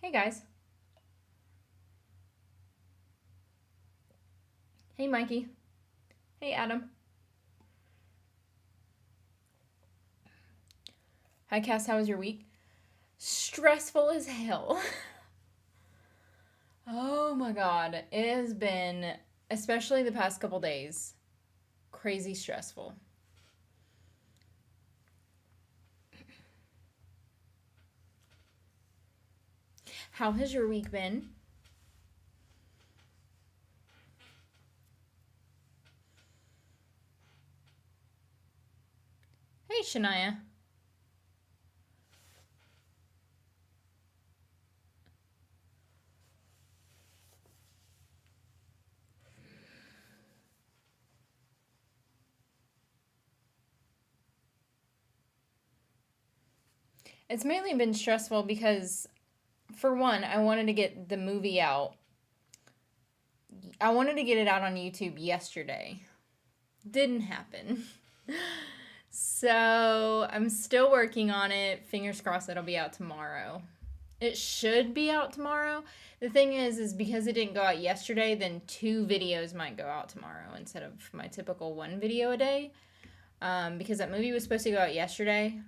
Hey guys. Hey Mikey. Hey Adam. Hi Cass, how was your week? Stressful as hell. Oh my god. It has been, especially the past couple days, crazy stressful. How has your week been? Hey Shania. It's mainly been stressful because, for one, I wanted to get the movie out. I wanted to get it out on YouTube yesterday. Didn't happen. So I'm still working on it. Fingers crossed it'll be out tomorrow. It should be out tomorrow. The thing is because it didn't go out yesterday, then 2 videos might go out tomorrow instead of my typical 1 video a day. Because that movie was supposed to go out yesterday,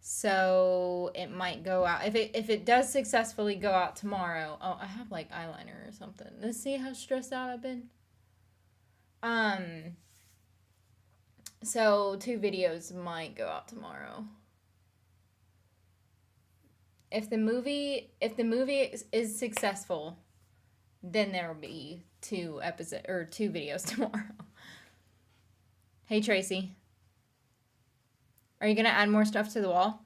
so it might go out. If it does successfully go out tomorrow, oh, I have like eyeliner or something. Let's see how stressed out I've been. So 2 videos might go out tomorrow. If the movie is successful, then there will be 2 videos tomorrow. Hey Tracy, are you gonna add more stuff to the wall?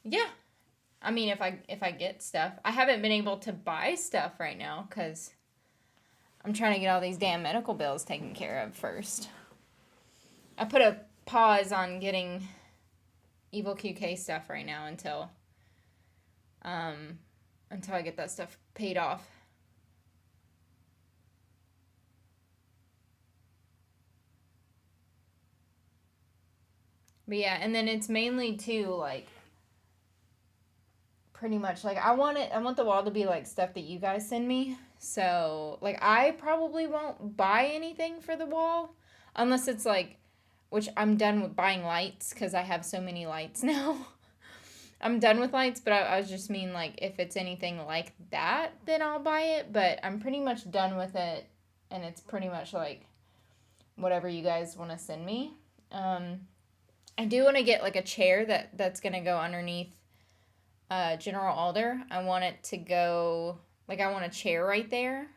Yeah, I mean if I get stuff, I haven't been able to buy stuff right now because I'm trying to get all these damn medical bills taken care of first. I put a pause on getting Evil QK stuff right now until I get that stuff paid off. But yeah, and then it's mainly too like pretty much like I want the wall to be like stuff that you guys send me. So like I probably won't buy anything for the wall unless it's like, which I'm done with buying lights because I have so many lights now. I'm done with lights, but I was just mean like if it's anything like that, then I'll buy it. But I'm pretty much done with it, and it's pretty much like whatever you guys want to send me. I do want to get like a chair that's gonna go underneath General Alder. I want it to go like I want a chair right there,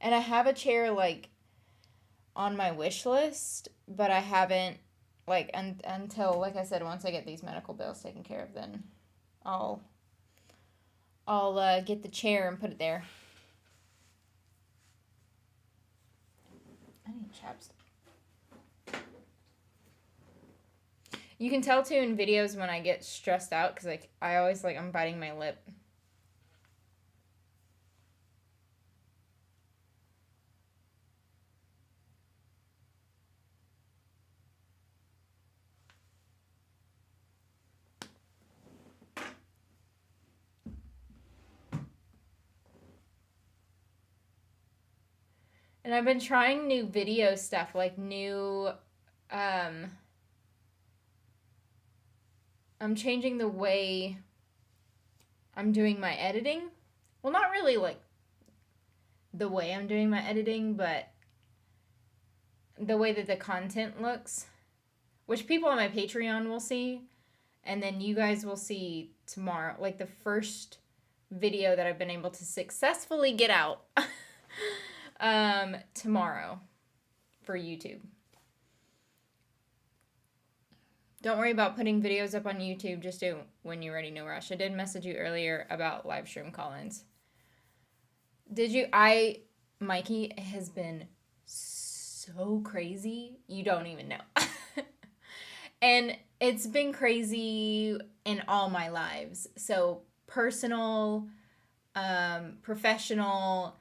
and I have a chair like on my wish list, but I haven't like until like I said, once I get these medical bills taken care of, then I'll get the chair and put it there. I need chapstick. You can tell too in videos when I get stressed out because like I always like I'm biting my lip. And I've been trying new video stuff, like new I'm changing the way I'm doing my editing. Well, not really like the way I'm doing my editing, but the way that the content looks, which people on my Patreon will see, and then you guys will see tomorrow, like the first video that I've been able to successfully get out tomorrow for YouTube. Don't worry about putting videos up on YouTube. Just do it when you're ready. No rush. I did message you earlier about live stream call-ins. Did you? Mikey has been so crazy. You don't even know. And it's been crazy in all my lives. So personal, professional,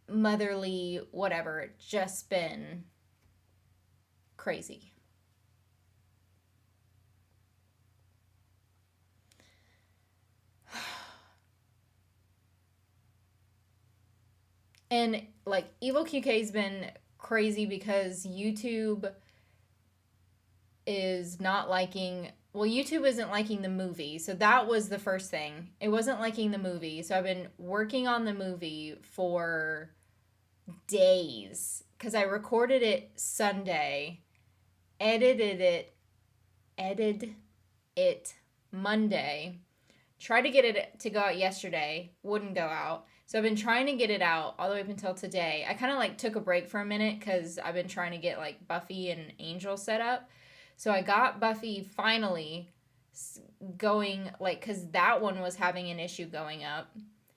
motherly, whatever. Just been crazy. And like Evil QK's been crazy because YouTube is not liking, well, YouTube isn't liking the movie. So that was the first thing. It wasn't liking the movie. So I've been working on the movie for days because I recorded it Sunday, edited it Monday, tried to get it to go out yesterday, wouldn't go out. So I've been trying to get it out all the way up until today. I kind of like took a break for a minute because I've been trying to get like Buffy and Angel set up. So I got Buffy finally going, like, because that one was having an issue going up.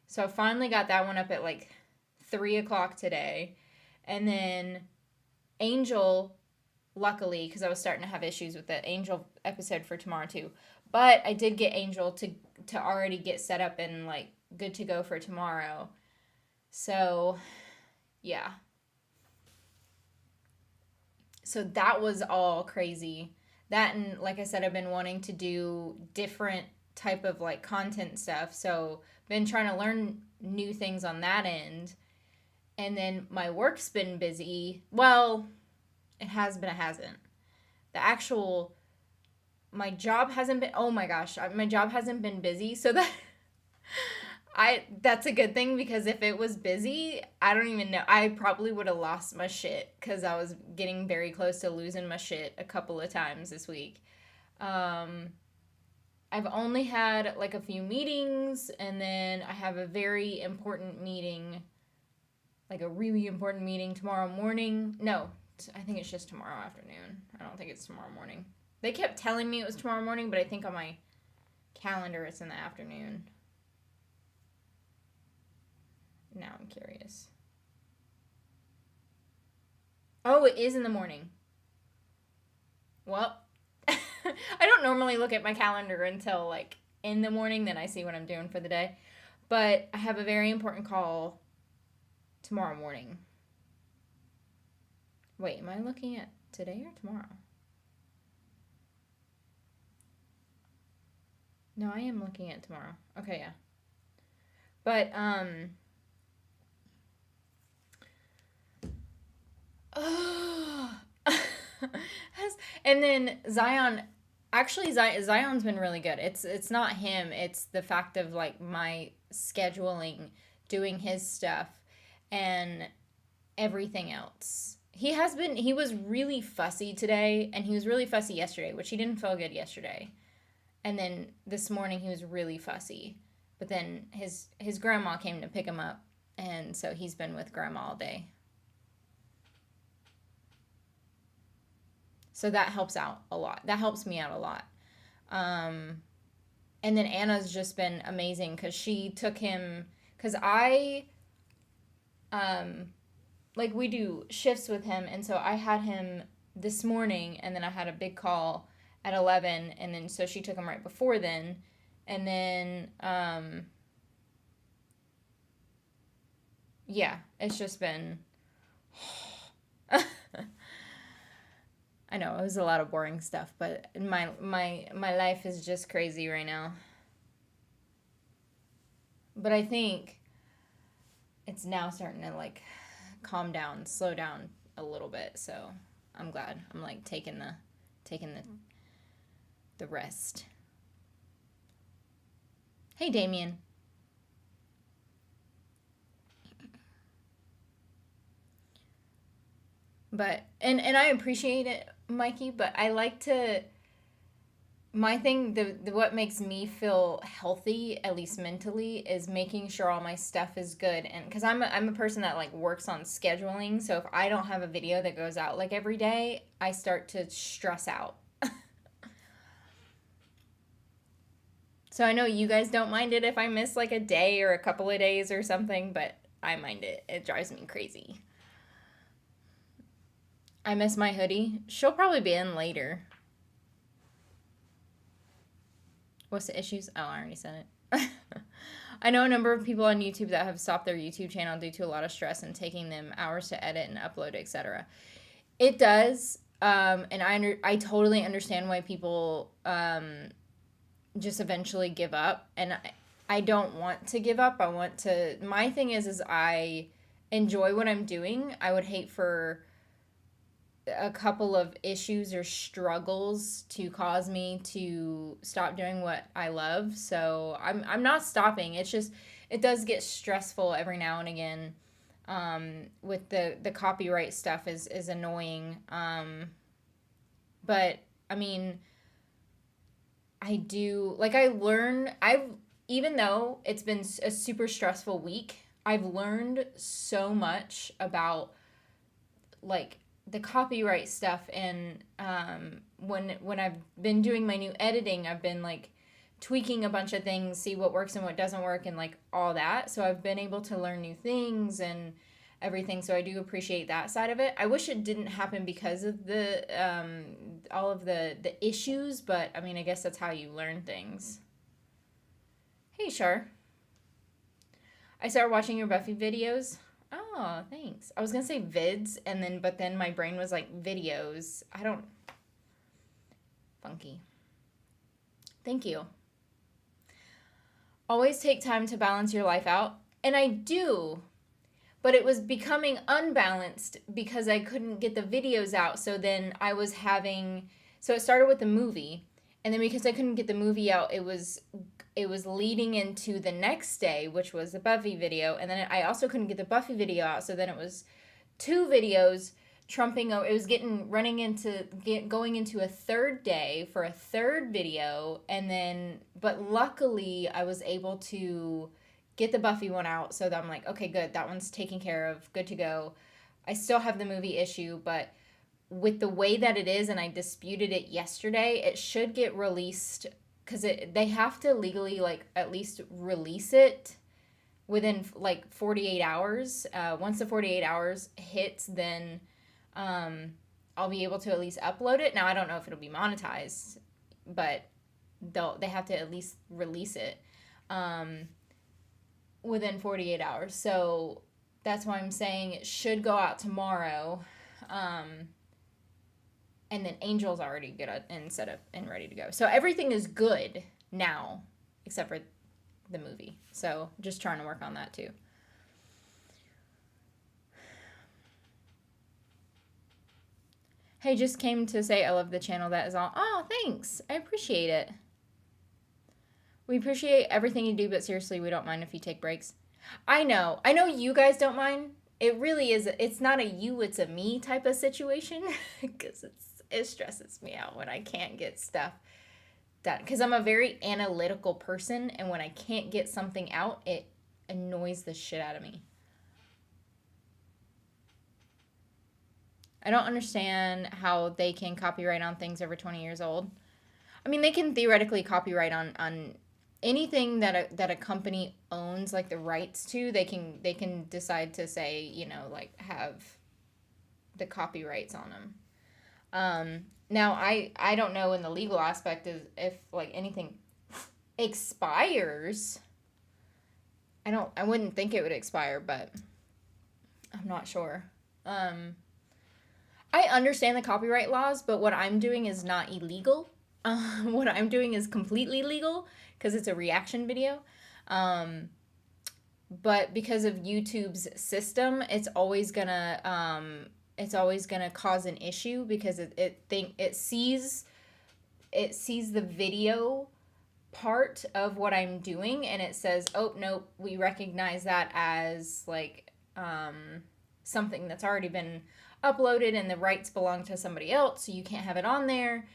So I finally got that one up at like 3 o'clock today. And then Angel, luckily, because I was starting to have issues with the Angel episode for tomorrow too. But I did get Angel to already get set up and like good to go for tomorrow. So, yeah. So that was all crazy. That, and like I said, I've been wanting to do different type of like content stuff. So been trying to learn new things on that end. And then my work's been busy. Well, it has been, it hasn't. The actual, my job hasn't been, oh my gosh, my job hasn't been busy. So that's a good thing, because if it was busy, I don't even know. I probably would have lost my shit because I was getting very close to losing my shit a couple of times this week. I've only had like a few meetings, and then I have a very important meeting, like a really important meeting tomorrow morning. No, I think it's just tomorrow afternoon. I don't think it's tomorrow morning. They kept telling me it was tomorrow morning, but I think on my calendar it's in the afternoon. Now I'm curious. Oh, it is in the morning. Well, I don't normally look at my calendar until like in the morning, then I see what I'm doing for the day. But I have a very important call tomorrow morning. Wait, am I looking at today or tomorrow? No, I am looking at tomorrow. Okay, yeah. But, and then Zion, actually Zion's been really good. It's not him, it's the fact of like my scheduling, doing his stuff and everything else. He was really fussy today, and he was really fussy yesterday, which he didn't feel good yesterday. And then this morning he was really fussy. But then his grandma came to pick him up, and so he's been with grandma all day. So that helps out a lot. That helps me out a lot. And then Anna's just been amazing because she took him, because like we do shifts with him, and so I had him this morning, and then I had a big call at 11, and then so she took him right before then, and then yeah, it's just been I know it was a lot of boring stuff, but my life is just crazy right now. But I think it's now starting to like calm down, slow down a little bit. So I'm glad. I'm like taking the rest. Hey, Damien. But and I appreciate it, Mikey, but I like to, my thing, the what makes me feel healthy, at least mentally, is making sure all my stuff is good. And because I'm a person that like works on scheduling, so if I don't have a video that goes out like every day, I start to stress out. So I know you guys don't mind it if I miss like a day or a couple of days or something, but I mind it. It drives me crazy. I miss my hoodie. She'll probably be in later. What's the issues? Oh, I already said it. I know a number of people on YouTube that have stopped their YouTube channel due to a lot of stress and taking them hours to edit and upload, etc. It does, and I totally understand why people just eventually give up, and I don't want to give up. I want to. My thing is I enjoy what I'm doing. I would hate for a couple of issues or struggles to cause me to stop doing what I love. So I'm not stopping. It's just it does get stressful every now and again. With the copyright stuff is annoying. But I mean, I do like I learn I've even though it's been a super stressful week, I've learned so much about like the copyright stuff. And when I've been doing my new editing, I've been like tweaking a bunch of things, see what works and what doesn't work, and like all that. So I've been able to learn new things and everything. So I do appreciate that side of it. I wish it didn't happen because of the all of the issues, but I mean, I guess that's how you learn things. Hey, Shar. I started watching your Buffy videos. Oh, thanks. I was gonna say vids, but then my brain was like videos. I don't. Funky. Thank you. Always take time to balance your life out, and I do. But it was becoming unbalanced because I couldn't get the videos out. So then I was having. So it started with the movie, and then because I couldn't get the movie out, it was leading into the next day, which was the Buffy video, and then I also couldn't get the Buffy video out, so then it was 2 videos trumping over. It was going into a third day for a third video, and then but luckily I was able to get the Buffy one out, so that I'm like, okay, good, that one's taken care of, good to go. I still have the movie issue, but with the way that it is, and I disputed it yesterday, it should get released because they have to legally like at least release it within like 48 hours. Once the 48 hours hits, then I'll be able to at least upload it. Now I don't know if it'll be monetized, but they have to at least release it within 48 hours. So that's why I'm saying it should go out tomorrow. And then Angel's already good and set up and ready to go. So everything is good now, except for the movie. So just trying to work on that too. Hey, just came to say I love the channel. That is all. Oh, thanks. I appreciate it. We appreciate everything you do, but seriously, we don't mind if you take breaks. I know you guys don't mind. It really is. It's not a you, it's a me type of situation because it stresses me out when I can't get stuff done. Because I'm a very analytical person, and when I can't get something out, it annoys the shit out of me. I don't understand how they can copyright on things over 20 years old. I mean, they can theoretically copyright on anything that a company owns, like the rights to. They can decide to say, like have the copyrights on them. Now I don't know in the legal aspect is if like anything expires. I wouldn't think it would expire, but I'm not sure. I understand the copyright laws, but what I'm doing is not illegal. What I'm doing is completely legal because it's a reaction video. But because of YouTube's system, it's always gonna cause an issue because it sees the video part of what I'm doing, and it says, oh nope, we recognize that as like something that's already been uploaded and the rights belong to somebody else, so you can't have it on there.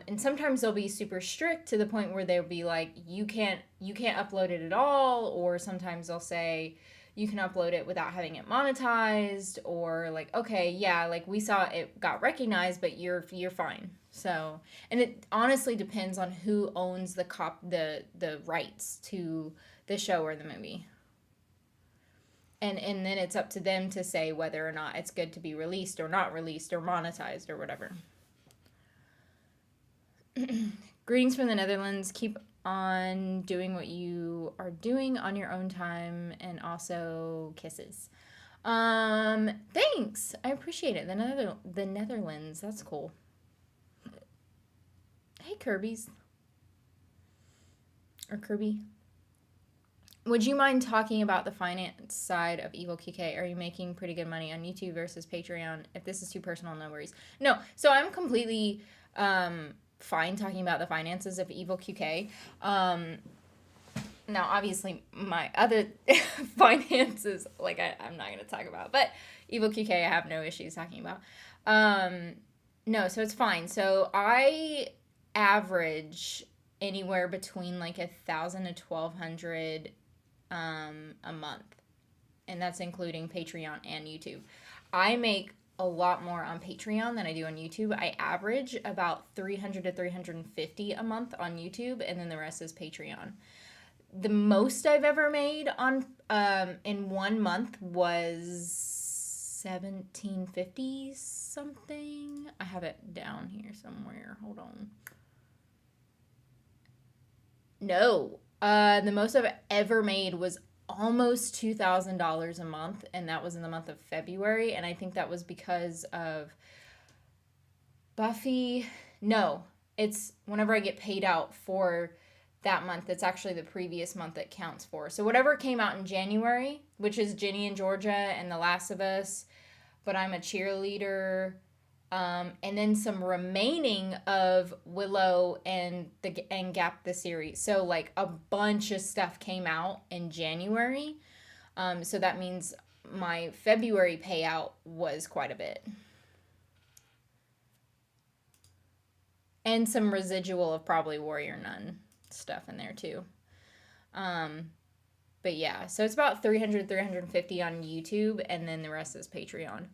And sometimes they'll be super strict to the point where they'll be like, you can't upload it at all, or sometimes they'll say you can upload it without having it monetized, or like, okay, yeah, like we saw it got recognized, but you're fine. So, and it honestly depends on who owns the rights to the show or the movie. And then it's up to them to say whether or not it's good to be released or not released or monetized or whatever. Greetings from the Netherlands. Keep on doing what you are doing on your own time, and also kisses. Thanks. I appreciate it. The Netherlands. That's cool. Hey, Kirby's. Or Kirby. Would you mind talking about the finance side of Evil QK? Are you making pretty good money on YouTube versus Patreon? If this is too personal, no worries. No, so I'm completely fine talking about the finances of Evil QK. Now, obviously, my other finances, like, I'm not going to talk about, but Evil QK, I have no issues talking about. No, so it's fine. So I average anywhere between like 1,000 to 1,200 a month, and that's including Patreon and YouTube. I make a lot more on Patreon than I do on YouTube. I average about 300 to 350 a month on YouTube, and then the rest is Patreon. The most I've ever made on in 1 month was 1,750 something. I have it down here somewhere. Hold on. No, the most I've ever made was almost $2,000 a month, and that was in the month of February. And I think that was because of Buffy. No, it's whenever I get paid out for that month. It's actually the previous month that counts for. So whatever came out in January, which is Ginny and Georgia and The Last of Us, But I'm a Cheerleader, and then some remaining of Willow and Gap the series. So like a bunch of stuff came out in January. So that means my February payout was quite a bit. And some residual of probably Warrior Nun stuff in there too. But yeah, so it's about 300, 350 on YouTube, and then the rest is Patreon.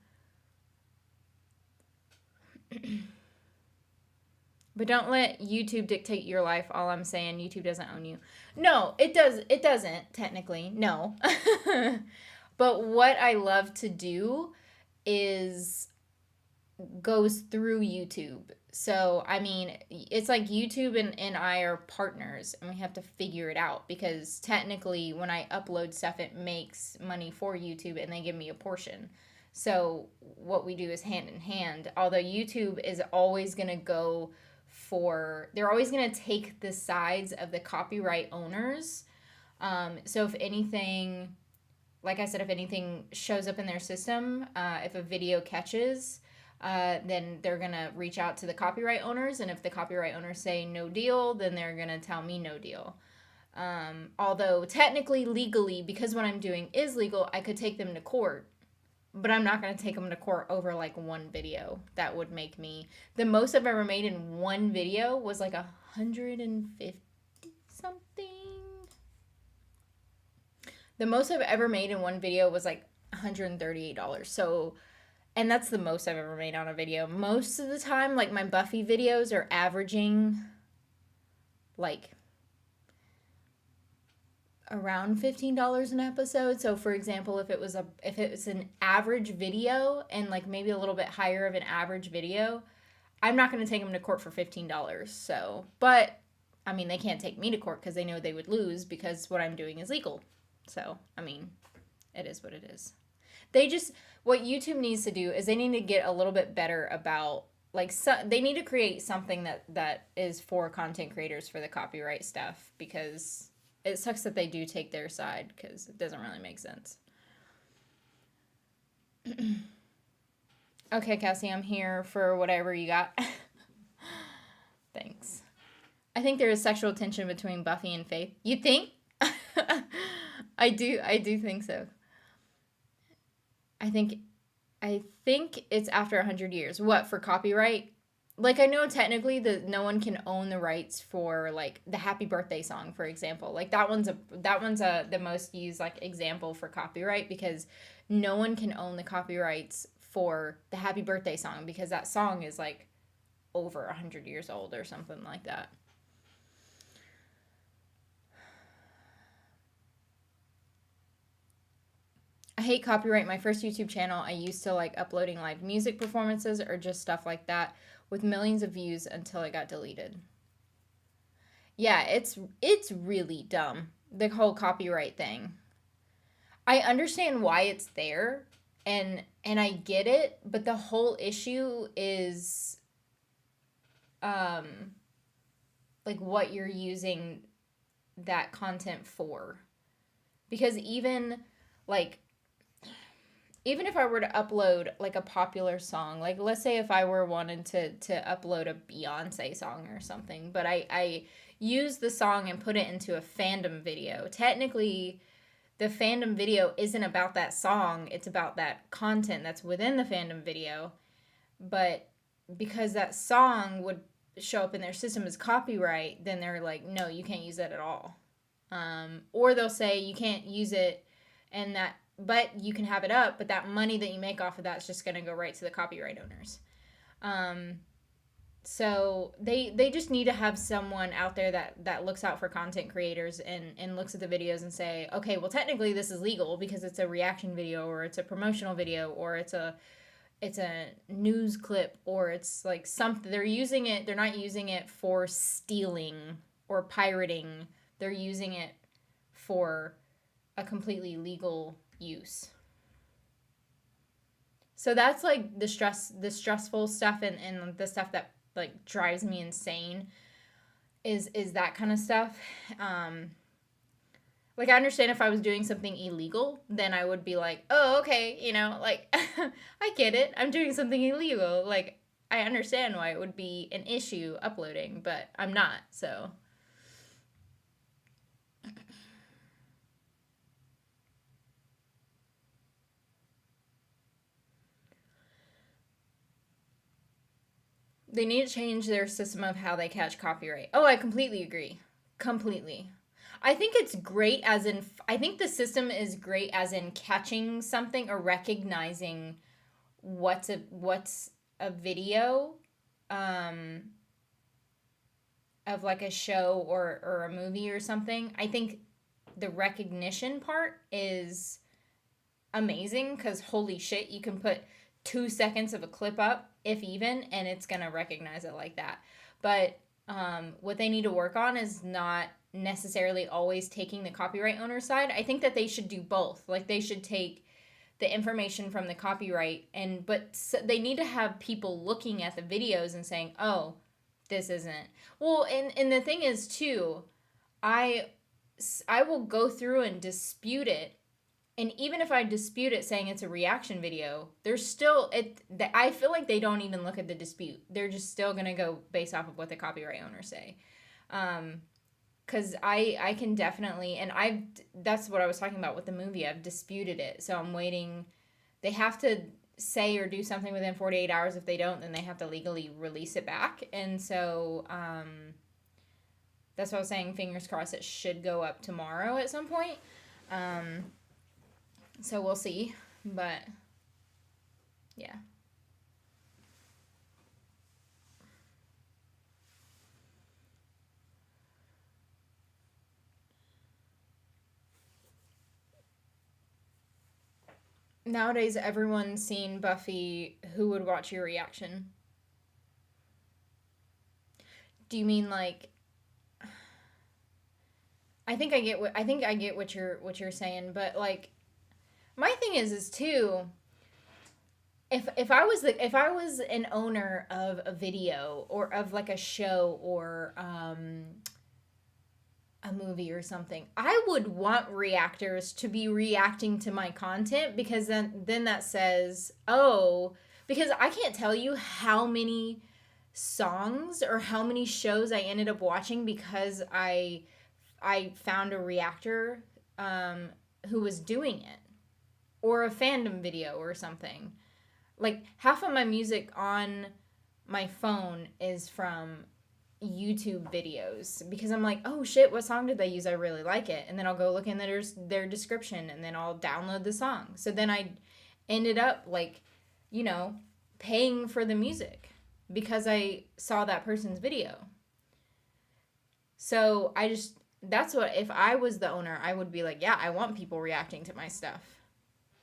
But don't let YouTube dictate your life. All I'm saying, YouTube doesn't own you. No, it does. It doesn't, technically. No. But what I love to do is goes through YouTube. So, I mean, it's like YouTube and I are partners, and we have to figure it out, because technically when I upload stuff, it makes money for YouTube and they give me a portion. So what we do is hand in hand. Although YouTube is always going to go for, they're always going to take the sides of the copyright owners. So if anything, like I said, if anything shows up in their system, if a video catches, then they're going to reach out to the copyright owners. And if the copyright owners say no deal, then they're going to tell me no deal. Although technically, legally, because what I'm doing is legal, I could take them to court. But I'm not going to take them to court over like one video. That would make me... The most I've ever made in one video was like 150 something. The most I've ever made in one video was like $138. So... And that's the most I've ever made on a video. Most of the time, like my Buffy videos are averaging like around $15 an episode. So for example, if it was an average video and like maybe a little bit higher of an average video, I'm not going to take them to court for $15. So, but I mean, they can't take me to court because they know they would lose, because what I'm doing is legal. So, I mean, it is what it is. What YouTube needs to do is they need to get a little bit better about, like, they need to create something that is for content creators for the copyright stuff, because it sucks that they do take their side, because it doesn't really make sense. Okay, Cassie, I'm here for whatever you got. Thanks. I think there is sexual tension between Buffy and Faith. You think? I do think so. I think it's after 100 years. What, for copyright? Like, I know technically that no one can own the rights for, like, the Happy Birthday song, for example. Like, that one's the most used, like, example for copyright, because no one can own the copyrights for the Happy Birthday song, because that song is, like, over 100 years old or something like that. I hate copyright. My first YouTube channel, I used to like uploading live music performances or just stuff like that with millions of views until it got deleted. Yeah, it's really dumb, the whole copyright thing. I understand why it's there, and I get it, but the whole issue is like what you're using that content for. Because like even if I were to upload like a popular song, like let's say if I were wanting to upload a Beyonce song or something, but I use the song and put it into a fandom video. Technically, the fandom video isn't about that song, it's about that content that's within the fandom video. But because that song would show up in their system as copyright, then they're like, no, you can't use that at all. Or they'll say you can't use it, and that, but you can have it up, but that money that you make off of that is just going to go right to the copyright owners. So they just need to have someone out there that looks out for content creators and looks at the videos and say, okay, well technically this is legal because it's a reaction video, or it's a promotional video, or it's a news clip, or it's like something. They're not using it for stealing or pirating. They're using it for a completely legal use. So that's like the stressful stuff, and the stuff that like drives me insane is that kind of stuff. Like, I understand if I was doing something illegal, then I would be like, oh, okay, like, I get it. I'm doing something illegal. Like, I understand why it would be an issue uploading, but I'm not, so. They need to change their system of how they catch copyright. Oh, I completely agree. Completely. I think it's great I think the system is great as in catching something or recognizing what's a video of like a show or a movie or something. I think the recognition part is amazing because holy shit, you can put 2 seconds of a clip up, if even, and it's gonna recognize it like that. But what they need to work on is not necessarily always taking the copyright owner side. I think that they should do both. Like, they should take the information from the copyright, but they need to have people looking at the videos and saying, oh, this isn't. Well, and the thing is too, I will go through and dispute it. And even if I dispute it saying it's a reaction video, there's still I feel like they don't even look at the dispute. They're just still going to go based off of what the copyright owners say. Because I can definitely, and that's what I was talking about with the movie. I've disputed it. So I'm waiting. They have to say or do something within 48 hours. If they don't, then they have to legally release it back. And so that's what I was saying. Fingers crossed it should go up tomorrow at some point. So we'll see, but yeah. Nowadays, everyone's seen Buffy. Who would watch your reaction? Do you mean like? I think I get what you're saying, but like, my thing is too. If I was an owner of a video or of like a show or a movie or something, I would want reactors to be reacting to my content, because then that says, oh, because I can't tell you how many songs or how many shows I ended up watching because I found a reactor who was doing it, or a fandom video or something. Like, half of my music on my phone is from YouTube videos, because I'm like, oh shit, what song did they use? I really like it. And then I'll go look in their description, and then I'll download the song. So then I ended up like, paying for the music because I saw that person's video. So that's what, if I was the owner, I would be like, yeah, I want people reacting to my stuff.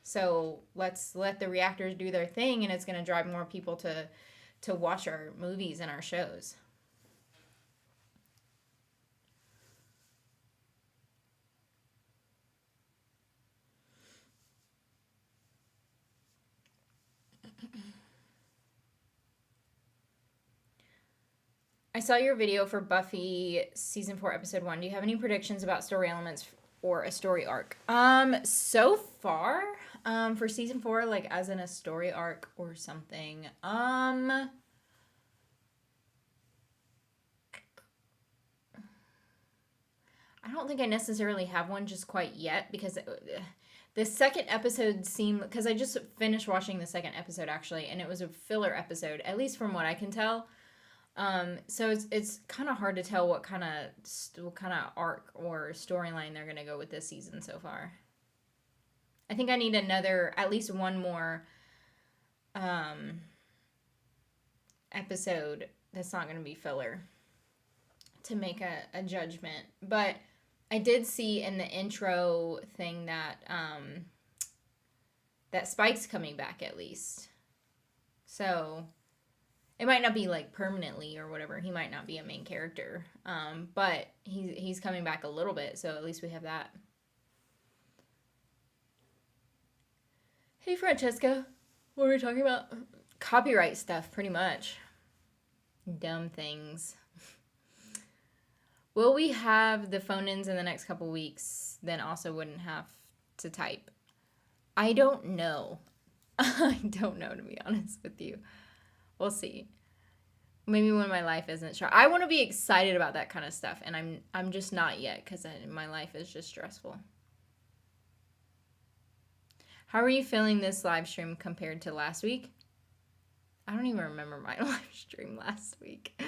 So let's let the reactors do their thing, and it's going to drive more people to watch our movies and our shows. I saw your video for Buffy season 4 episode 1. Do you have any predictions about story elements or a story arc? So far, for season 4, like as in a story arc or something. I don't think I necessarily have one just quite yet because the second episode seemed, because I just finished watching the second episode actually, and it was a filler episode, at least from what I can tell. So it's kind of hard to tell what kind of arc or storyline they're gonna go with this season so far. I think I need at least one more episode that's not gonna be filler to make a judgment. But I did see in the intro thing that that Spike's coming back at least. So it might not be like permanently or whatever. He might not be a main character. But he's coming back a little bit, so at least we have that. Hey Francesca, what are we talking about? Copyright stuff, pretty much. Dumb things. Will we have the phone-ins in the next couple weeks? Then also wouldn't have to type. I don't know. I don't know, to be honest with you. We'll see. Maybe when my life isn't sure. I want to be excited about that kind of stuff, and I'm just not yet because my life is just stressful. How are you feeling this live stream compared to last week? I don't even remember my live stream last week.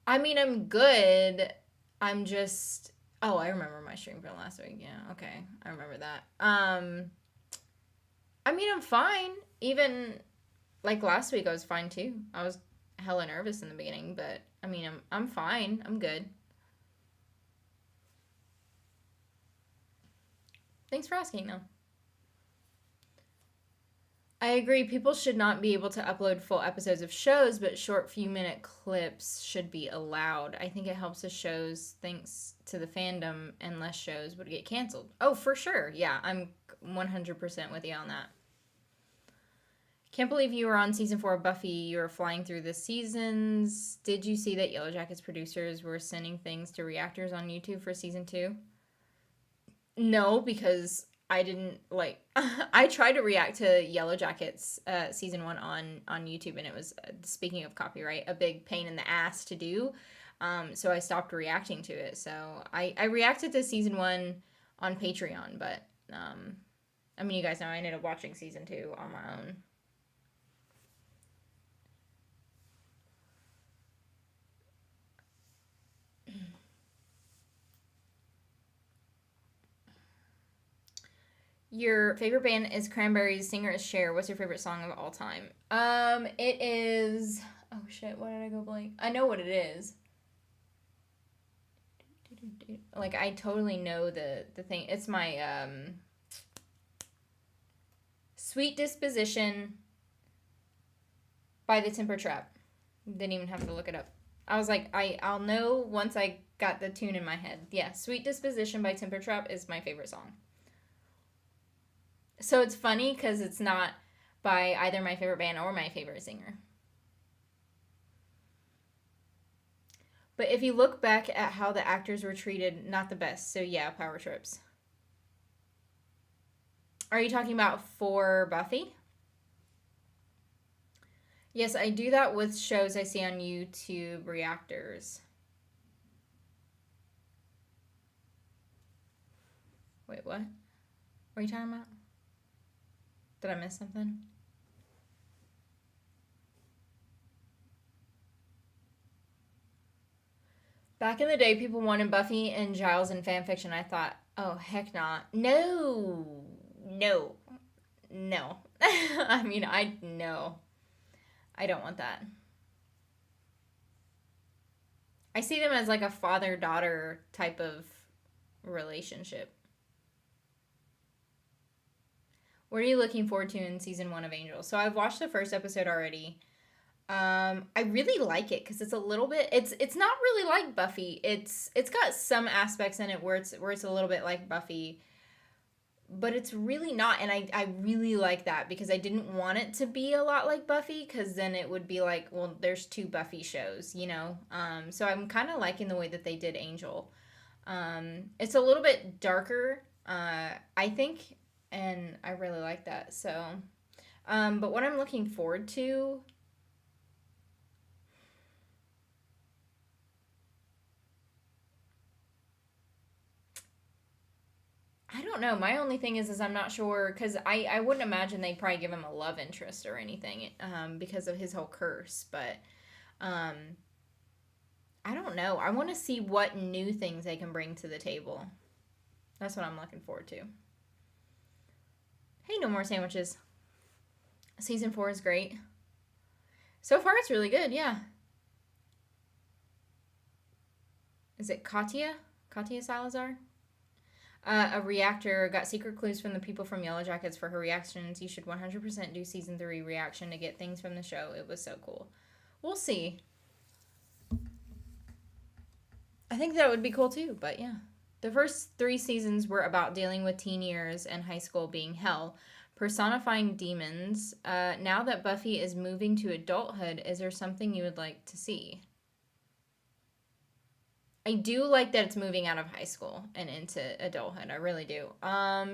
I mean, I'm good. I'm just... Oh, I remember my stream from last week. Yeah, okay. I remember that. I mean, I'm fine. Even, like, last week I was fine, too. I was hella nervous in the beginning, but, I mean, I'm fine. I'm good. Thanks for asking, though. I agree. People should not be able to upload full episodes of shows, but short few-minute clips should be allowed. I think it helps the shows thanks to the fandom, and less shows would get canceled. Oh, for sure. Yeah, I'm 100% with you on that. Can't believe you were on season 4 of Buffy. You were flying through the seasons. Did you see that Yellow Jackets producers were sending things to reactors on YouTube for season 2? No, because I didn't like. I tried to react to Yellow Jackets season 1 on YouTube, and it was, speaking of copyright, a big pain in the ass to do. So I stopped reacting to it. So I reacted to season 1 on Patreon, but I mean, you guys know I ended up watching season 2 on my own. Your favorite band is Cranberries. Singer is Cher. What's your favorite song of all time? It is... Oh, shit. Why did I go blank? I know what it is. Like, I totally know the thing. It's my, Sweet Disposition by the Temper Trap. Didn't even have to look it up. I was like, I'll know once I got the tune in my head. Yeah, Sweet Disposition by Temper Trap is my favorite song. So it's funny because it's not by either my favorite band or my favorite singer. But if you look back at how the actors were treated, not the best. So yeah, power trips. Are you talking about for Buffy? Yes, I do that with shows I see on YouTube reactors. Wait, what? What are you talking about? Did I miss something? Back in the day, people wanted Buffy and Giles in fanfiction. I thought, oh, heck not. No. I mean, no. I don't want that. I see them as like a father-daughter type of relationship. What are you looking forward to in season 1 of Angel? So I've watched the first episode already. I really like it because it's a little bit. It's not really like Buffy. It's got some aspects in it where it's a little bit like Buffy, but it's really not. And I really like that because I didn't want it to be a lot like Buffy because then it would be like, well, there's 2 Buffy shows, you know. So I'm kind of liking the way that they did Angel. It's a little bit darker, I think, and I really like that. So, but what I'm looking forward to, I don't know. My only thing is I'm not sure because I wouldn't imagine they'd probably give him a love interest or anything, because of his whole curse. But um, I don't know. I want to see what new things they can bring to the table. That's what I'm looking forward to. Hey, no more sandwiches. Season 4 is great. So far, it's really good. Yeah. Is it Katya? Katya Salazar? A reactor got secret clues from the people from Yellow Jackets for her reactions. You should 100% do season 3 reaction to get things from the show. It was so cool. We'll see. I think that would be cool too, but yeah. The first 3 seasons were about dealing with teen years and high school being hell, personifying demons. Now that Buffy is moving to adulthood, is there something you would like to see? I do like that it's moving out of high school and into adulthood. I really do.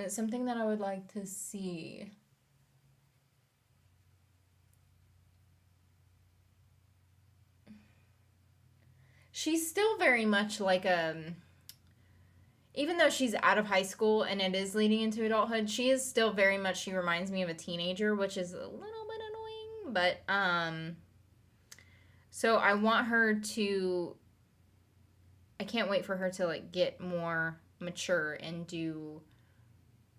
Something that I would like to see. She's still very much like even though she's out of high school and it is leading into adulthood, she is still very much, she reminds me of a teenager, which is a little bit annoying, but so I want her to, I can't wait for her to like get more mature and do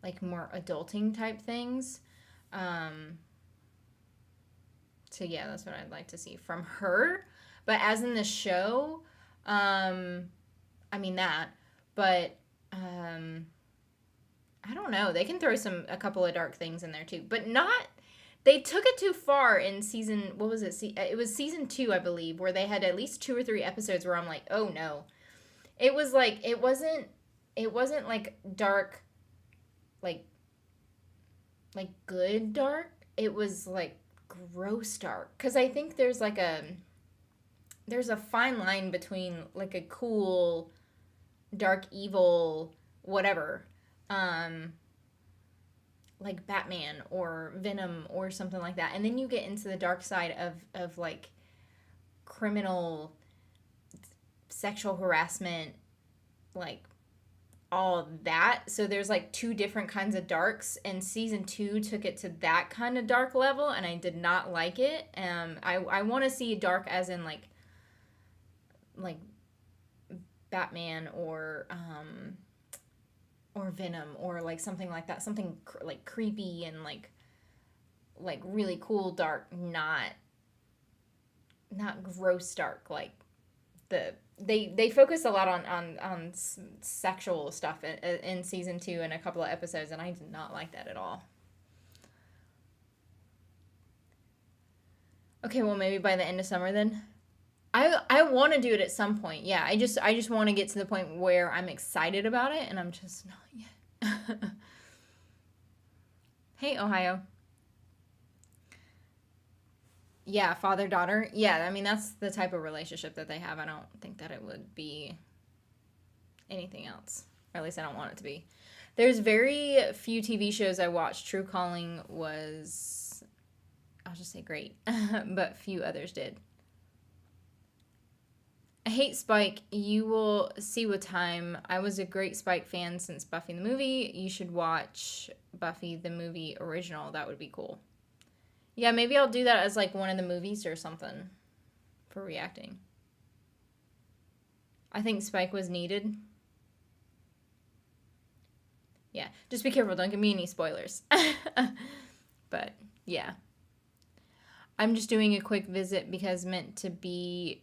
like more adulting type things. So yeah, that's what I'd like to see from her. But as in the show, I mean that, but I don't know. They can throw a couple of dark things in there too, but not. They took it too far in season. What was it? It was season 2, I believe, where they had at least 2 or 3 episodes where I'm like, oh no. It was like it wasn't. It wasn't like dark, like good dark. It was like gross dark. Because I think there's a fine line between like a cool dark evil whatever, like Batman or Venom or something like that, and then you get into the dark side of like criminal sexual harassment, like all of that. So there's like 2 different kinds of darks, and season 2 took it to that kind of dark level, and I did not like it. I want to see dark as in like Batman or Venom or like something like that, something like creepy and like really cool dark, not gross dark. Like they focused a lot on sexual stuff in season 2 in a couple of episodes, and I did not like that at all. Okay, well maybe by the end of summer then. I want to do it at some point. Yeah, I just want to get to the point where I'm excited about it, and I'm just not yet. Hey, Ohio. Yeah, father daughter. Yeah, I mean that's the type of relationship that they have. I don't think that it would be anything else, or at least I don't want it to be. There's very few TV shows I watched. True Calling was, I'll just say great, but few others did. I hate Spike. You will see with time. I was a great Spike fan since Buffy the movie. You should watch Buffy the movie original. That would be cool. Yeah, maybe I'll do that as like one of the movies or something for reacting. I think Spike was needed. Yeah, just be careful. Don't give me any spoilers. But yeah. I'm just doing a quick visit because meant to be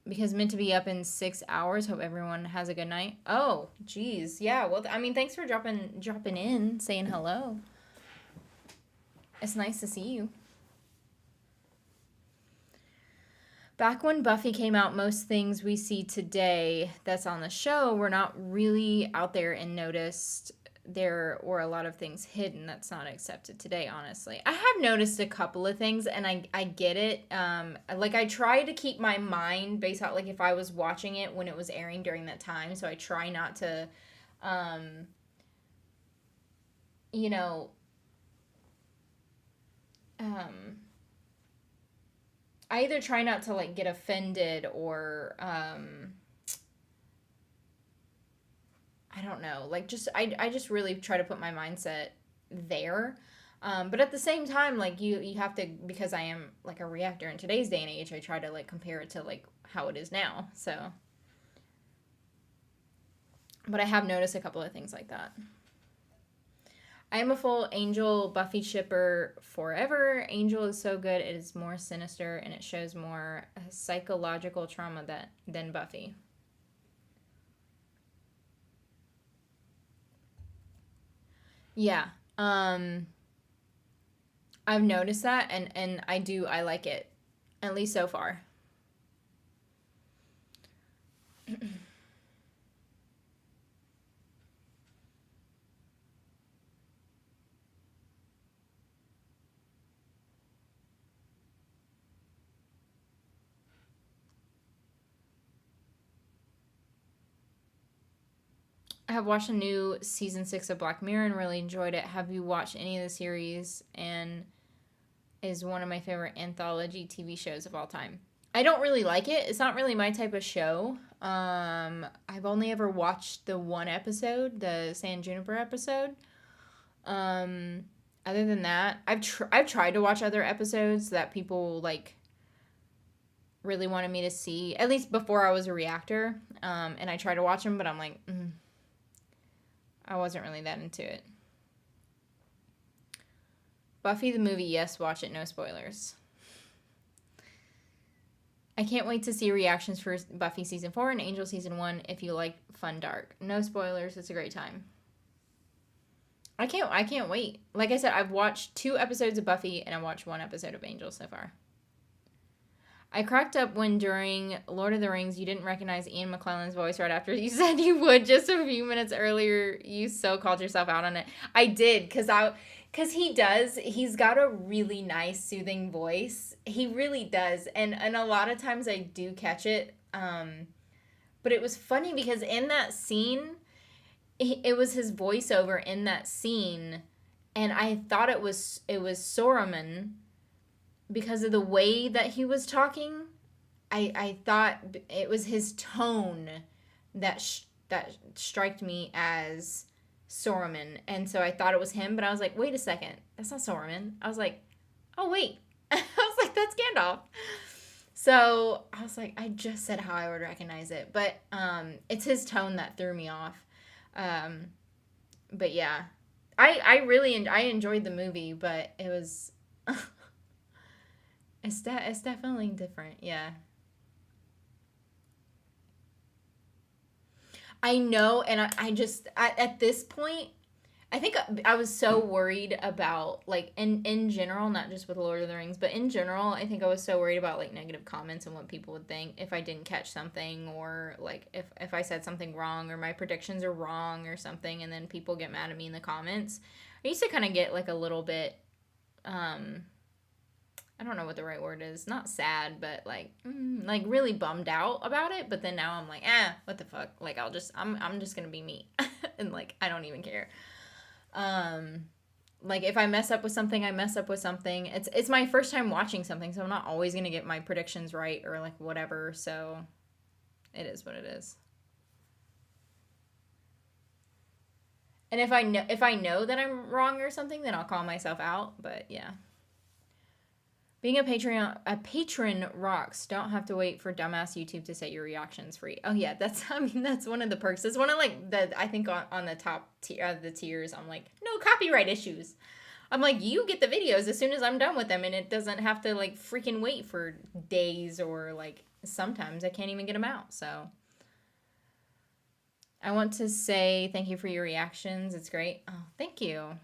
up in 6 hours. Hope everyone has a good night. Oh, geez. Yeah, well, I mean, thanks for dropping in, saying hello. It's nice to see you. Back when Buffy came out, most things we see today that's on the show were not really out there and noticed. there were a lot of things hidden that's not accepted today, honestly. I have noticed a couple of things, and I get it. Like, I try to keep my mind based on, like, if I was watching it when it was airing during that time, so I try not to, um, you know, um, I either try not to, like, get offended or, I don't know, like, just, I just really try to put my mindset there. But at the same time, like, you have to, because I am, like, a reactor in today's day and age, I try to, like, compare it to, like, how it is now, so. But I have noticed a couple of things like that. I am a full Angel Buffy shipper forever. Angel is so good, it is more sinister, and it shows more psychological trauma than Buffy. Yeah. I've noticed that, and I like it, at least so far. I have watched a new season 6 of Black Mirror and really enjoyed it. Have you watched any of the series? And is one of my favorite anthology TV shows of all time. I don't really like it. It's not really my type of show. I've only ever watched the one episode, the San Juniper episode. Um, Other than that, I've tried to watch other episodes that people like really wanted me to see, at least before I was a reactor. And I tried to watch them, but I'm like, I wasn't really that into it. Buffy the movie, yes, watch it, no spoilers. I can't wait to see reactions for Buffy season 4 and Angel season 1 if you like fun dark. No spoilers, it's a great time. I can't wait. Like I said, I've watched 2 episodes of Buffy and I watched 1 episode of Angel so far. I cracked up when during Lord of the Rings you didn't recognize Ian McKellen's voice right after you said you would just a few minutes earlier. You so called yourself out on it. I did, because he does. He's got a really nice, soothing voice. He really does. And a lot of times I do catch it. But it was funny because in that scene, it was his voiceover in that scene. And I thought it was Soraman because of the way that he was talking. I thought it was his tone that that struck me as Soraman, and so I thought it was him, but I was like, wait a second, that's not Soraman. I was like, oh wait, I was like, that's Gandalf. So I was like, I just said how I would recognize it, but it's his tone that threw me off. But yeah, I really I enjoyed the movie, but it was it's definitely different. Yeah. I know, and I just at this point, I think I was so worried about, like, in general, not just with Lord of the Rings, but in general, I think I was so worried about, like, negative comments and what people would think if I didn't catch something, or like if I said something wrong or my predictions are wrong or something, and then people get mad at me in the comments. I used to kind of get like a little bit I don't know what the right word is. Not sad, but like really bummed out about it. But then now I'm like, what the fuck? Like I'm just gonna be me, and like I don't even care. Like if I mess up with something, I mess up with something. It's my first time watching something, so I'm not always gonna get my predictions right or like whatever. So it is what it is. And if I know that I'm wrong or something, then I'll call myself out. But yeah. Being a patron rocks. Don't have to wait for dumbass YouTube to set your reactions free. Oh yeah, that's one of the perks. It's one of like I think on the top tier the tiers. I'm like, no copyright issues. I'm like, you get the videos as soon as I'm done with them, and it doesn't have to like freaking wait for days, or like sometimes I can't even get them out. So I want to say thank you for your reactions. It's great. Oh, thank you.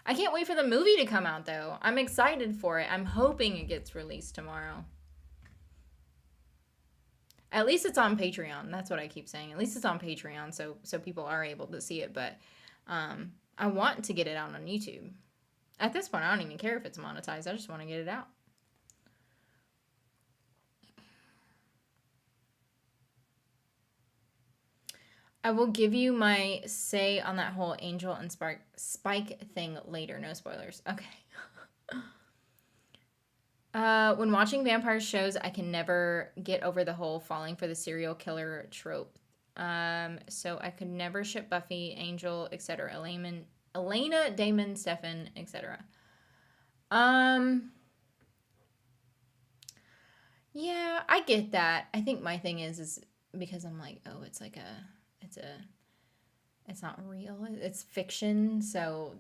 I can't wait for the movie to come out, though. I'm excited for it. I'm hoping it gets released tomorrow. At least it's on Patreon. That's what I keep saying. At least it's on Patreon, so people are able to see it. But I want to get it out on YouTube. At this point, I don't even care if it's monetized. I just want to get it out. I will give you my say on that whole Angel and Spike thing later. No spoilers. Okay. When watching vampire shows, I can never get over the whole falling for the serial killer trope. So I could never ship Buffy, Angel, etc. Elena, Damon, Stefan, etc. Yeah, I get that. I think my thing is because I'm like, oh, it's like it's not real. It's fiction, so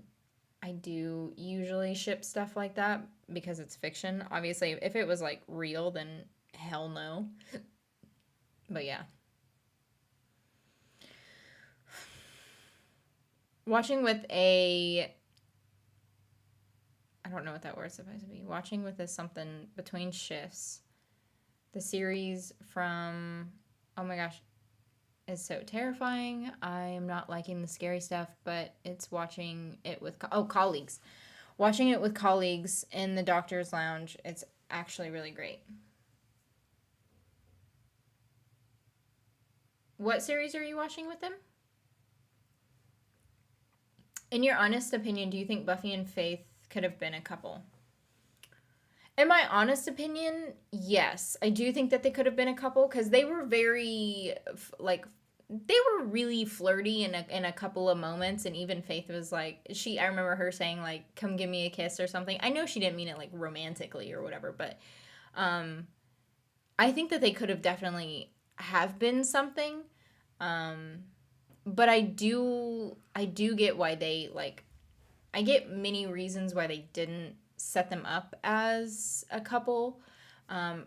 I do usually ship stuff like that because it's fiction. Obviously, if it was like real, then hell no. But yeah. Watching with a I don't know what that word's supposed to be. Watching with a something between shifts. The series from oh my gosh, is so terrifying. I am not liking the scary stuff, but it's watching it with colleagues. Watching it with colleagues in the doctor's lounge. It's actually really great. What series are you watching with them? In your honest opinion, do you think Buffy and Faith could have been a couple? In my honest opinion, yes. I do think that they could have been a couple because they were very, like, they were really flirty in a couple of moments, and even Faith was like, I remember her saying, like, come give me a kiss or something. I know she didn't mean it, like, romantically or whatever, but I think that they could have definitely have been something. But I do get why they, like, I get many reasons why they didn't set them up as a couple.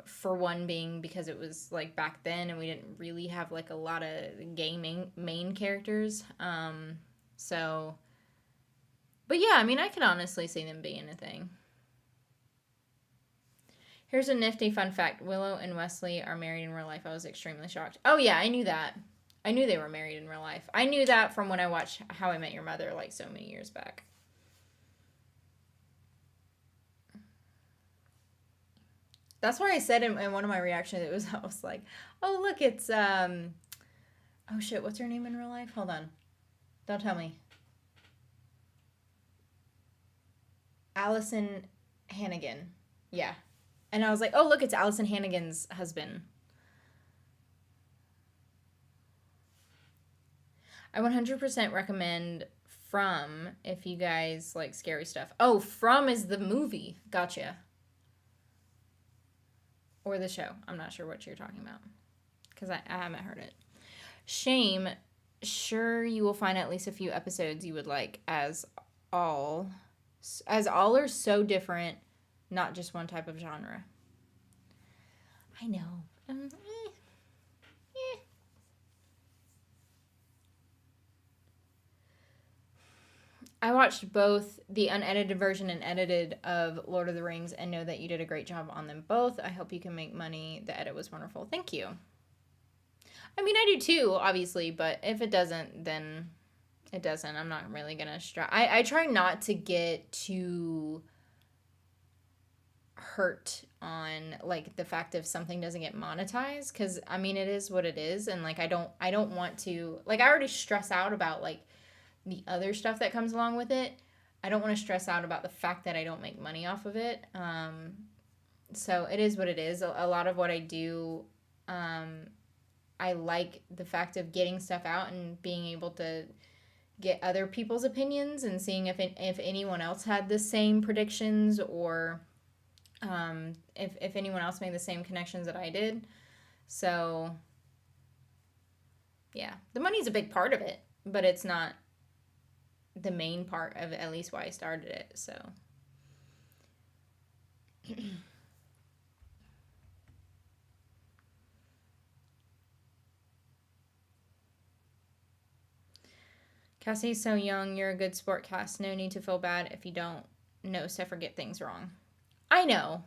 For one being because it was like back then and we didn't really have like a lot of gaming main characters. So, but yeah, I mean, I could honestly see them being a thing. Here's a nifty fun fact. Willow and Wesley are married in real life. I was extremely shocked. Oh yeah, I knew that. I knew they were married in real life. I knew that from when I watched How I Met Your Mother like so many years back. That's why I said in one of my reactions, I was like, oh, look, it's, oh shit, what's her name in real life? Hold on. Don't tell me. Allison Hannigan. Yeah. And I was like, oh, look, it's Allison Hannigan's husband. I 100% recommend From if you guys like scary stuff. Oh, From is the movie. Gotcha. Or the show. I'm not sure what you're talking about because I haven't heard it. Shame. Sure, you will find at least a few episodes you would like, as all are so different, not just one type of genre. I know. I watched both the unedited version and edited of Lord of the Rings and know that you did a great job on them both. I hope you can make money. The edit was wonderful. Thank you. I mean, I do too, obviously, but if it doesn't, then it doesn't. I'm not really going to stress. I try not to get too hurt on like the fact if something doesn't get monetized, because I mean, it is what it is, and like I don't want to, like, I already stress out about like the other stuff that comes along with it. I don't want to stress out about the fact that I don't make money off of it. So it is what it is. A lot of what I do, I like the fact of getting stuff out and being able to get other people's opinions and seeing if anyone else had the same predictions, or if anyone else made the same connections that I did. So yeah, the money's a big part of it, but it's not the main part of at least why I started it. So Cassie's so young. You're a good sport, Cass. No need to feel bad if you don't know stuff or get things wrong. I know.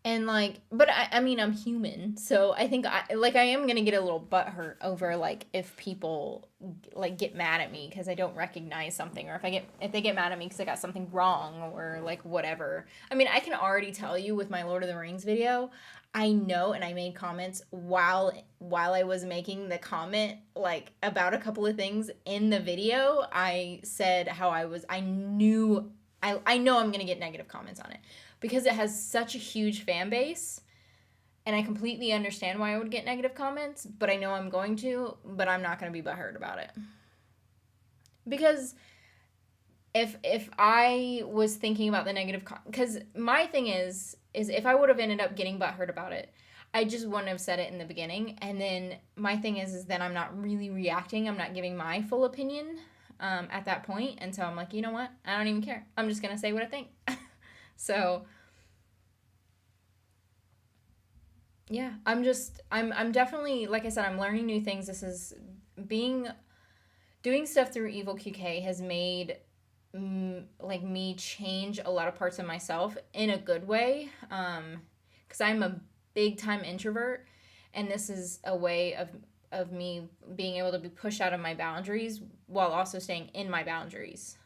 And like, but I mean, I'm human, so I think I am gonna get a little butthurt over like if people like get mad at me because I don't recognize something, or if they get mad at me because I got something wrong or like whatever. I mean, I can already tell you with my Lord of the Rings video, I know, and I made comments while I was making the comment like about a couple of things in the video. I said how I knew I know I'm gonna get negative comments on it because it has such a huge fan base, and I completely understand why I would get negative comments, but I know I'm going to, but I'm not going to be butthurt about it. Because if I was thinking about the negative because my thing is if I would have ended up getting butthurt about it, I just wouldn't have said it in the beginning. And then my thing is then I'm not really reacting. I'm not giving my full opinion at that point. And so I'm like, you know what? I don't even care. I'm just going to say what I think. So yeah, I'm definitely, like I said, I'm learning new things. This is being doing stuff through Evil QK has made like me change a lot of parts of myself in a good way. Cuz I'm a big time introvert, and this is a way of me being able to be pushed out of my boundaries while also staying in my boundaries.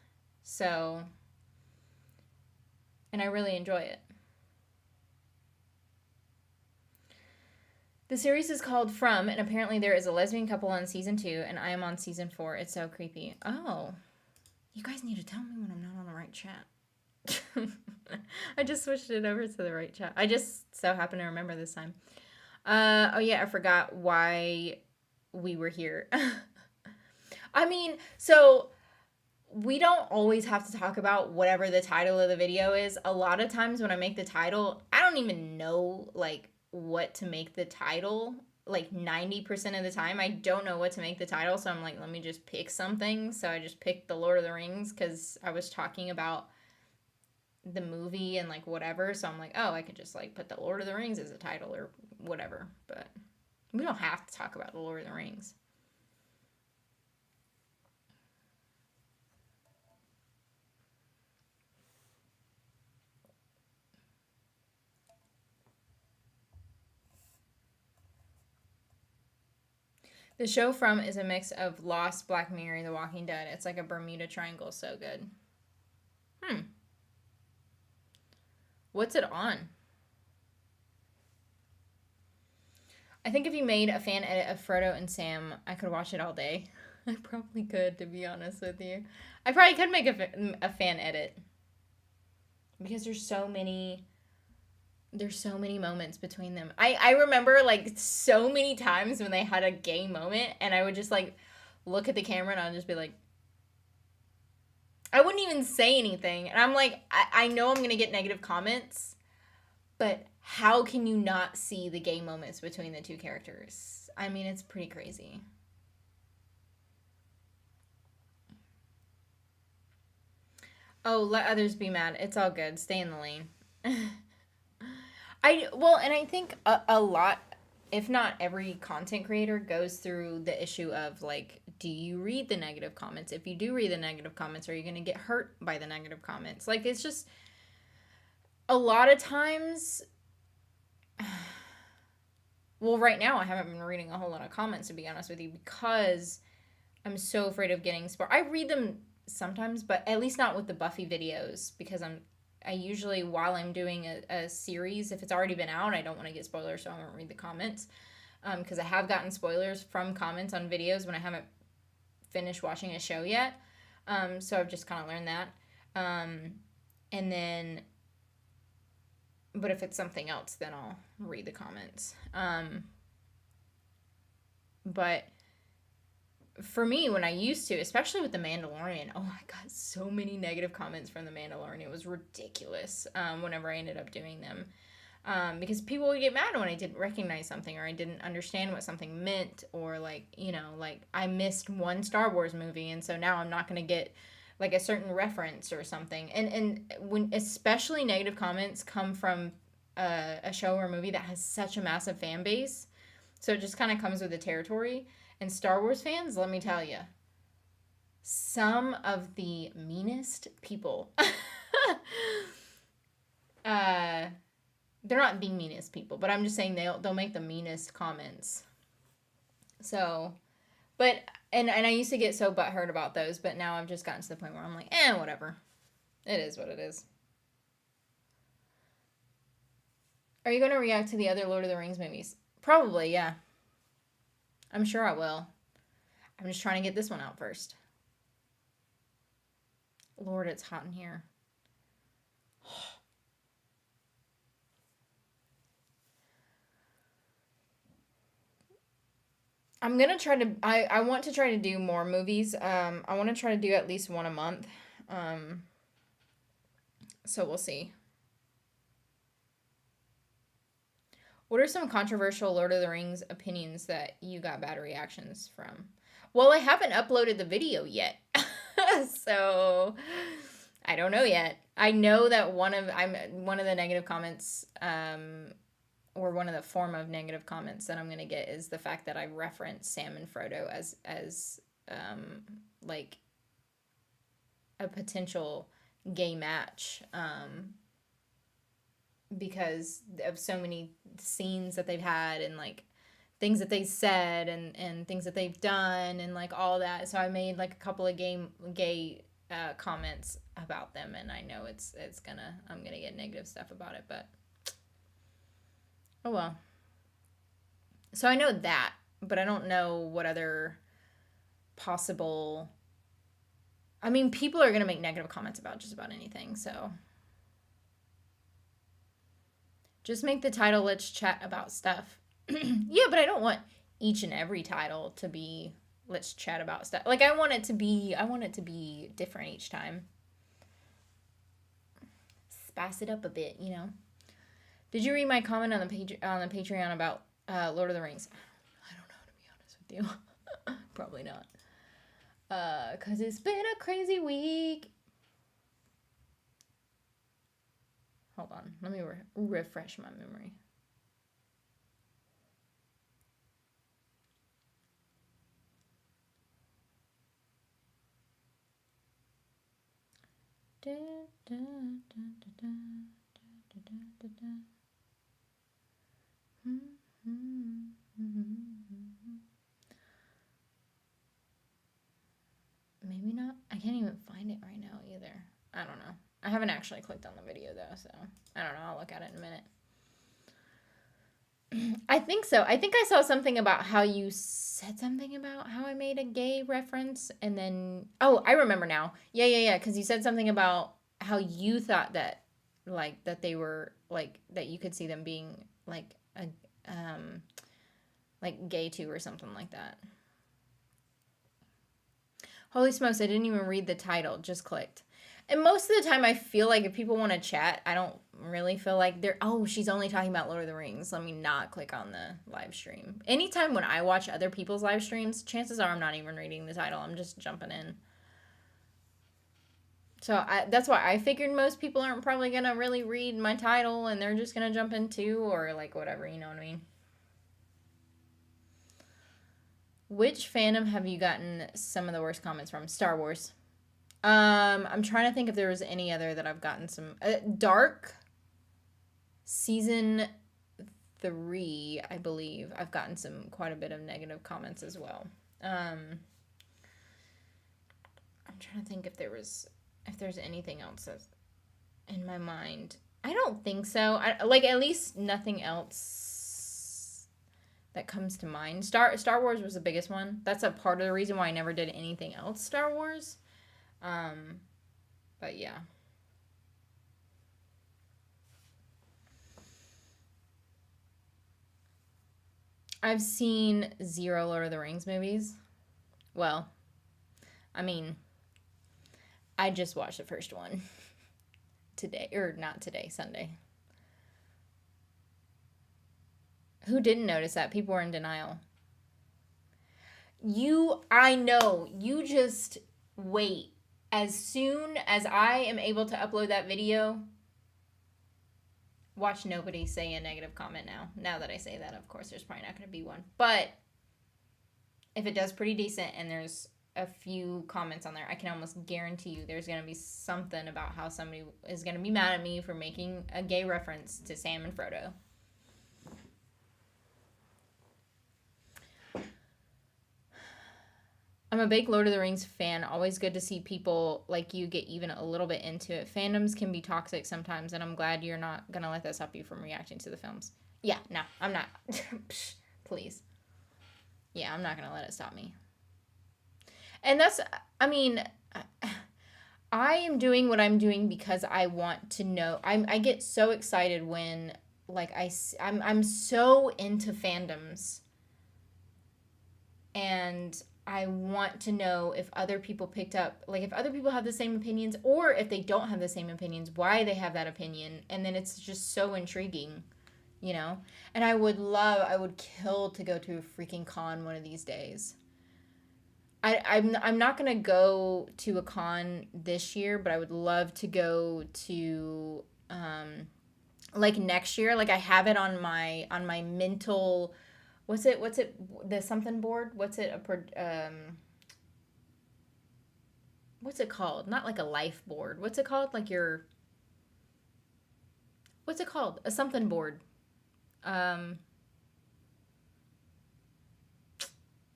So, and I really enjoy it. The series is called From, and apparently there is a lesbian couple on season 2, and I am on season 4. It's so creepy. Oh, you guys need to tell me when I'm not on the right chat. I just switched it over to the right chat. I just so happen to remember this time. Oh yeah, I forgot why we were here. I mean, so we don't always have to talk about whatever the title of the video is. A lot of times when I make the title, I don't even know like what to make the title. Like 90% of the time I don't know what to make the title, so I'm like, let me just pick something. So I just picked The Lord of the Rings because I was talking about the movie and like whatever, so I'm like, oh, I could just like put The Lord of the Rings as a title or whatever. But we don't have to talk about The Lord of the Rings. The show From is a mix of Lost, Black Mirror, The Walking Dead. It's like a Bermuda Triangle. So good. What's it on? I think if you made a fan edit of Frodo and Sam, I could watch it all day. I probably could, to be honest with you. I probably could make a fan edit. Because there's so many moments between them. I remember like so many times when they had a gay moment, and I would just like look at the camera and I'd just be like, I wouldn't even say anything. And I'm like, I know I'm going to get negative comments, but how can you not see the gay moments between the two characters? I mean, it's pretty crazy. Oh, let others be mad. It's all good. Stay in the lane. And I think a lot, if not every content creator goes through the issue of like, do you read the negative comments? If you do read the negative comments, are you going to get hurt by the negative comments? Like, it's just a lot of times. Well, right now I haven't been reading a whole lot of comments, to be honest with you, because I'm so afraid of getting spoiled. I read them sometimes, but at least not with the Buffy videos, because I usually, while I'm doing a series, if it's already been out, I don't want to get spoilers, so I won't read the comments. Because I have gotten spoilers from comments on videos when I haven't finished watching a show yet. So I've just kind of learned that. And then, but if it's something else, then I'll read the comments. But for me, when I used to, especially with The Mandalorian, oh, I got so many negative comments from The Mandalorian. It was ridiculous whenever I ended up doing them. Because people would get mad when I didn't recognize something, or I didn't understand what something meant, or like, like I missed one Star Wars movie, and so now I'm not going to get like a certain reference or something. And when especially negative comments come from a show or a movie that has such a massive fan base, so it just kind of comes with the territory. And Star Wars fans, let me tell you, some of the meanest people. they're not the meanest people, but I'm just saying they'll make the meanest comments. So, but and I used to get so butthurt about those, but now I've just gotten to the point where I'm like, whatever. It is what it is. Are you going to react to the other Lord of the Rings movies? Probably, yeah. I'm sure I will. I'm just trying to get this one out first. Lord, it's hot in here. I'm going to try to... I want to try to do more movies. I want to try to do at least one a month. So we'll see. What are some controversial Lord of the Rings opinions that you got bad reactions from? Well, I haven't uploaded the video yet. So I don't know yet. I know that one of the negative comments, or one of the form of negative comments that I'm going to get is the fact that I reference Sam and Frodo as like a potential gay match, because of so many scenes that they've had and like things that they said and things that they've done and like all that. So I made like a couple of gay comments about them, and I know I'm gonna get negative stuff about it, but oh well. So I know that, but I don't know what other possible... I mean, people are gonna make negative comments about just about anything, so just make the title "Let's Chat About Stuff." Yeah, but I don't want each and every title to be "Let's Chat About Stuff." Like I want it to be different each time. Spice it up a bit, you know. Did you read my comment on the Patreon about Lord of the Rings? I don't know, to be honest with you. Probably not. 'Cause it's been a crazy week. Hold on, let me refresh my memory. Maybe not. I can't even find it right now either. I don't know. I haven't actually clicked on the video though, so I don't know. I'll look at it in a minute. I think so. I think I saw something about how you said something about how I made a gay reference, and then I remember now. Yeah. Because you said something about how you thought that, like, that they were like that you could see them being like a like gay too or something like that. Holy smokes! I didn't even read the title. Just clicked. And most of the time, I feel like if people want to chat, I don't really feel like she's only talking about Lord of the Rings. Let me not click on the live stream. Anytime when I watch other people's live streams, chances are I'm not even reading the title. I'm just jumping in. So that's why I figured most people aren't probably going to really read my title, and they're just going to jump into or like whatever, you know what I mean? Which fandom have you gotten some of the worst comments from? Star Wars. I'm trying to think if there was any other that I've gotten some... Dark, season 3, I believe. I've gotten quite a bit of negative comments as well. I'm trying to think if there's anything else that's in my mind. I don't think so. At least nothing else that comes to mind. Star Wars was the biggest one. That's a part of the reason why I never did anything else Star Wars. But yeah. I've seen 0 Lord of the Rings movies. Well, I mean, I just watched the first one today, or not today, Sunday. Who didn't notice that? People were in denial. I know, you just wait. As soon as I am able to upload that video, watch nobody say a negative comment now. Now that I say that, of course, there's probably not going to be one. But if it does pretty decent and there's a few comments on there, I can almost guarantee you there's going to be something about how somebody is going to be mad at me for making a gay reference to Sam and Frodo. I'm a big Lord of the Rings fan. Always good to see people like you get even a little bit into it. Fandoms can be toxic sometimes, and I'm glad you're not going to let that stop you from reacting to the films. Yeah, no, I'm not. Please. Yeah, I'm not going to let it stop me. And that's, I mean, I am doing what I'm doing because I want to know. I get so excited when, like, I'm so into fandoms. And I want to know if other people picked up, like if other people have the same opinions, or if they don't have the same opinions, why they have that opinion. And then it's just so intriguing, you know? And I would kill to go to a freaking con one of these days. I'm not going to go to a con this year, but I would love to go to, like next year. Like I have it on my mental, what's it, the something board? What's it called? Not like a life board. What's it called? Like what's it called? A something board.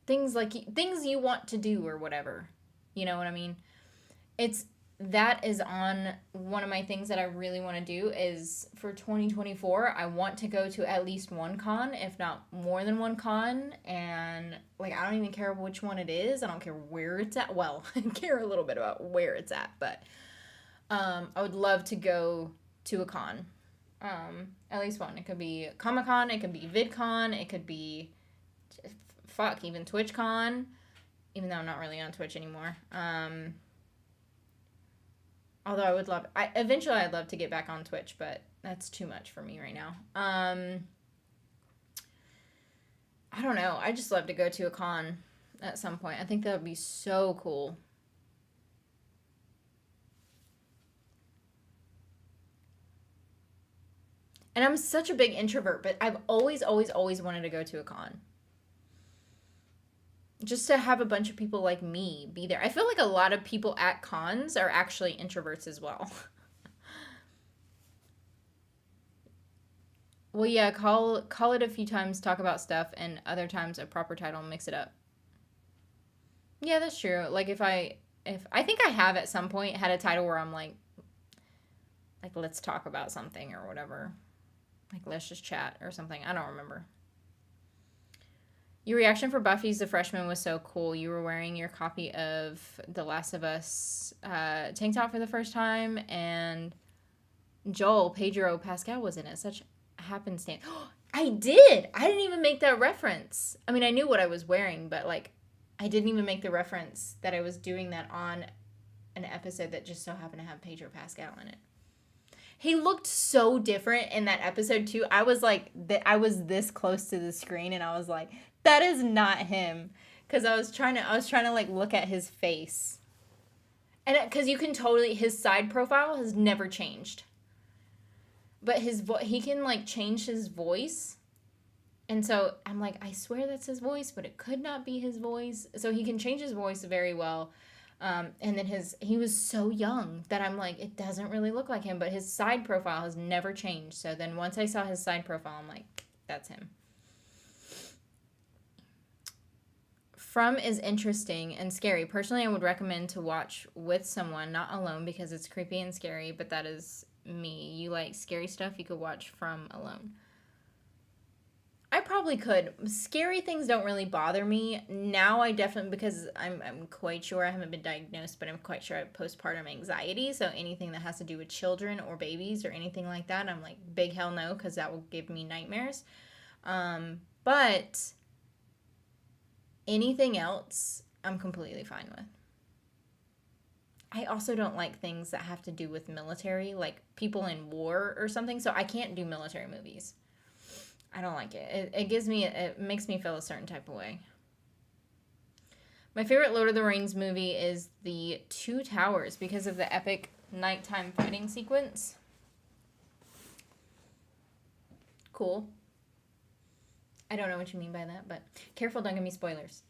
Things you want to do or whatever. You know what I mean? That is on one of my things that I really want to do is for 2024, I want to go to at least one con, if not more than one con. And like, I don't even care which one it is. I don't care where it's at. Well, I care a little bit about where it's at, but I would love to go to a con. At least one. It could be Comic-Con, it could be VidCon, it could be even TwitchCon, even though I'm not really on Twitch anymore. Although eventually I'd love to get back on Twitch, but that's too much for me right now. I don't know. I just love to go to a con at some point. I think that would be so cool. And I'm such a big introvert, but I've always wanted to go to a con. Just to have a bunch of people like me be there. I feel like a lot of people at cons are actually introverts as well. Well, yeah, call it a few times, talk about stuff, and other times a proper title, mix it up. Yeah, that's true. Like if I think I have at some point had a title where I'm like let's talk about something or whatever. Like let's just chat or something. I don't remember. Your reaction for Buffy's The Freshman was so cool. You were wearing your copy of The Last of Us tank top for the first time, and Joel, Pedro Pascal was in it. Such happenstance. I did! I didn't even make that reference. I mean, I knew what I was wearing, but, like, I didn't even make the reference that I was doing that on an episode that just so happened to have Pedro Pascal in it. He looked so different in that episode, too. I was, like, I was this close to the screen, and I was like, that is not him. Because I was trying to, like, look at his face. And because you can totally, his side profile has never changed. But he can, like, change his voice. And so I'm like, I swear that's his voice, but it could not be his voice. So he can change his voice very well. And then he was so young that I'm like, it doesn't really look like him. But his side profile has never changed. So then once I saw his side profile, I'm like, that's him. From is interesting and scary. Personally, I would recommend to watch with someone, not alone, because it's creepy and scary, but that is me. You like scary stuff, you could watch From alone. I probably could. Scary things don't really bother me. Now I definitely, because I'm quite sure, I haven't been diagnosed, but I'm quite sure I have postpartum anxiety, so anything that has to do with children or babies or anything like that, I'm like, big hell no, because that will give me nightmares. But anything else, I'm completely fine with. I also don't like things that have to do with military, like people in war or something, so I can't do military movies. I don't like it. It makes me feel a certain type of way. My favorite Lord of the Rings movie is The Two Towers because of the epic nighttime fighting sequence. Cool. I don't know what you mean by that, but careful, don't give me spoilers.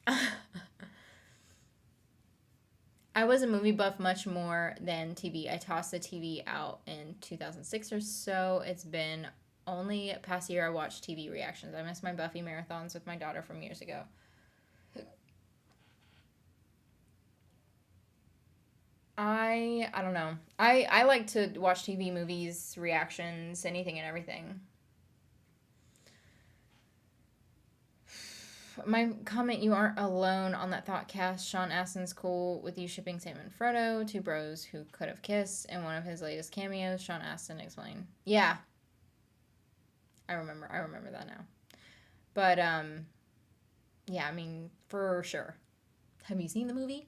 I was a movie buff much more than TV. I tossed the TV out in 2006 or so. It's been only past year I watched TV reactions. I missed my Buffy marathons with my daughter from years ago. I don't know. I like to watch TV, movies, reactions, anything and everything. My comment, you aren't alone on that thought cast. Sean Astin's cool with you shipping Sam and Frodo, two bros who could have kissed. In one of his latest cameos, Sean Astin explained. Yeah, I remember. I remember that now. But yeah, I mean, for sure. Have you seen the movie?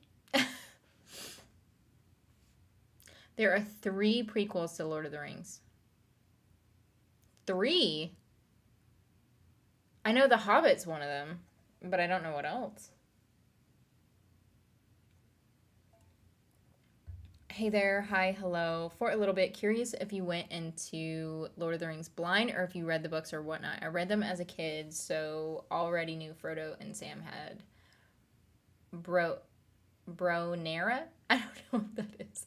There are 3 prequels to Lord of the Rings. 3? I know The Hobbit's one of them, but I don't know what else. Hey there, hi, hello. For a little bit, curious if you went into Lord of the Rings blind or if you read the books or whatnot. I read them as a kid, so already knew Frodo and Sam had bro Bronera. I don't know what that is.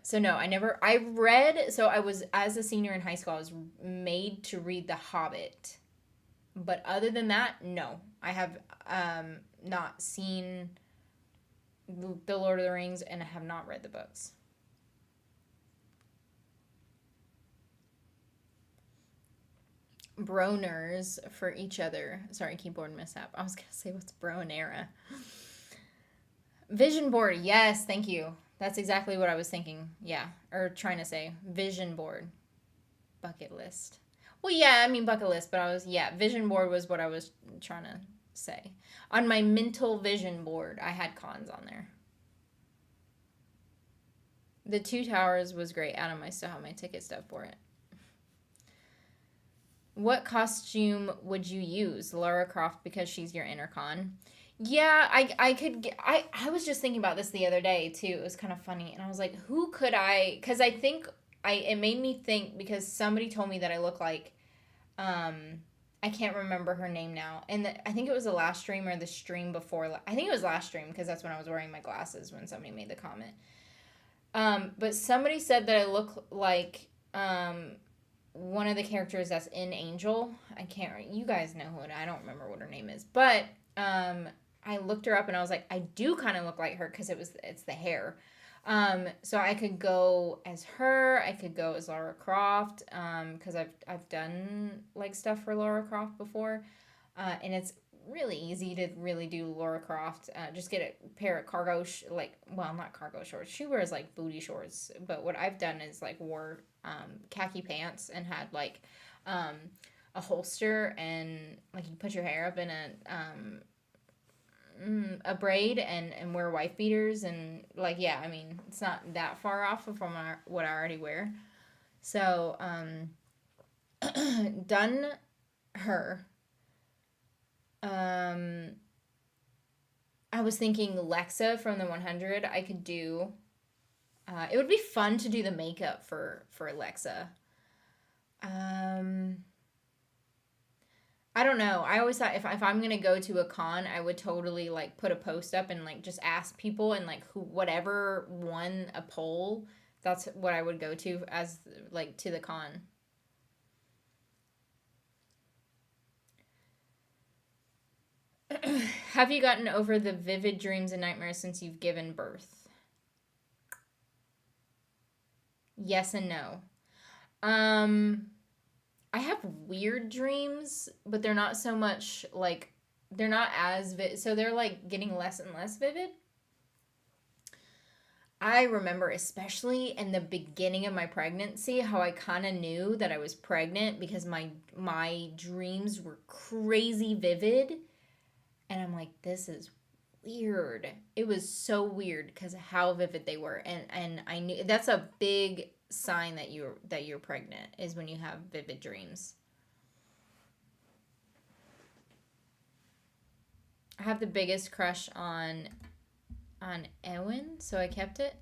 So no, I read, so I was, as a senior in high school, I was made to read The Hobbit. But other than that, no. I have not seen The Lord of the Rings and I have not read the books. Broners for each other. Sorry, keyboard mishap. I was going to say, what's Bronera? Vision board. Yes, thank you. That's exactly what I was thinking. Yeah, or trying to say. Vision board. Bucket list. Well, yeah, I mean bucket list, but vision board was what I was trying to say. On my mental vision board, I had cons on there. The Two Towers was great. Adam, I still have my ticket stub for it. What costume would you use? Lara Croft because she's your intercon. Yeah, I could get, I was just thinking about this the other day too. It was kind of funny and I was like, who could I, cuz I think it made me think because somebody told me that I look like I can't remember her name now. And I think it was the last stream or the stream before. I think it was last stream because that's when I was wearing my glasses when somebody made the comment. But somebody said that I look like one of the characters that's in Angel. I can't. You guys know who. I don't remember what her name is. But I looked her up and I was like, I do kind of look like her because it's the hair. So I could go as her. I could go as Lara Croft. Because I've done like stuff for Lara Croft before, and it's really easy to really do Lara Croft. Just get a pair of cargo not cargo shorts. She wears like booty shorts, but what I've done is like wore khaki pants and had like a holster and like you put your hair up in a braid and wear wife beaters and like yeah, I mean it's not that far off from what I already wear. So done her. I was thinking Lexa from the 100. I could do. It would be fun to do the makeup for Lexa. I don't know. I always thought if I'm gonna go to a con, I would totally like put a post up and like just ask people and like whatever won a poll, that's what I would go to as like to the con. Have you gotten over the vivid dreams and nightmares since you've given birth? Yes and no. I have weird dreams, but they're not so much like they're not as so they're like getting less and less vivid. I remember especially in the beginning of my pregnancy how I kind of knew that I was pregnant because my dreams were crazy vivid and I'm like this is weird. It was so weird because of how vivid they were and I knew that's a big sign that you're pregnant is when you have vivid dreams. I have the biggest crush on Ewan, so I kept it.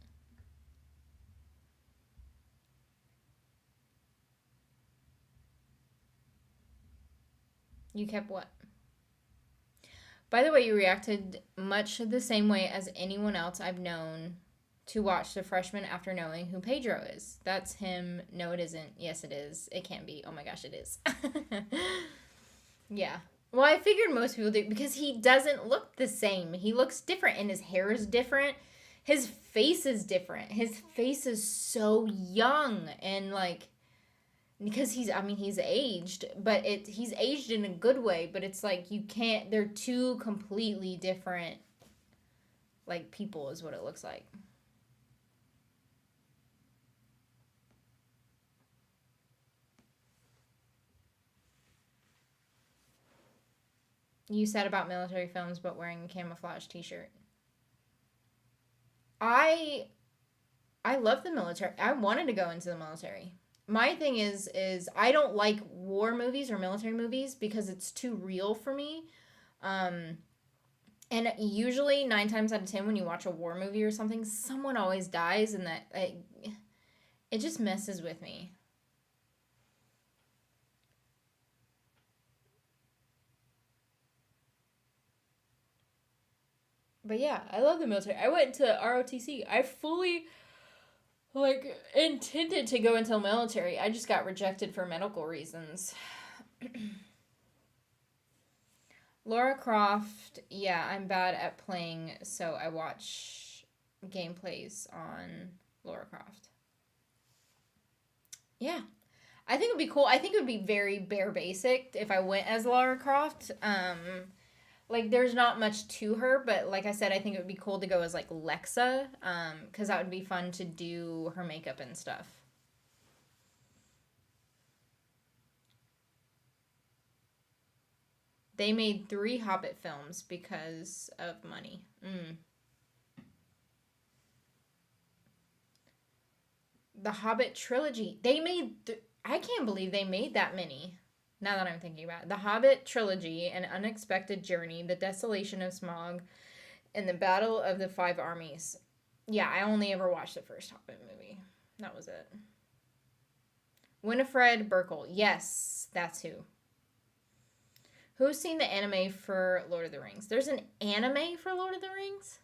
You kept what? By the way, you reacted much the same way as anyone else I've known to watch The Freshman after knowing who Pedro is. That's him. No, it isn't. Yes, it is. It can't be. Oh my gosh, it is. Yeah. Well, I figured most people do because he doesn't look the same. He looks different and his hair is different. His face is different. His face is so young and like because he's aged, but he's aged in a good way, but it's like you can't they're two completely different like people is what it looks like. You said about military films but wearing a camouflage t-shirt. I I love the military. I wanted to go into the military. My thing is I don't like war movies or military movies because it's too real for me. Um, and usually 9 times out of 10 when you watch a war movie or something, someone always dies, and it just messes with me. But yeah, I love the military. I went to ROTC. I fully like intended to go into the military. I just got rejected for medical reasons. Laura Croft, yeah, I'm bad at playing, so I watch gameplays on Laura Croft. Yeah. I think it would be cool. I think it would be very bare basic if I went as Lara Croft. Like there's not much to her, but like I said, I think it would be cool to go as like Lexa, because that would be fun to do her makeup and stuff. They made 3 Hobbit films because of money. The Hobbit trilogy. I can't believe they made that many. Now that I'm thinking about it. The Hobbit trilogy, An Unexpected Journey, The Desolation of Smaug, and The Battle of the Five Armies. Yeah, I only ever watched the first Hobbit movie. That was it. Winifred Burkle. Yes, that's who. Who's seen the anime for Lord of the Rings? There's an anime for Lord of the Rings?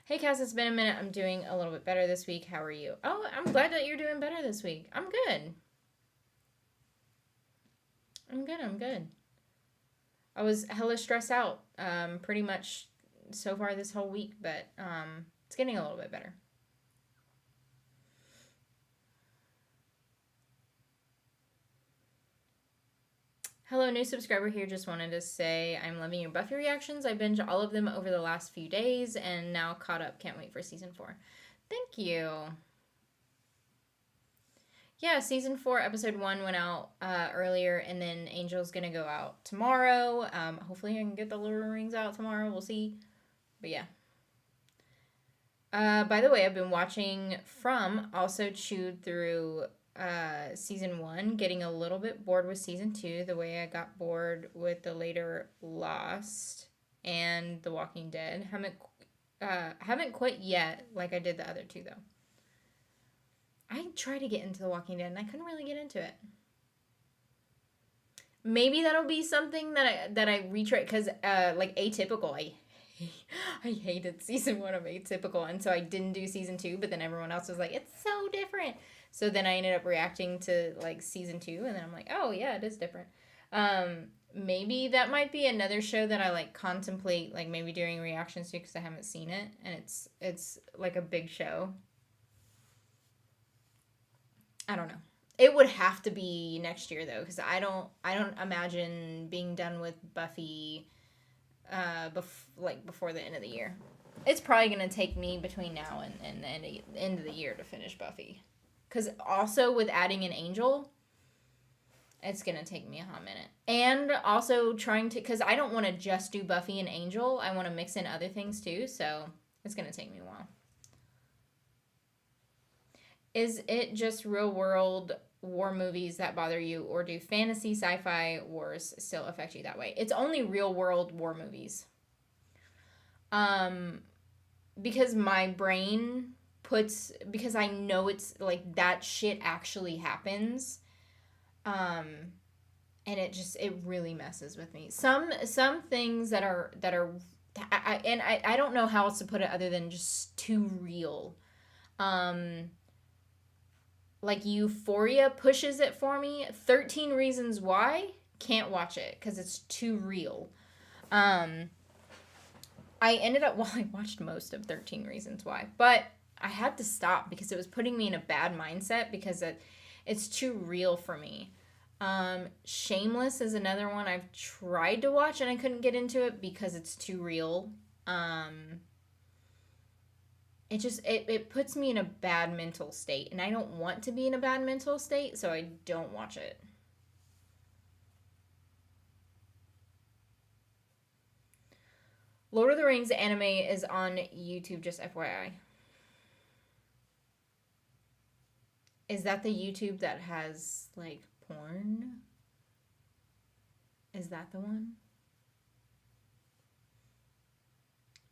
Hey Cass, it's been a minute. I'm doing a little bit better this week. How are you? Oh, I'm glad that you're doing better this week. I'm good. I'm good. I was hella stressed out pretty much so far this whole week, but it's getting a little bit better. Hello, new subscriber here. Just wanted to say I'm loving your Buffy reactions. I binged all of them over the last few days and now caught up. Can't wait for season 4. Thank you. Yeah, season 4, episode 1 went out earlier, and then Angel's gonna go out tomorrow. Hopefully, I can get the Lord of the Rings out tomorrow. We'll see. But yeah. By the way, I've been watching From, also chewed through season 1, getting a little bit bored with season 2, the way I got bored with the later Lost and The Walking Dead. Haven't quit yet, like I did the other 2 though. I tried to get into The Walking Dead and I couldn't really get into it. Maybe that'll be something that I retry because like Atypical, I hated season 1 of Atypical, and so I didn't do season 2. But then everyone else was like, "It's so different." So then I ended up reacting to like season 2, and then I'm like, "Oh yeah, it is different." Maybe that might be another show that I like contemplate, like maybe doing reactions to because I haven't seen it, and it's like a big show. I don't know. It would have to be next year though, because I don't imagine being done with Buffy, before the end of the year. It's probably gonna take me between now and the end of the year to finish Buffy, because also with adding an Angel, it's gonna take me a hot minute, and also trying to because I don't want to just do Buffy and Angel. I want to mix in other things too, so it's gonna take me a while. Is it just real world war movies that bother you, or do fantasy sci-fi wars still affect you that way? It's only real world war movies. Um because my brain because I know it's like that shit actually happens. Um and it really messes with me. Some things I don't know how else to put it other than just too real. Um, like Euphoria pushes it for me. 13 Reasons Why, can't watch it because it's too real. Um, I ended up, well, I watched most of 13 Reasons Why, but I had to stop because it was putting me in a bad mindset because it's too real for me. Shameless is another one I've tried to watch and I couldn't get into it because it's too real. It puts me in a bad mental state, and I don't want to be in a bad mental state, so I don't watch it. Lord of the Rings anime is on YouTube, just FYI. Is that the YouTube that has like porn? Is that the one?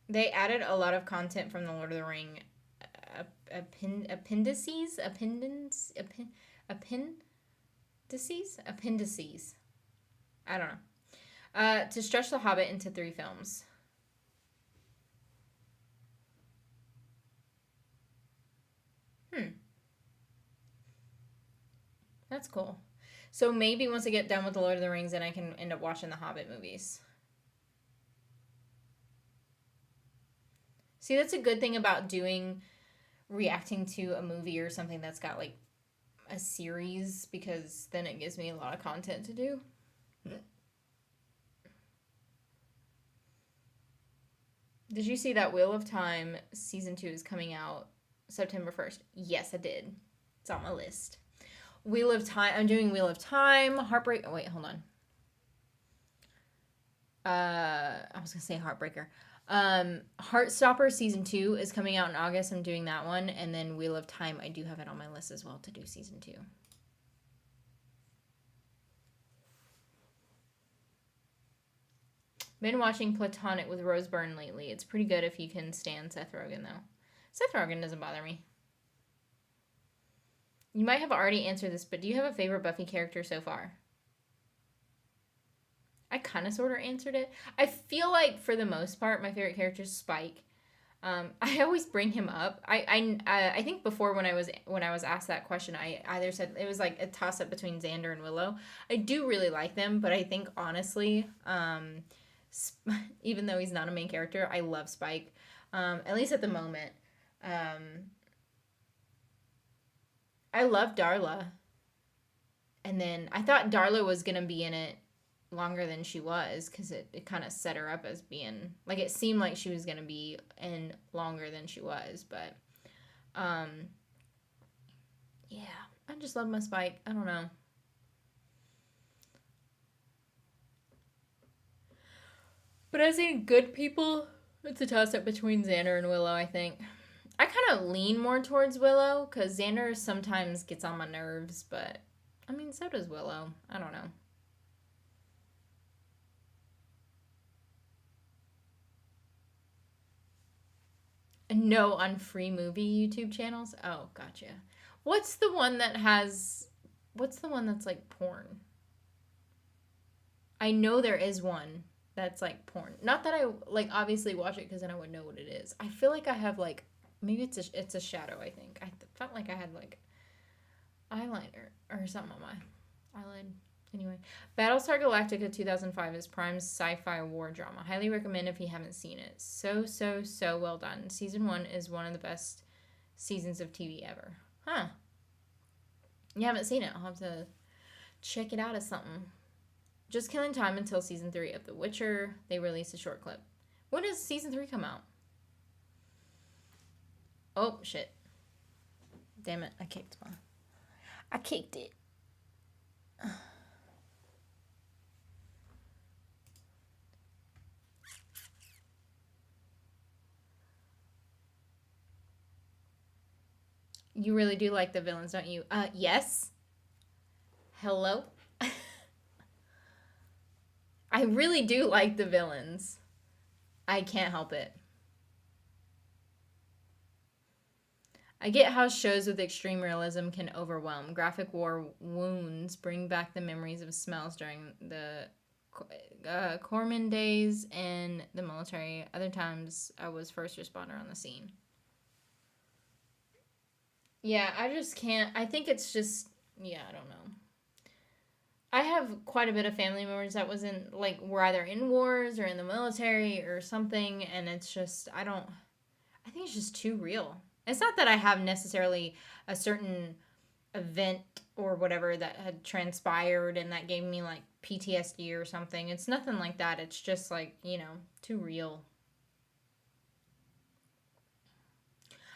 They added a lot of content from the Lord of the Ring appendices. I don't know. To stretch The Hobbit into 3 films. That's cool. So maybe once I get done with the Lord of the Rings, then I can end up watching the Hobbit movies. See, that's a good thing about reacting to a movie or something that's got like a series, because then it gives me a lot of content to do. Did you see that Wheel of Time season 2 is coming out September 1st? Yes, I did. It's on my list. Wheel of Time. I'm doing Wheel of Time. Heartbreak. Oh, wait, hold on. I was gonna say Heartbreaker. Heartstopper season 2 is coming out in August. I'm doing that one, and then Wheel of Time. I do have it on my list as well to do season 2. Been watching Platonic with Rose Byrne lately. It's pretty good if you can stand Seth Rogen, though. Seth Rogen doesn't bother me. You might have already answered this, but do you have a favorite Buffy character so far? I kind of sort of answered it. I feel like for the most part, my favorite character is Spike. I always bring him up. I think before when I was asked that question, I either said it was like a toss up between Xander and Willow. I do really like them, but I think honestly, even though he's not a main character, I love Spike. At least at the moment. I love Darla. And then I thought Darla was gonna be in it longer than she was, because it kind of set her up as being like, it seemed like she was gonna be in longer than she was, but yeah, I just love my Spike. I don't know. But as in good people, it's a toss up between Xander and Willow, I think. I kind of lean more towards Willow because Xander sometimes gets on my nerves, but I mean, so does Willow. I don't know. No, on free movie YouTube channels? Oh, gotcha. What's the one that has. What's the one that's like porn? I know there is one that's like porn. Not that I like obviously watch it because then I would know what it is. I feel like I have like. Maybe it's a shadow, I think. I felt like I had like eyeliner or something on my eyelid. Anyway, Battlestar Galactica 2005 is Prime's sci-fi war drama. Highly recommend if you haven't seen it. So well done. Season 1 is one of the best seasons of TV ever. Huh. You haven't seen it. I'll have to check it out as something. Just killing time until season 3 of The Witcher. They released a short clip. When does season 3 come out? Oh, shit. Damn it. I kicked it. You really do like the villains, don't you? Yes. Hello? I really do like the villains. I can't help it. I get how shows with extreme realism can overwhelm. Graphic war wounds bring back the memories of smells during the corpsman days in the military. Other times, I was first responder on the scene. Yeah, I just can't. I think it's just, yeah, I don't know. I have quite a bit of family members that was in, like, were either in wars or in the military or something, and it's just, I think it's just too real. It's not that I have necessarily a certain event or whatever that had transpired and that gave me like PTSD or something. It's nothing like that. It's just like, too real.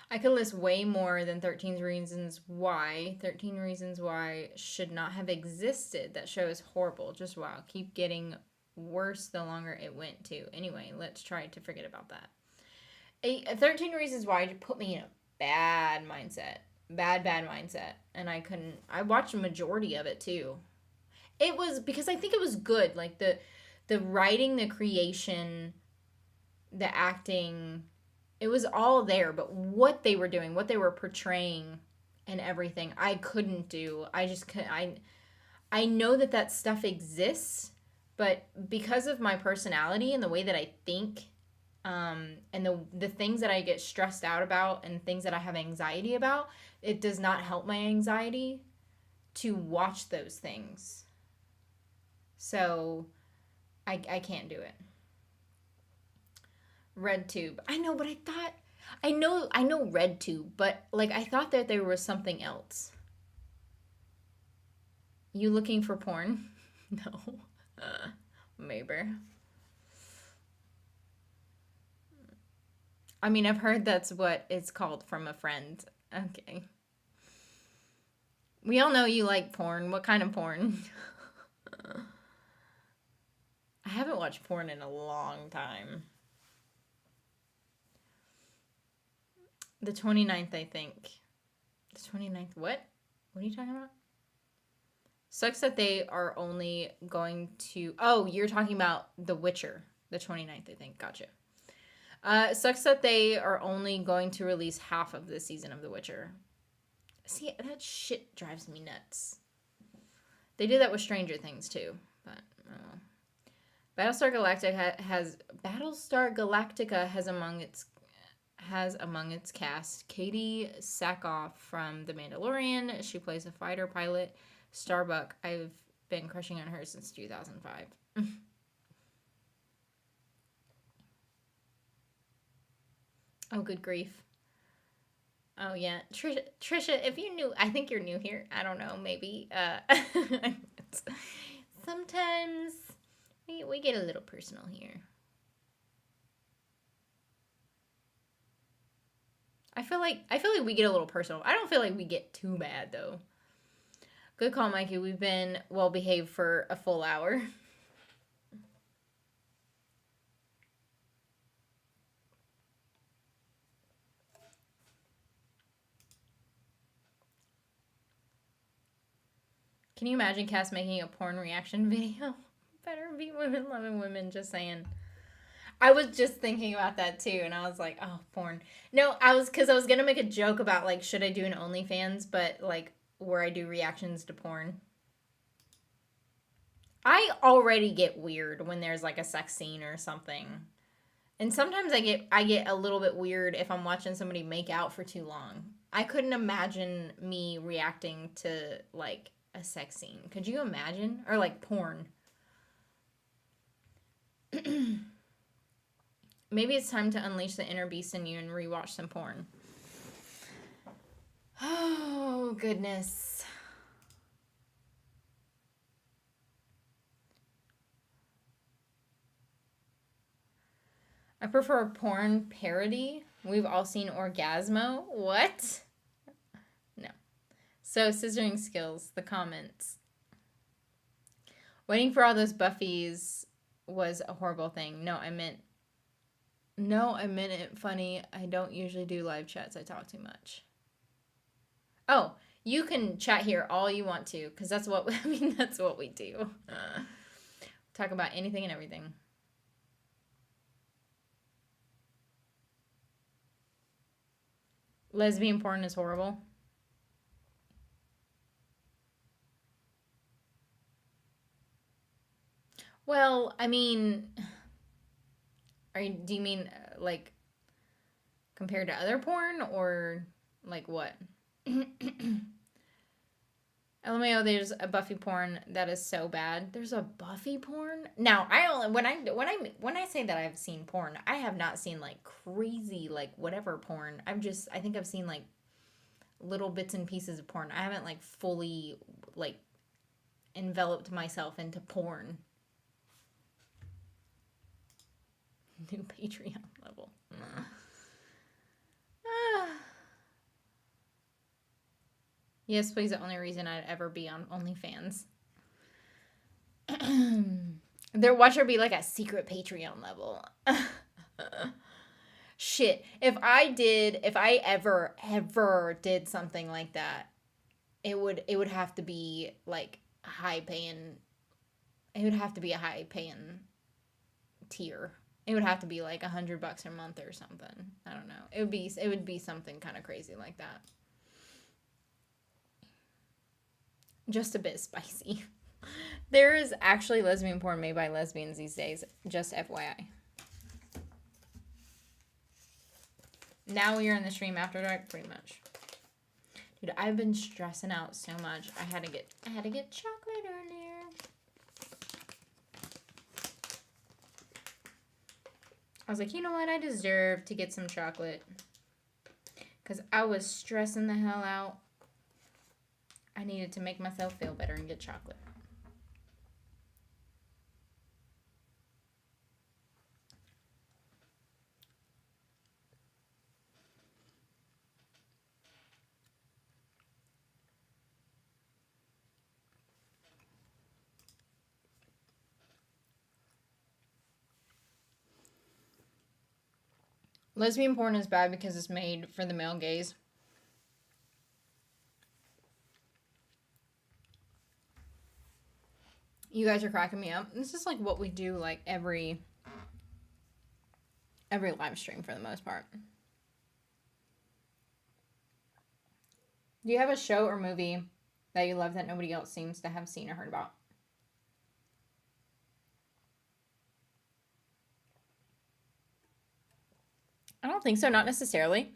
I could list way more than 13 Reasons Why. 13 Reasons Why should not have existed. That show is horrible. Just wow. Keep getting worse the longer it went to. Anyway, let's try to forget about that. 13 Reasons Why put me in a bad mindset. Bad mindset. And I watched a majority of it too. It was because I think it was good. Like the writing, the creation, the acting, it was all there. But what they were doing, what they were portraying and everything, I couldn't do. I just couldn't. I know that stuff exists, but because of my personality and the way that I think, and the things that I get stressed out about and things that I have anxiety about, it does not help my anxiety to watch those things. So I can't do it. RedTube. I know, but I know RedTube, but like I thought that there was something else. You looking for porn? No. Maybe. I mean, I've heard that's what it's called from a friend. Okay. We all know you like porn. What kind of porn? I haven't watched porn in a long time. The 29th, I think. The 29th, what? What are you talking about? Sucks that they are only going to... Oh, you're talking about The Witcher. The 29th, I think. Gotcha. Sucks that they are only going to release half of the season of The Witcher. See, that shit drives me nuts. They did that with Stranger Things, too. But, oh. Battlestar Galactica has among its cast Katie Sackhoff from The Mandalorian. She plays a fighter pilot. Starbuck. I've been crushing on her since 2005. Oh, good grief. Oh, yeah. Trisha, if you're new, I think you're new here. I don't know, maybe. Sometimes we get a little personal here. I feel like we get a little personal. I don't feel like we get too bad, though. Good call, Mikey. We've been well behaved for a full hour. Can you imagine Cass making a porn reaction video? Better be women loving women, just saying. I was just thinking about that too, and I was like, oh, porn. No, because I was going to make a joke about, like, should I do an OnlyFans, but, like, where I do reactions to porn. I already get weird when there's, like, a sex scene or something. And sometimes I get a little bit weird if I'm watching somebody make out for too long. I couldn't imagine me reacting to, like, a sex scene. Could you imagine? Or, like, porn. Maybe it's time to unleash the inner beast in you and rewatch some porn. Oh, goodness. I prefer a porn parody. We've all seen Orgasmo. What? No. So, scissoring skills, the comments. Waiting for all those Buffies was a horrible thing. No, I meant it funny. I don't usually do live chats. I talk too much. Oh, you can chat here all you want to, because that's what we do. Talk about anything and everything. Lesbian porn is horrible. Well, I mean, do you mean like compared to other porn or like what? LMAO, there's a Buffy porn that is so bad. There's a Buffy porn. Now, I only when I say that I've seen porn, I have not seen like crazy like whatever porn. I think I've seen like little bits and pieces of porn. I haven't like fully like enveloped myself into porn. New Patreon level. Yes, please. The only reason I'd ever be on OnlyFans. Watch her be like a secret Patreon level. Shit. If I ever did something like that, it would have to be like high paying. It would have to be a high paying tier. It would have to be like $100 a month or something. I don't know. It would be something kind of crazy like that. Just a bit spicy. There is actually lesbian porn made by lesbians these days. Just FYI. Now we are in the stream after dark, pretty much. Dude, I've been stressing out so much. I had to get chocolate earlier. I was like, you know what? I deserve to get some chocolate. Because I was stressing the hell out. I needed to make myself feel better and get chocolate. Lesbian porn is bad because it's made for the male gaze. You guys are cracking me up. This is like what we do like every live stream for the most part. Do you have a show or movie that you love that nobody else seems to have seen or heard about? I don't think so. Not necessarily.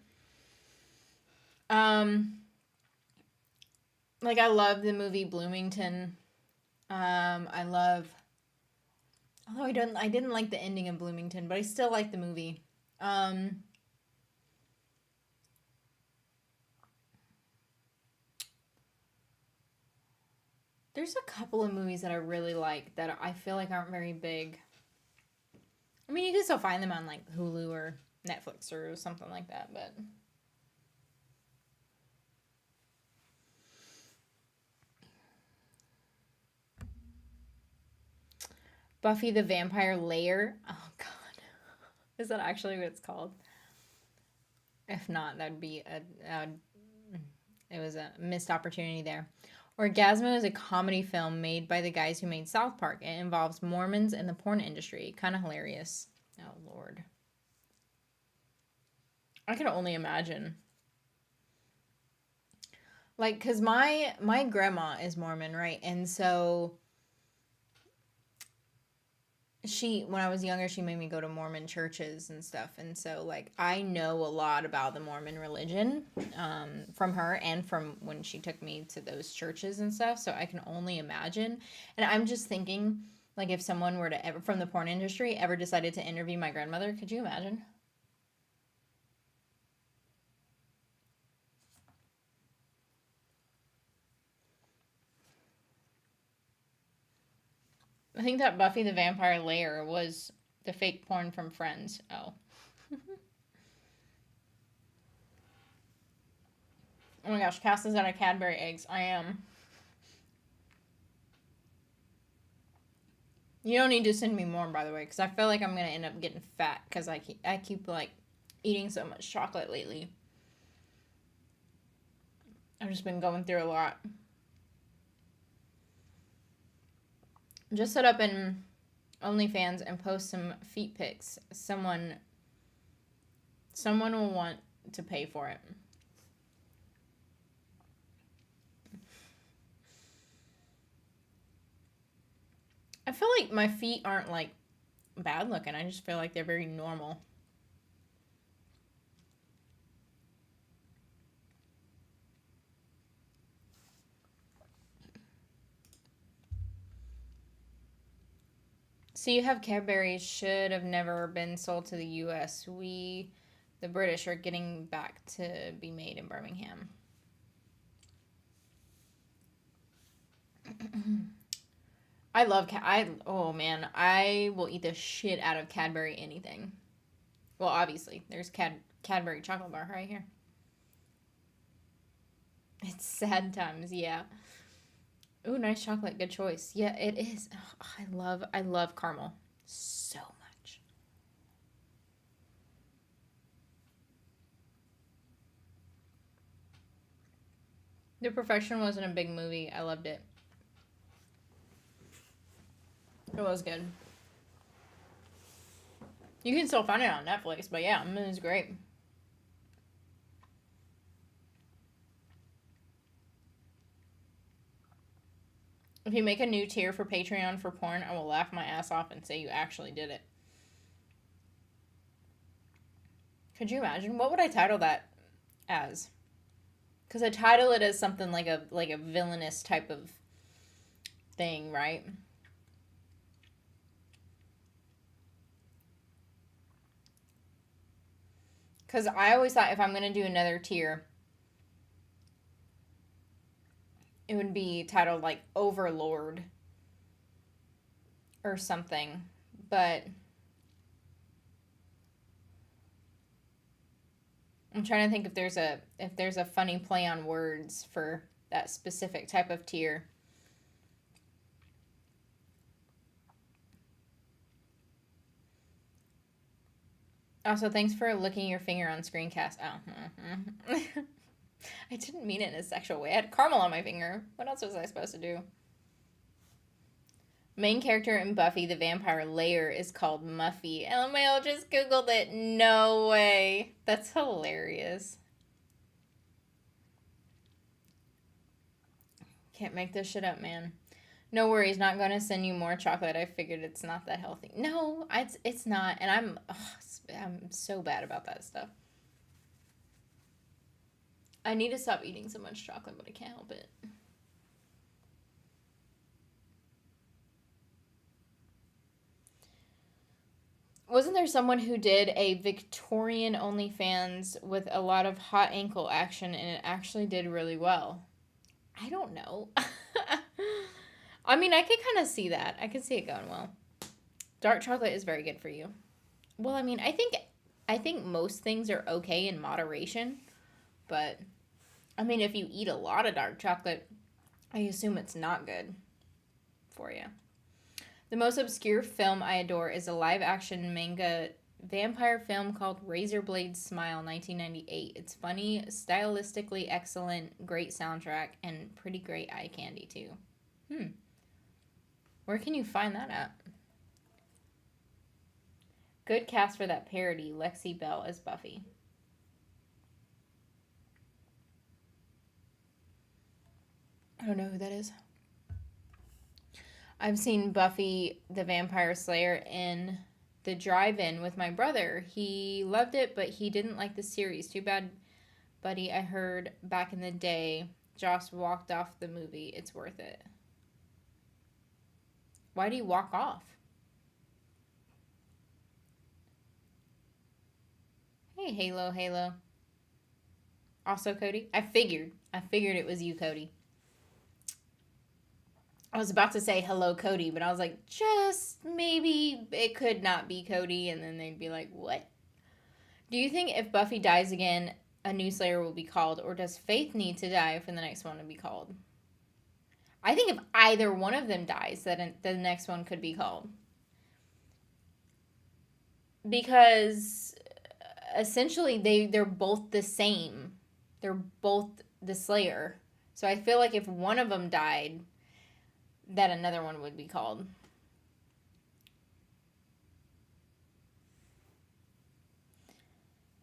Like I love the movie Bloomington. Although I didn't like the ending of Bloomington, but I still like the movie. There's a couple of movies that I really like that I feel like aren't very big. I mean, you can still find them on like Hulu or Netflix or something like that, but Buffy the Vampire Layer. Oh god. Is that actually what it's called? If not, it was a missed opportunity there. Orgasmo is a comedy film made by the guys who made South Park. It involves Mormons and the porn industry. Kind of hilarious. Oh, Lord. I can only imagine. Like, because my grandma is Mormon, right? And so when I was younger, she made me go to Mormon churches and stuff. And so, like, I know a lot about the Mormon religion from her and from when she took me to those churches and stuff. So I can only imagine. And I'm just thinking, like, if someone were to ever, from the porn industry, ever decided to interview my grandmother, could you imagine? I think that Buffy the Vampire Layer was the fake porn from Friends. Oh. Oh my gosh, Cass is out of Cadbury eggs. I am. You don't need to send me more, by the way, because I feel like I'm going to end up getting fat because I keep, like, eating so much chocolate lately. I've just been going through a lot. Just set up an OnlyFans and post some feet pics. Someone will want to pay for it. I feel like my feet aren't like bad looking. I just feel like they're very normal. So you have Cadbury's should have never been sold to the U.S. The British, are getting back to be made in Birmingham. I love oh man, I will eat the shit out of Cadbury anything. Well, obviously, there's Cadbury chocolate bar right here. It's sad times, yeah. Ooh, nice chocolate, good choice. Yeah, it is. Oh, I love caramel so much. The Professional wasn't a big movie. I loved it. It was good. You can still find it on Netflix, but yeah, it was great. If you make a new tier for Patreon for porn, I will laugh my ass off and say you actually did it. Could you imagine? What would I title that as? Because I title it as something like a villainous type of thing, right? Because I always thought if I'm going to do another tier, it would be titled like Overlord or something. But I'm trying to think if there's a funny play on words for that specific type of tier. Also, thanks for licking your finger on screencast. Oh. I didn't mean it in a sexual way. I had caramel on my finger. What else was I supposed to do? Main character in Buffy the Vampire Slayer is called Muffy. LMAO just googled it. No way. That's hilarious. Can't make this shit up, man. No worries, not going to send you more chocolate. I figured it's not that healthy. No, it's not. And I'm so bad about that stuff. I need to stop eating so much chocolate, but I can't help it. Wasn't there someone who did a Victorian OnlyFans with a lot of hot ankle action and it actually did really well? I don't know. I mean, I could kind of see that. I could see it going well. Dark chocolate is very good for you. Well, I mean, I think most things are okay in moderation, but I mean, if you eat a lot of dark chocolate, I assume it's not good for you. The most obscure film I adore is a live-action manga vampire film called Razorblade Smile 1998. It's funny, stylistically excellent, great soundtrack, and pretty great eye candy too. Where can you find that at? Good cast for that parody, Lexi Bell as Buffy. I don't know who that is. I've seen Buffy the Vampire Slayer in the drive-in with my brother. He loved it, but he didn't like the series. Too bad, buddy. I heard back in the day, Joss walked off the movie. It's worth it. Why do you walk off? Hey, Halo. Also, Cody. I figured it was you, Cody. I was about to say hello, Cody, but I was like, just maybe it could not be Cody, and then they'd be like, what? Do you think if Buffy dies again, a new Slayer will be called, or does Faith need to die for the next one to be called? I think if either one of them dies, then the next one could be called. Because essentially they're both the same. They're both the Slayer. So I feel like if one of them died, that another one would be called.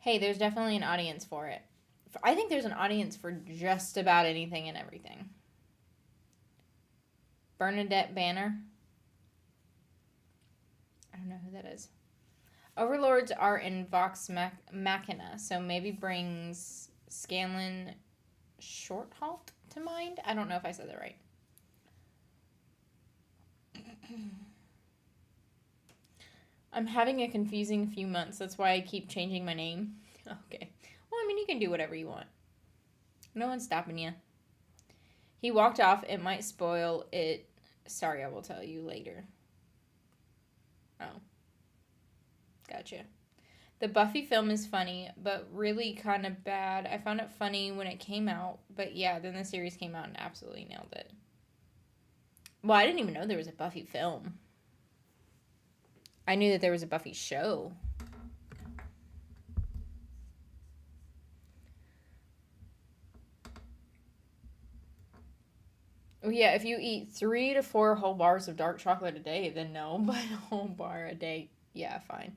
Hey, there's definitely an audience for it. I think there's an audience for just about anything and everything. Bernadette Banner. I don't know who that is. Overlords are in Vox Machina, so maybe brings Scanlan Shorthalt to mind. I don't know if I said that right. I'm having a confusing few months. That's why I keep changing my name. Okay. Well, I mean, you can do whatever you want. No one's stopping you. He walked off. It might spoil it. Sorry, I will tell you later. Oh. Gotcha. The Buffy film is funny, but really kind of bad. I found it funny when it came out, but yeah, then the series came out and absolutely nailed it. Well, I didn't even know there was a Buffy film. I knew that there was a Buffy show. Oh, yeah, if you eat 3 to 4 whole bars of dark chocolate a day, then no, but a whole bar a day, yeah, fine.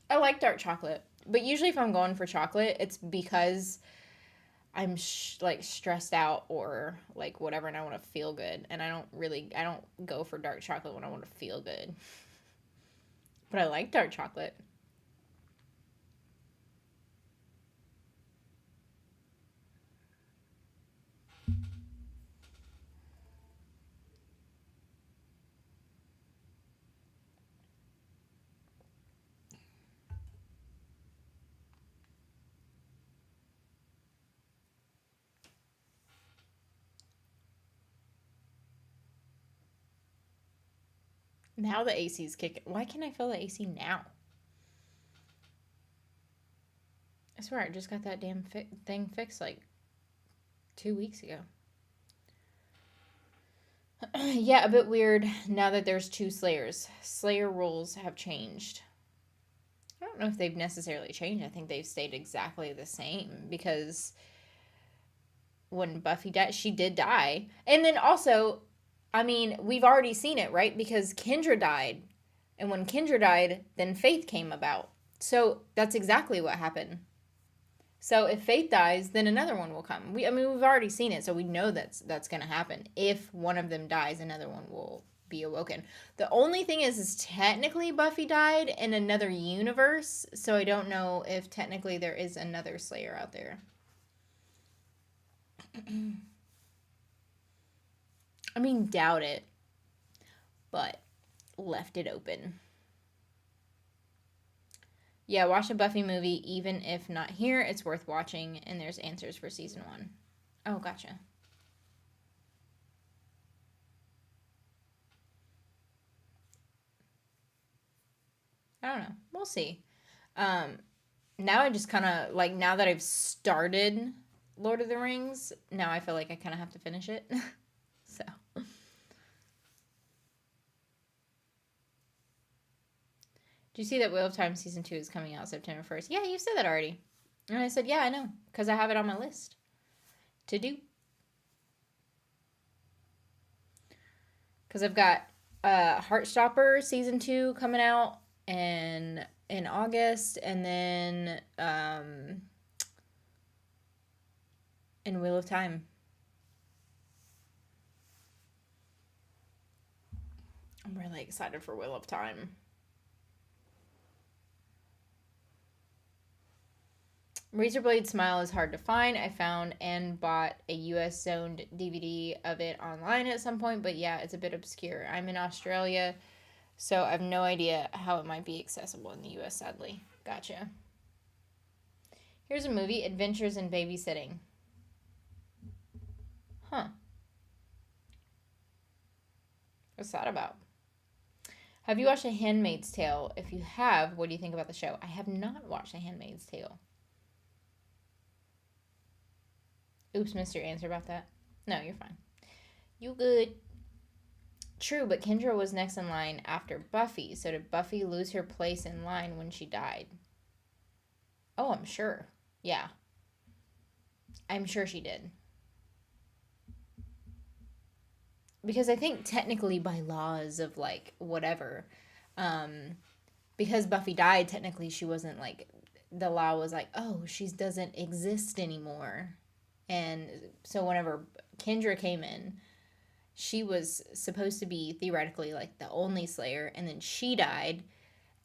I like dark chocolate, but usually if I'm going for chocolate, it's because I'm like stressed out or like whatever and I want to feel good, and I don't go for dark chocolate when I want to feel good. But I like dark chocolate. Now the AC's kicking. Why can't I feel the AC now? I swear I just got that damn thing fixed like 2 weeks ago. Yeah, a bit weird now that there's 2 Slayers. Slayer rules have changed. I don't know if they've necessarily changed. I think they've stayed exactly the same because when Buffy died, she did die. And then also, I mean, we've already seen it, right? Because Kendra died. And when Kendra died, then Faith came about. So that's exactly what happened. So if Faith dies, then another one will come. We've already seen it, so we know that's going to happen. If one of them dies, another one will be awoken. The only thing is technically Buffy died in another universe, so I don't know if technically there is another Slayer out there. I mean, doubt it, but left it open. Yeah, watch a Buffy movie, even if not here. It's worth watching, and there's answers for season 1. Oh, gotcha. I don't know. We'll see. Now I just kind of, like, now that I've started Lord of the Rings, now I feel like I kind of have to finish it. So. Do you see that Wheel of Time Season 2 is coming out September 1st? Yeah, you said that already. And I said, yeah, I know, because I have it on my list to do. Because I've got Heartstopper Season 2 coming out in August, and then in Wheel of Time. I'm really excited for Wheel of Time. Razorblade Smile is hard to find. I found and bought a US zoned DVD of it online at some point, but yeah, it's a bit obscure. I'm in Australia, so I have no idea how it might be accessible in the US, sadly. Gotcha. Here's a movie, Adventures in Babysitting. Huh. What's that about? Have you watched A Handmaid's Tale? If you have, what do you think about the show? I have not watched A Handmaid's Tale. Oops, missed your answer about that. No, you're fine. You good. True, but Kendra was next in line after Buffy, so did Buffy lose her place in line when she died? Oh, I'm sure. Yeah. I'm sure she did. Because I think technically by laws of, like, whatever, because Buffy died, technically she wasn't, like, the law was like, oh, she doesn't exist anymore. And so whenever Kendra came in, she was supposed to be theoretically like the only Slayer, and then she died.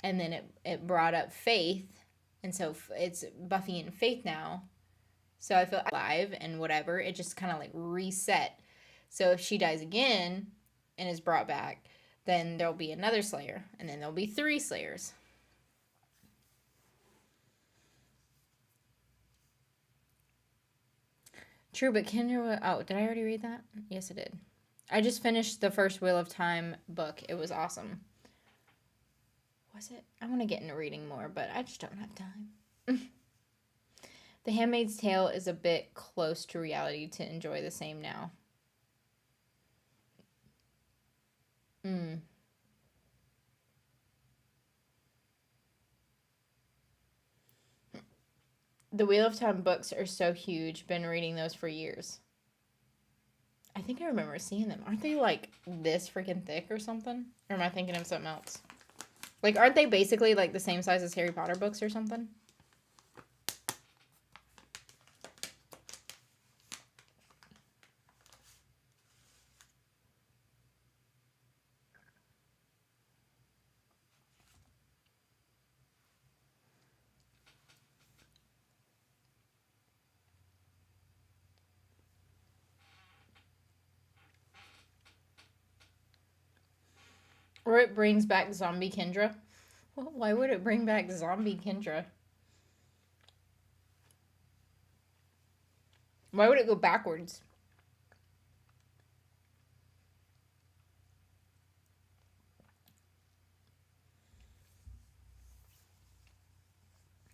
and then it brought up Faith, and so it's Buffy and Faith now. So I feel alive and whatever. It just kind of like reset. So if she dies again and is brought back, then there'll be another Slayer, and then there'll be 3 Slayers. True, but Kendra... Oh, did I already read that? Yes, I did. I just finished the first Wheel of Time book. It was awesome. Was it? I want to get into reading more, but I just don't have time. The Handmaid's Tale is a bit close to reality to enjoy the same now. The Wheel of Time books are so huge. Been reading those for years. I think I remember seeing them. Aren't they like this freaking thick or something? Or am I thinking of something else? Like, aren't they basically like the same size as Harry Potter books or something? Or it brings back zombie Kendra. Well, why would it bring back zombie Kendra? Why would it go backwards?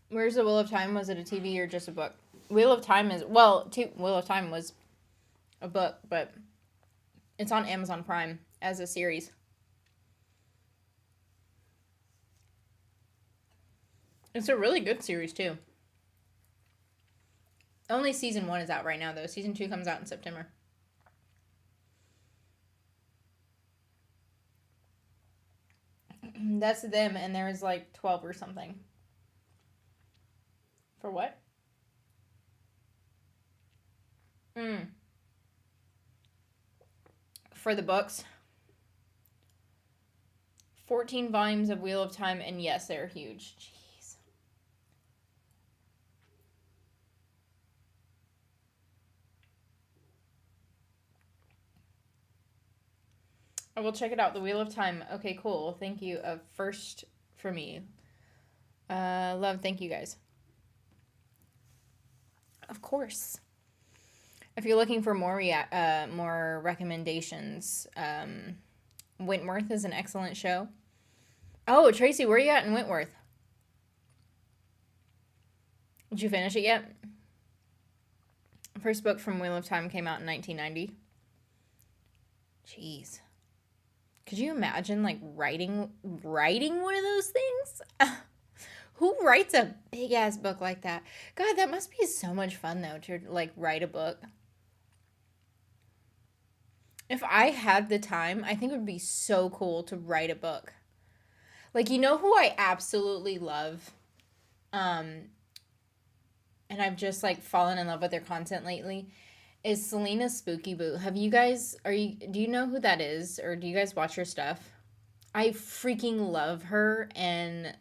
Where's the Wheel of Time? Was it a TV or just a book? Wheel of Time is... Well, Wheel of Time was a book, but it's on Amazon Prime as a series. It's a really good series, too. Only season 1 is out right now, though. Season 2 comes out in September. That's them, and there's like 12 or something. For what? For the books. 14 volumes of Wheel of Time, and yes, they're huge. Jeez. I will check it out. The Wheel of Time. Okay, cool. Thank you. First for me. Love, thank you guys. Of course. If you're looking for more recommendations, Wentworth is an excellent show. Oh, Tracy, where are you at in Wentworth? Did you finish it yet? First book from Wheel of Time came out in 1990. Jeez. Could you imagine, like, writing one of those things? Who writes a big-ass book like that? God, that must be so much fun, though, to, like, write a book. If I had the time, I think it would be so cool to write a book. Like, you know who I absolutely love? And I've just, like, fallen in love with their content lately, is Selena Spooky Boo. Do you know who that is? Or do you guys watch her stuff? I freaking love her, and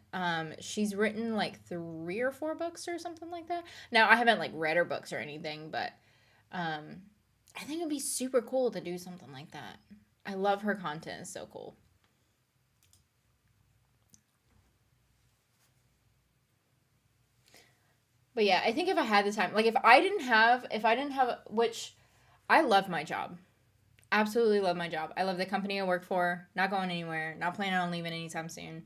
she's written, like, 3 or 4 books or something like that. Now, I haven't, like, read her books or anything, but I think it'd be super cool to do something like that. I love her content. It's so cool. But yeah, I think if I had the time, like if I didn't have, which I love my job. Absolutely love my job. I love the company I work for. Not going anywhere. Not planning on leaving anytime soon.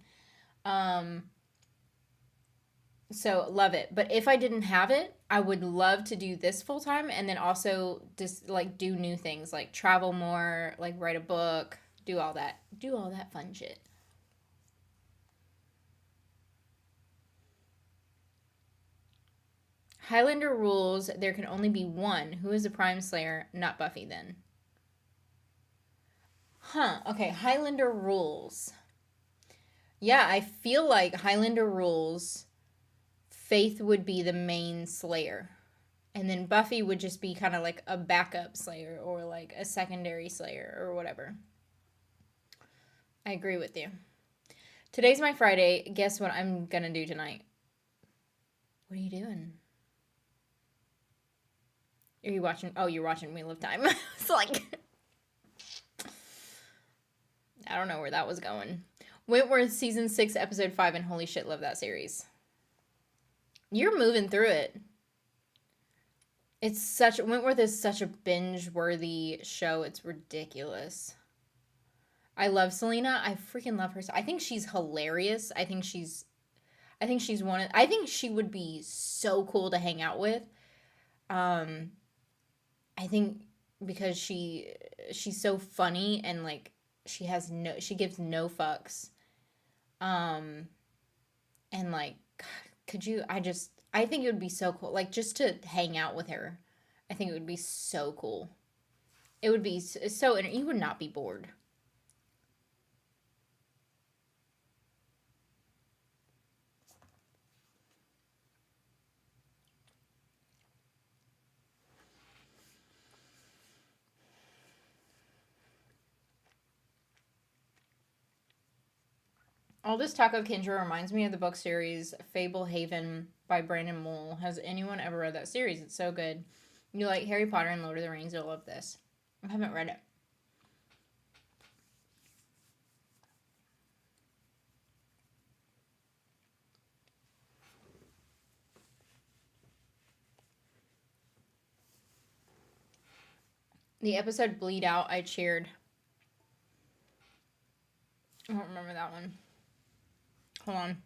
So love it. But if I didn't have it, I would love to do this full time, and then also just like do new things, like travel more, like write a book, do all that fun shit. Highlander rules there can only be one. Who is the Prime Slayer? Not Buffy then. Huh. Okay, Highlander rules. Yeah, I feel like Highlander rules, Faith would be the main Slayer. And then Buffy would just be kind of like a backup Slayer or like a secondary Slayer or whatever. I agree with you. Today's my Friday. Guess what I'm gonna do tonight? What are you doing? Are you watching? Oh, you're watching Wheel of Time. It's like, I don't know where that was going. Wentworth season 6, episode 5, and holy shit, love that series. You're moving through it. Wentworth is such a binge-worthy show. It's ridiculous. I love Selena. I freaking love her. I think she's hilarious. I think she would be so cool to hang out with. I think because she's so funny and like she gives no fucks. And like, God, I think it would be so cool. Like, just to hang out with her. I think it would be so cool. It would be so, you would not be bored. All this talk of Kendra reminds me of the book series Fable Haven by Brandon Mull. Has anyone ever read that series? It's so good. You like Harry Potter and Lord of the Rings, you'll love this. I haven't read it. The episode Bleed Out, I cheered. I don't remember that one. Hold on.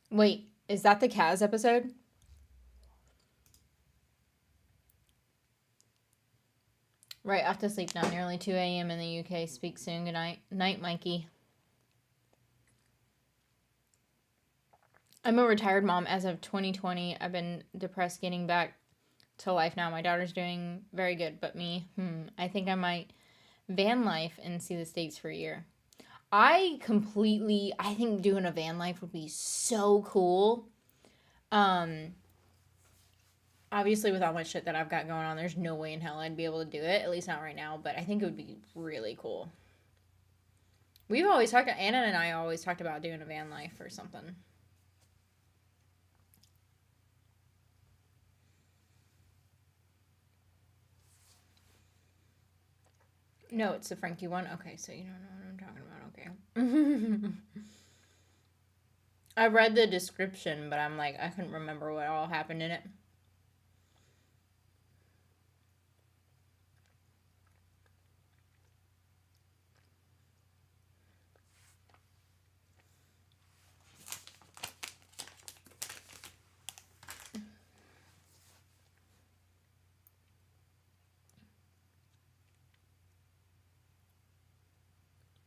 Wait, is that the Kaz episode? Right, off to sleep now. Nearly 2 a.m. in the UK. Speak soon. Good night. Night, Mikey. I'm a retired mom as of 2020. I've been depressed getting back to life now. My daughter's doing very good, but me, I think I might van life and see the States for a year. I think doing a van life would be so cool. Obviously with all my shit that I've got going on, there's no way in hell I'd be able to do it, at least not right now, but I think it would be really cool. Anna and I always talked about doing a van life or something. No, it's the Frankie one. Okay, so you don't know what I'm talking about. Okay. I read the description, but I'm like, I couldn't remember what all happened in it.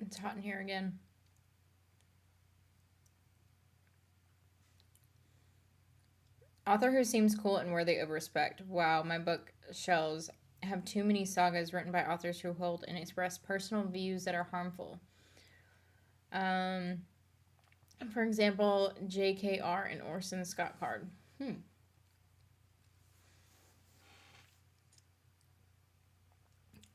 It's hot in here again. Author who seems cool and worthy of respect. Wow, my bookshelves have too many sagas written by authors who hold and express personal views that are harmful. For example, J.K.R. and Orson Scott Card.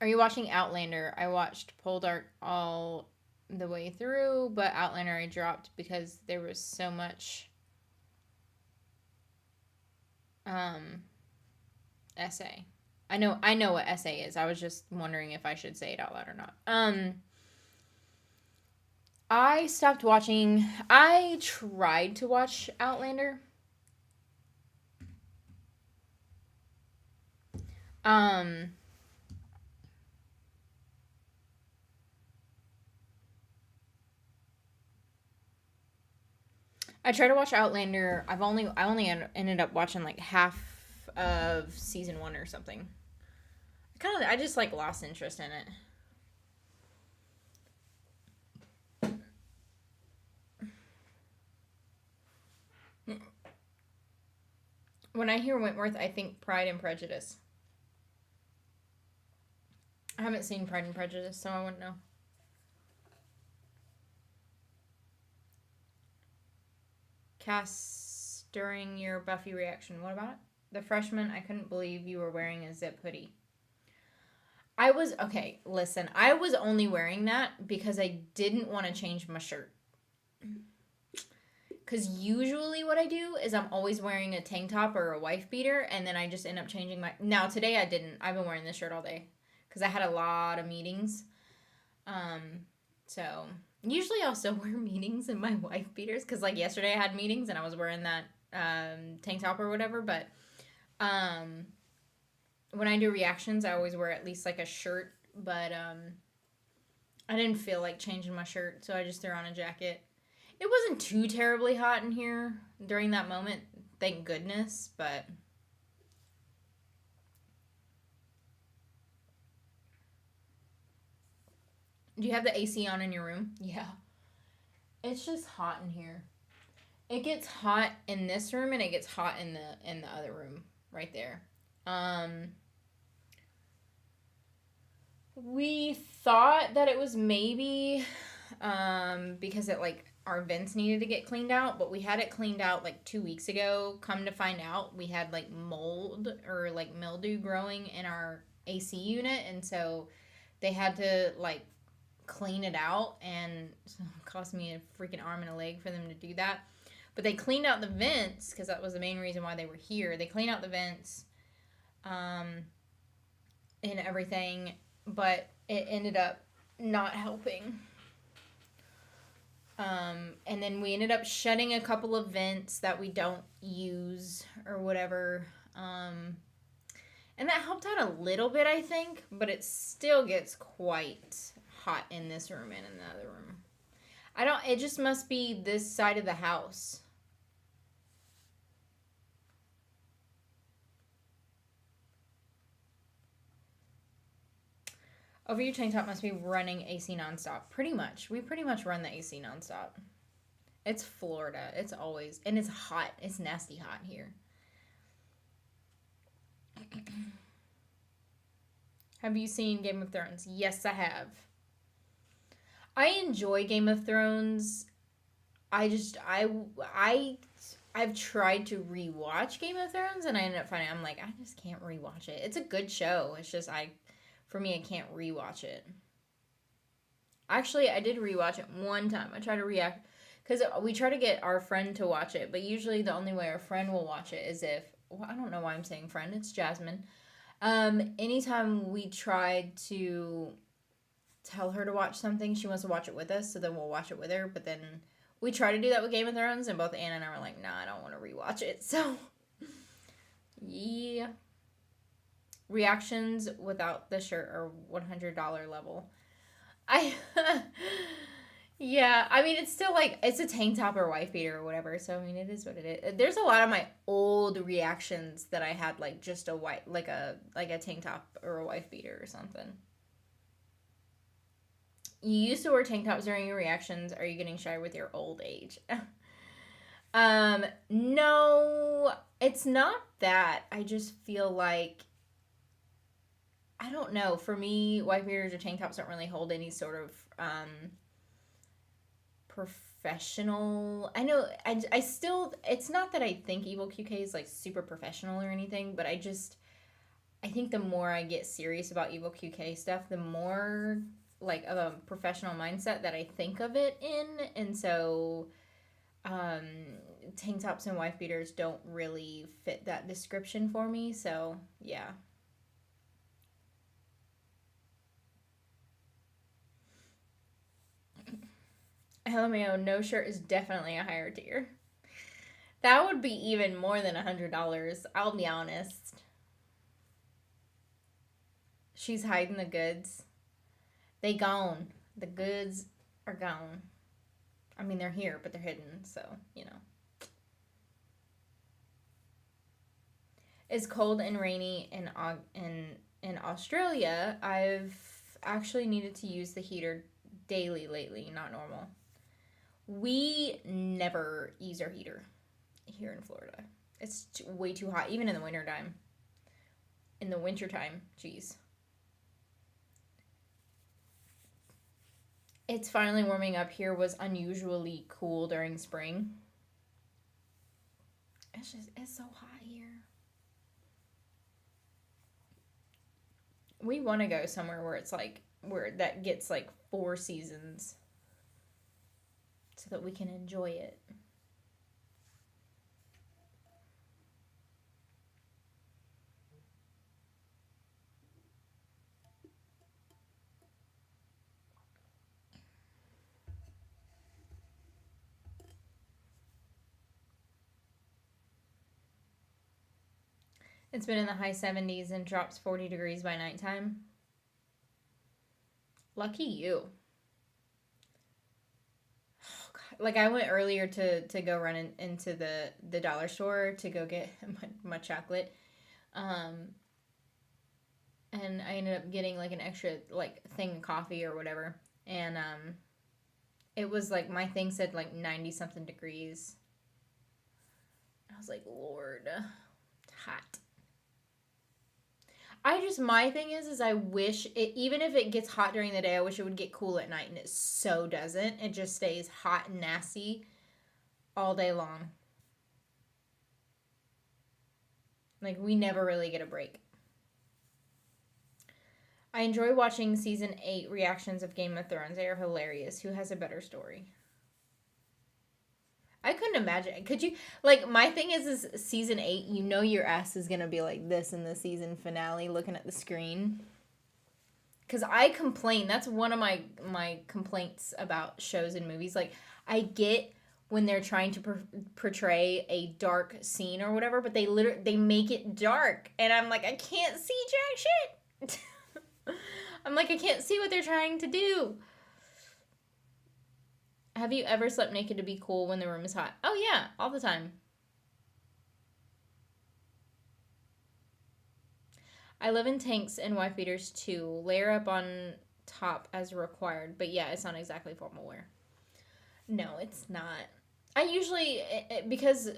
Are you watching Outlander? I watched Poldark all the way through, but Outlander I dropped because there was so much essay. I know what essay is. I was just wondering if I should say it out loud or not. I stopped watching. I tried to watch Outlander. I tried to watch Outlander. I only ended up watching like half of season 1 or something. I just like lost interest in it. When I hear Wentworth, I think Pride and Prejudice. I haven't seen Pride and Prejudice, so I wouldn't know. Cass, during your Buffy reaction, what about it? The freshman, I couldn't believe you were wearing a zip hoodie. Okay, listen, I was only wearing that because I didn't want to change my shirt. Because usually what I do is I'm always wearing a tank top or a wife beater, and then I just end up changing my. Now, today I didn't. I've been wearing this shirt all day because I had a lot of meetings. So usually I'll still wear meetings in my wife beaters because, like, yesterday I had meetings and I was wearing that tank top or whatever. But when I do reactions, I always wear at least like a shirt. But I didn't feel like changing my shirt, so I just threw on a jacket. It wasn't too terribly hot in here during that moment, thank goodness, but do you have the AC on in your room? Yeah. It's just hot in here. It gets hot in this room and it gets hot in the other room right there. We thought that it was maybe because it like our vents needed to get cleaned out, but we had it cleaned out like 2 weeks ago. Come to find out, we had like mold or like mildew growing in our AC unit, and so they had to like clean it out, and it cost me a freaking arm and a leg for them to do that. But they cleaned out the vents because that was the main reason why they were here. They cleaned out the vents and everything, but it ended up not helping. And then we ended up shutting a couple of vents that we don't use or whatever. And that helped out a little bit, I think, but it still gets quite hot in this room and in the other room. It just must be this side of the house. Over your tank top must be running AC nonstop. Pretty much. We pretty much run the AC nonstop. It's Florida. It's always, and it's hot. It's nasty hot here. Have you seen Game of Thrones? Yes, I have. I enjoy Game of Thrones. I've tried to rewatch Game of Thrones, and I ended up finding I'm like, I just can't rewatch it. It's a good show. It's just for me, I can't rewatch it. Actually, I did rewatch it one time. I tried to react because we try to get our friend to watch it, but usually the only way our friend will watch it is if, well, I don't know why I'm saying friend. It's Jasmine. Anytime we tried to tell her to watch something, she wants to watch it with us, so then we'll watch it with her. But then we try to do that with Game of Thrones, and both Anna and I were like, nah, I don't want to rewatch it. So, yeah. Reactions without the shirt are $100 level. Yeah, I mean, it's still like, it's a tank top or wife beater or whatever, so I mean, it is what it is. There's a lot of my old reactions that I had like just a white, like a tank top or a wife beater or something. You used to wear tank tops during your reactions. Are you getting shy with your old age? No, it's not that. I just feel like, I don't know. For me, wife beaters or tank tops don't really hold any sort of professional. I know. I still. It's not that I think Evil QK is like super professional or anything, but I think the more I get serious about Evil QK stuff, the more like of a professional mindset that I think of it in, and so tank tops and wife beaters don't really fit that description for me. So yeah. LMAO, no shirt is definitely a higher tier. That would be even more than $100. I'll be honest. She's hiding the goods. They gone. The goods are gone. I mean, they're here, but they're hidden, so, you know. It's cold and rainy in Australia. I've actually needed to use the heater daily lately, not normal. We never use our heater here in Florida. It's way too hot, even in the wintertime. In the wintertime, jeez. It's finally warming up here. Was unusually cool during spring. It's so hot here. We want to go somewhere where it's like, where that gets like 4 seasons so that we can enjoy it. It's been in the high 70s and drops 40 degrees by nighttime. Lucky you. Oh, God. Like, I went earlier to go run into the dollar store to go get my chocolate. And I ended up getting like an extra like thing of coffee or whatever. And it was like, my thing said like 90 something degrees. I was like, Lord, hot. My thing is I wish it, even if it gets hot during the day, I wish it would get cool at night, and it so doesn't. It just stays hot and nasty all day long. Like, we never really get a break. I enjoy watching season 8 reactions of Game of Thrones. They are hilarious. Who has a better story? I couldn't imagine. Could you? Like, my thing is season 8, you know your ass is going to be like this in the season finale looking at the screen. Because I complain. That's one of my complaints about shows and movies. Like, I get when they're trying to portray a dark scene or whatever, but they make it dark. And I'm like, I can't see jack shit. I'm like, I can't see what they're trying to do. Have you ever slept naked to be cool when the room is hot? Oh, yeah, all the time. I live in tanks and wife beaters too. Layer up on top as required. But yeah, it's not exactly formal wear. No, it's not. I usually, because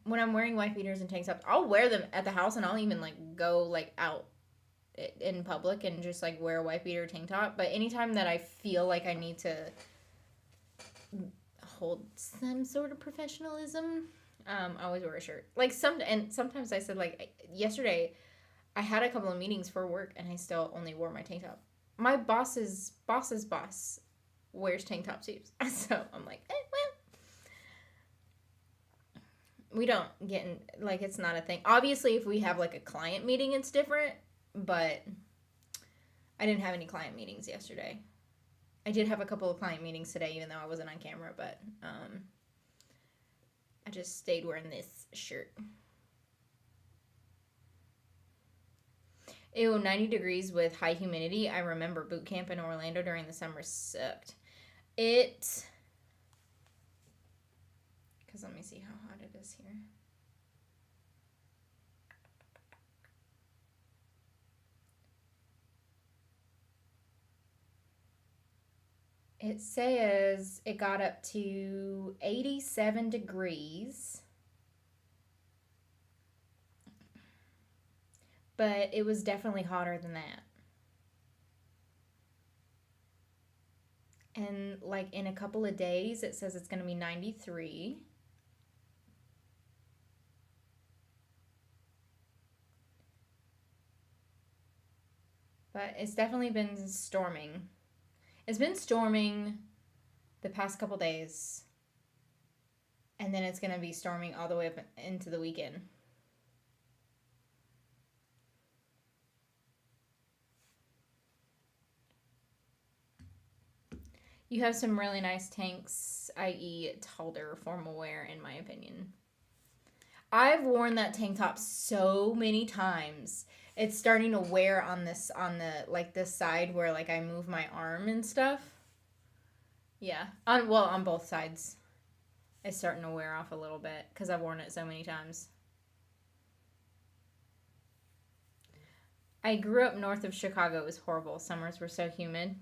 when I'm wearing wife beaters and tank tops, I'll wear them at the house, and I'll even like go like out in public and just like wear a wife beater tank top. But anytime that I feel like I need to hold some sort of professionalism, I always wear a shirt. Like, sometimes I said, like, yesterday I had a couple of meetings for work and I still only wore my tank top. My boss's boss wears tank top too. So I'm like, well, we don't get in, like, it's not a thing. Obviously, if we have like a client meeting, it's different, but I didn't have any client meetings yesterday. I did have a couple of client meetings today, even though I wasn't on camera, but I just stayed wearing this shirt. Ew, 90 degrees with high humidity. I remember boot camp in Orlando during the summer sucked. Because let me see how hot it is here. It says it got up to 87 degrees. But it was definitely hotter than that. And like in a couple of days, it says it's going to be 93. But it's definitely been storming. It's been storming the past couple days. And then it's going to be storming all the way up into the weekend. You have some really nice tanks, i.e. taller formal wear, in my opinion. I've worn that tank top so many times. It's starting to wear on this side where like I move my arm and stuff. Yeah, on both sides. It's starting to wear off a little bit because I've worn it so many times. I grew up north of Chicago. It was horrible. Summers were so humid.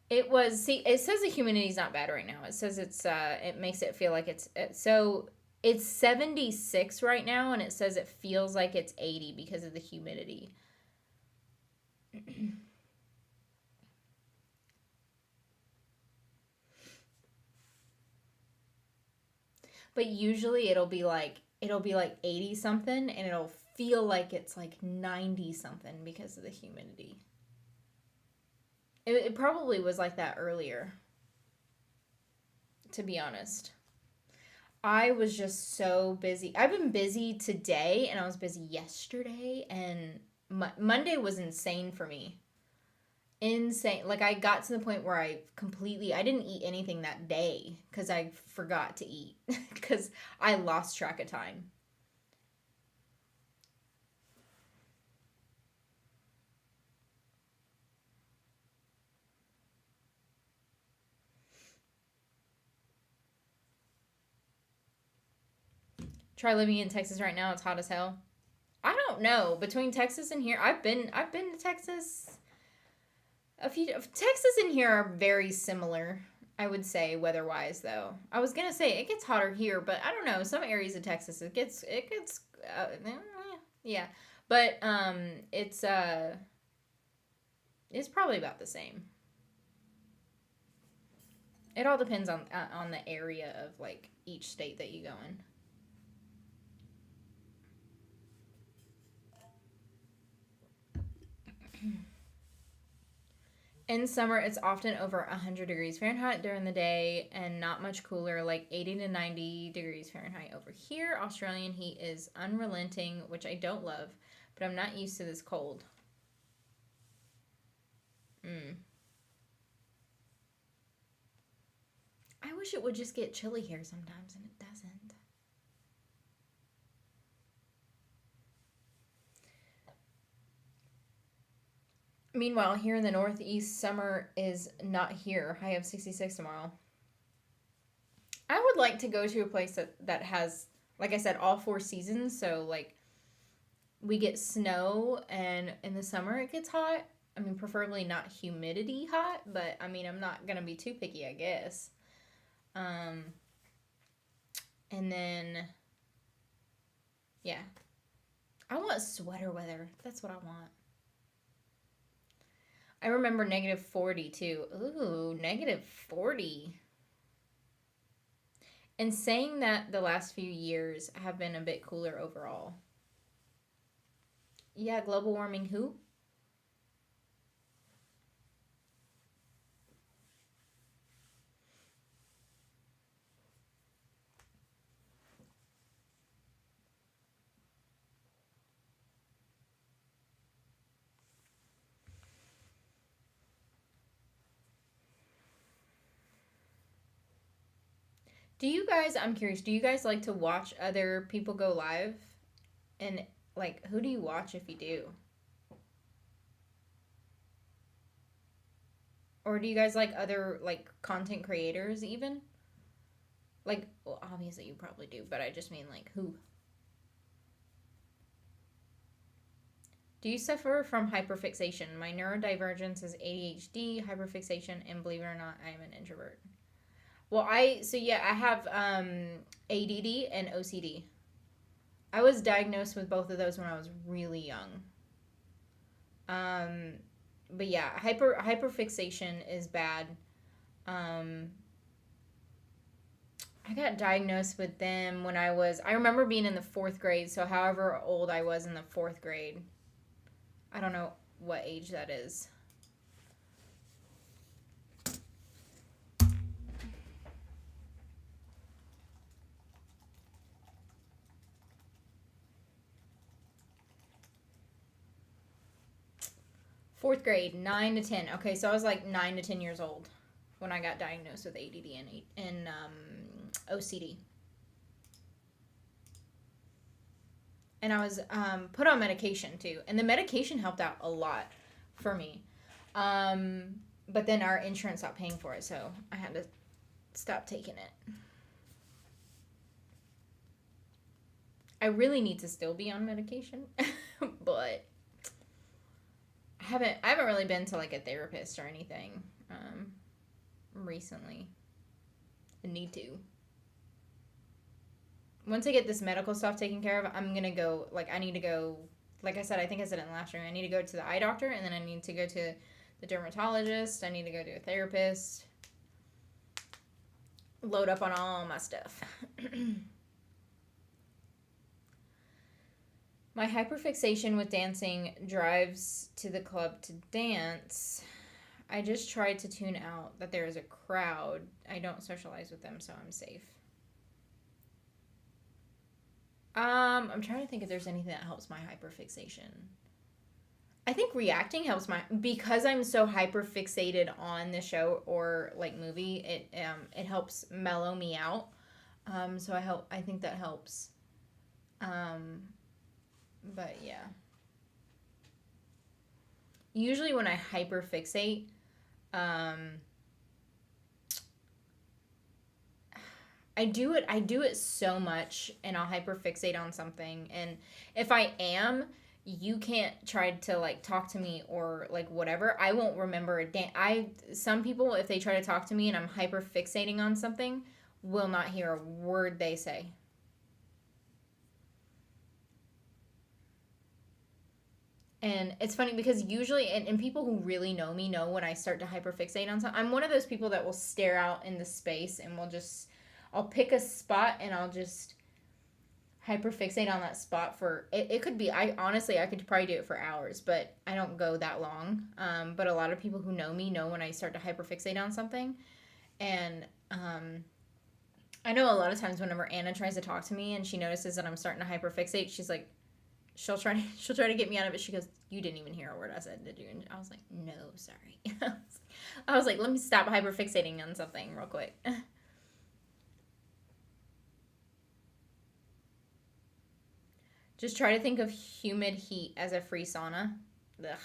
It was, see, it says the humidity's not bad right now. It says it makes it feel like so it's 76 right now, and it says it feels like it's 80 because of the humidity. But usually it'll be like 80 something, and it'll feel like it's like 90 something because of the humidity. It probably was like that earlier, to be honest. I was just so busy. I've been busy today, and I was busy yesterday, and Monday was insane for me. Insane. Like, I got to the point where I didn't eat anything that day because I forgot to eat because I lost track of time. Try living in Texas right now. It's hot as hell. I don't know. Between Texas and here, I've been to Texas a few. Texas and here are very similar, I would say, weather-wise, though. I was gonna say it gets hotter here, but I don't know. Some areas of Texas it gets yeah. But it's probably about the same. It all depends on the area of like each state that you go in. In summer, it's often over 100 degrees Fahrenheit during the day and not much cooler, like 80 to 90 degrees Fahrenheit over here. Australian heat is unrelenting, which I don't love, but I'm not used to this cold. Mm. I wish it would just get chilly here sometimes, and it doesn't. Meanwhile, here in the Northeast, summer is not here. I have 66 tomorrow. I would like to go to a place that has, like I said, all four seasons. So, like, we get snow, and in the summer it gets hot. I mean, preferably not humidity hot, but I mean, I'm not gonna be too picky, I guess. Um, and then yeah, I want sweater weather. That's what I want. I remember -40 too. Ooh, -40. And saying that the last few years have been a bit cooler overall. Yeah, global warming. Who? Do you guys? I'm curious. Do you guys like to watch other people go live? And like, who do you watch if you do? Or do you guys like other like content creators even? Like, well, obviously you probably do, but I just mean like who? Do you suffer from hyperfixation? My neurodivergence is ADHD, hyperfixation, and believe it or not, I am an introvert. Well, yeah, I have ADD and OCD. I was diagnosed with both of those when I was really young. Um, but yeah, hyperfixation is bad. Um, I got diagnosed with them when I remember being in the fourth grade. So however old I was in the fourth grade, I don't know what age that is. Fourth grade, 9 to 10. Okay, so I was like 9 to 10 years old when I got diagnosed with ADD and OCD. And I was put on medication too, and the medication helped out a lot for me. Um, but then our insurance stopped paying for it, so I had to stop taking it. I really need to still be on medication, but I haven't really been to like a therapist or anything recently. I need to. Once I get this medical stuff taken care of, I'm gonna go. Like I need to go. Like I said, I think I said it in the last room. I need to go to the eye doctor, and then I need to go to the dermatologist. I need to go to a therapist. Load up on all my stuff. My hyperfixation with dancing drives to the club to dance. I just tried to tune out that there is a crowd. I don't socialize with them, so I'm safe. I'm trying to think if there's anything that helps my hyperfixation. I think reacting helps because I'm so hyperfixated on the show or like movie. It helps mellow me out. So I think that helps. But yeah. Usually when I hyperfixate, I do it so much, and I'll hyperfixate on something, and if I am, you can't try to like talk to me or like whatever. I won't remember a some people, if they try to talk to me and I'm hyperfixating on something, will not hear a word they say. And it's funny because usually, and people who really know me know when I start to hyperfixate on something. I'm one of those people that will stare out into space and I'll pick a spot and I'll just hyperfixate on that spot for, it could be, I could probably do it for hours, but I don't go that long. But a lot of people who know me know when I start to hyperfixate on something. And I know a lot of times whenever Anna tries to talk to me and she notices that I'm starting to hyperfixate, she's like, she'll try to get me out of it. She goes, "You didn't even hear a word I said, did you?" And I was like, "No, sorry." I was like, "Let me stop hyperfixating on something real quick." Just try to think of humid heat as a free sauna. Ugh.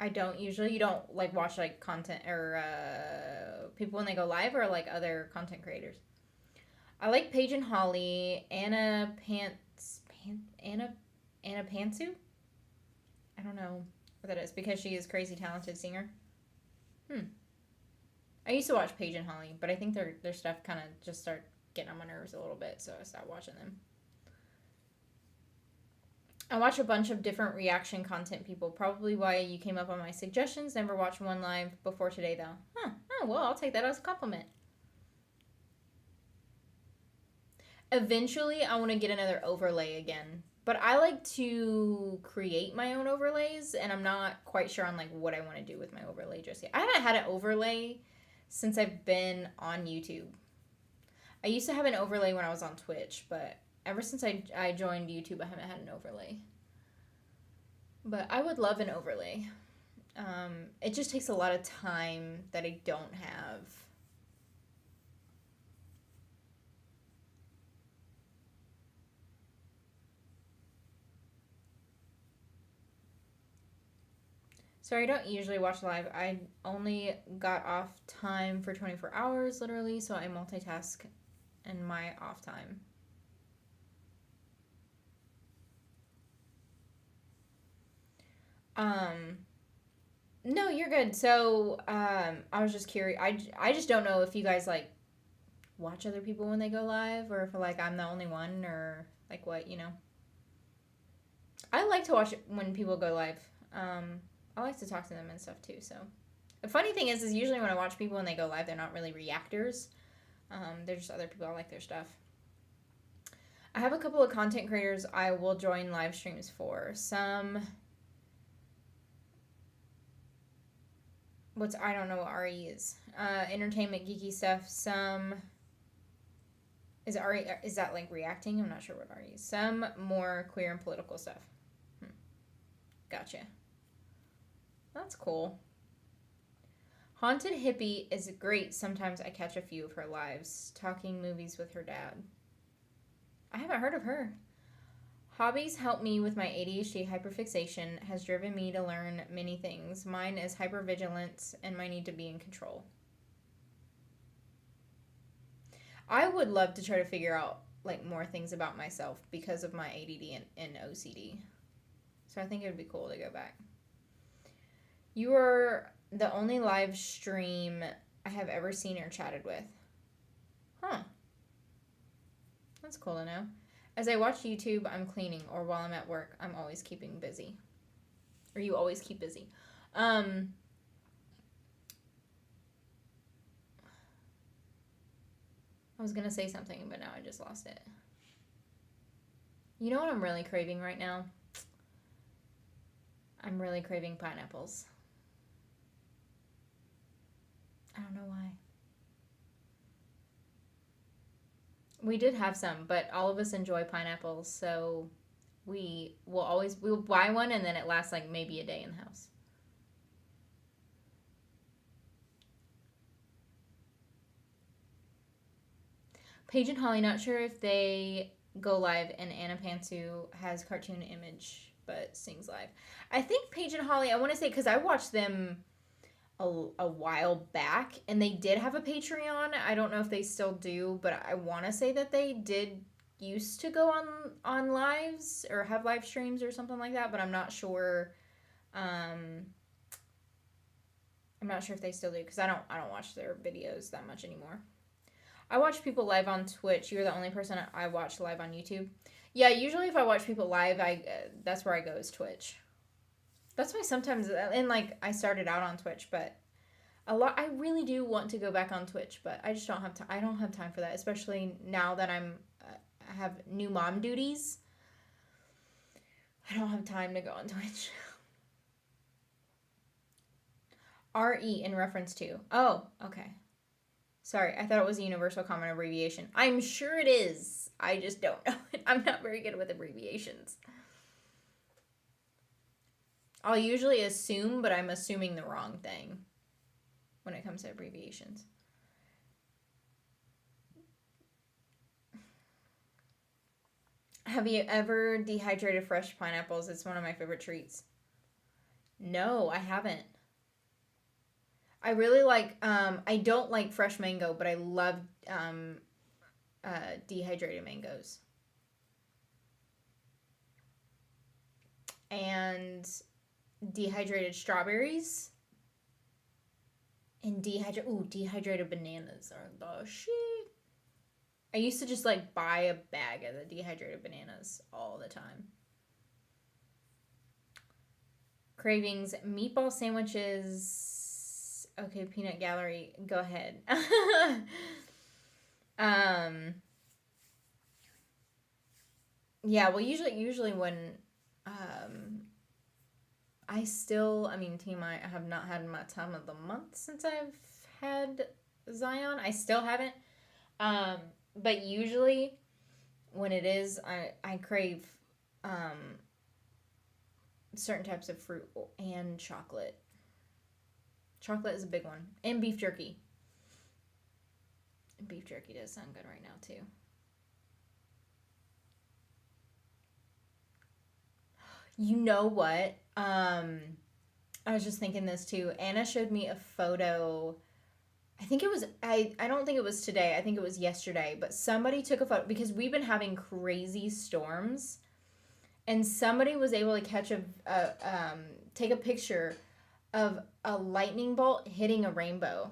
You don't like watch like content or people when they go live, or like other content creators. I like Paige and Holly, Anna Pantsu. I don't know what that is because she is a crazy talented singer. I used to watch Paige and Holly, but I think their stuff kind of just started getting on my nerves a little bit, so I stopped watching them. I watch a bunch of different reaction content people. Probably why you came up on my suggestions. Never watched one live before today, though. Huh. Oh, well, I'll take that as a compliment. Eventually, I want to get another overlay again. But I like to create my own overlays, and I'm not quite sure on like what I want to do with my overlay just yet. I haven't had an overlay since I've been on YouTube. I used to have an overlay when I was on Twitch, but ever since I joined YouTube, I haven't had an overlay. But I would love an overlay. It just takes a lot of time that I don't have. Sorry, I don't usually watch live. I only got off time for 24 hours, literally, so I multitask in my off time. No, you're good. So, I was just curious. I just don't know if you guys like watch other people when they go live, or if like I'm the only one, or like what, you know. I like to watch it when people go live. I like to talk to them and stuff too. So, the funny thing is usually when I watch people when they go live, they're not really reactors. They're just other people. I like their stuff. I have a couple of content creators I will join live streams for. Some. I don't know what RE is. Entertainment geeky stuff. Some. Is that like reacting? I'm not sure what RE is. Some more queer and political stuff. Gotcha. That's cool. Haunted Hippie is great. Sometimes I catch a few of her lives talking movies with her dad. I haven't heard of her. Hobbies help me with my ADHD hyperfixation, has driven me to learn many things. Mine is hypervigilance and my need to be in control. I would love to try to figure out like more things about myself because of my ADD and OCD. So I think it would be cool to go back. You are the only live stream I have ever seen or chatted with. Huh. That's cool to know. As I watch YouTube, I'm cleaning, or while I'm at work, I'm always keeping busy. Or you always keep busy. I was going to say something, but now I just lost it. You know what I'm really craving right now? I'm really craving pineapples. I don't know why. We did have some, but all of us enjoy pineapples, so we'll buy one and then it lasts like maybe a day in the house. Paige and Holly, not sure if they go live, and Anna Pantsu has cartoon image but sings live. I think Paige and Holly, I want to say, because I watched them a while back, and they did have a Patreon. I don't know if they still do, but I want to say that they did used to go on lives or have live streams or something like that, but I'm not sure. I'm not sure if they still do, because I don't watch their videos that much anymore. I watch people live on Twitch. You're the only person I watch live on YouTube. Yeah, usually if I watch people live, that's where I go is Twitch. That's why sometimes, and like I started out on Twitch, but I really do want to go back on Twitch, but I just don't have time. I don't have time for that, especially now that I have new mom duties. I don't have time to go on Twitch. RE in reference to. Oh, okay. Sorry, I thought it was a universal common abbreviation. I'm sure it is. I just don't know it. I'm not very good with abbreviations. I'll usually assume, but I'm assuming the wrong thing when it comes to abbreviations. Have you ever dehydrated fresh pineapples? It's one of my favorite treats. No, I haven't. I really like, I don't like fresh mango, but I love dehydrated mangoes. And dehydrated strawberries. And dehydrated bananas are the shit. I used to just like buy a bag of the dehydrated bananas all the time. Cravings, meatball sandwiches. Okay, peanut gallery, go ahead. Yeah, well, usually when team, I have not had my time of the month since I've had Zion. I still haven't. But usually when it is, I crave certain types of fruit and chocolate. Chocolate is a big one. And beef jerky. Beef jerky does sound good right now, too. You know what? I was just thinking this, too. Anna showed me a photo. I think it was, I don't think it was today. I think it was yesterday. But somebody took a photo, because we've been having crazy storms. And somebody was able to take a picture of a lightning bolt hitting a rainbow.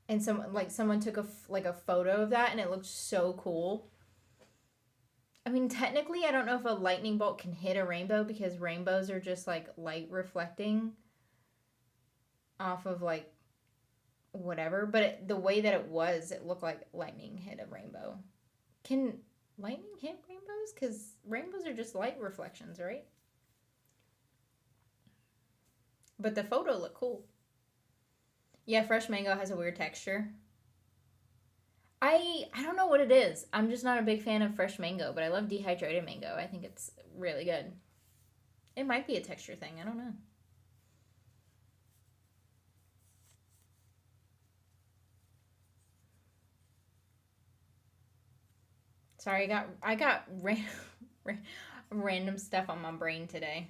And someone took a photo of that, and it looked so cool. I mean, technically, I don't know if a lightning bolt can hit a rainbow, because rainbows are just like light reflecting off of like whatever. But the way that it looked like lightning hit a rainbow. Can lightning hit rainbows? Because rainbows are just light reflections, right? But the photo looked cool. Yeah, fresh mango has a weird texture. I don't know what it is. I'm just not a big fan of fresh mango, but I love dehydrated mango. I think it's really good. It might be a texture thing. I don't know. Sorry, I got random stuff on my brain today.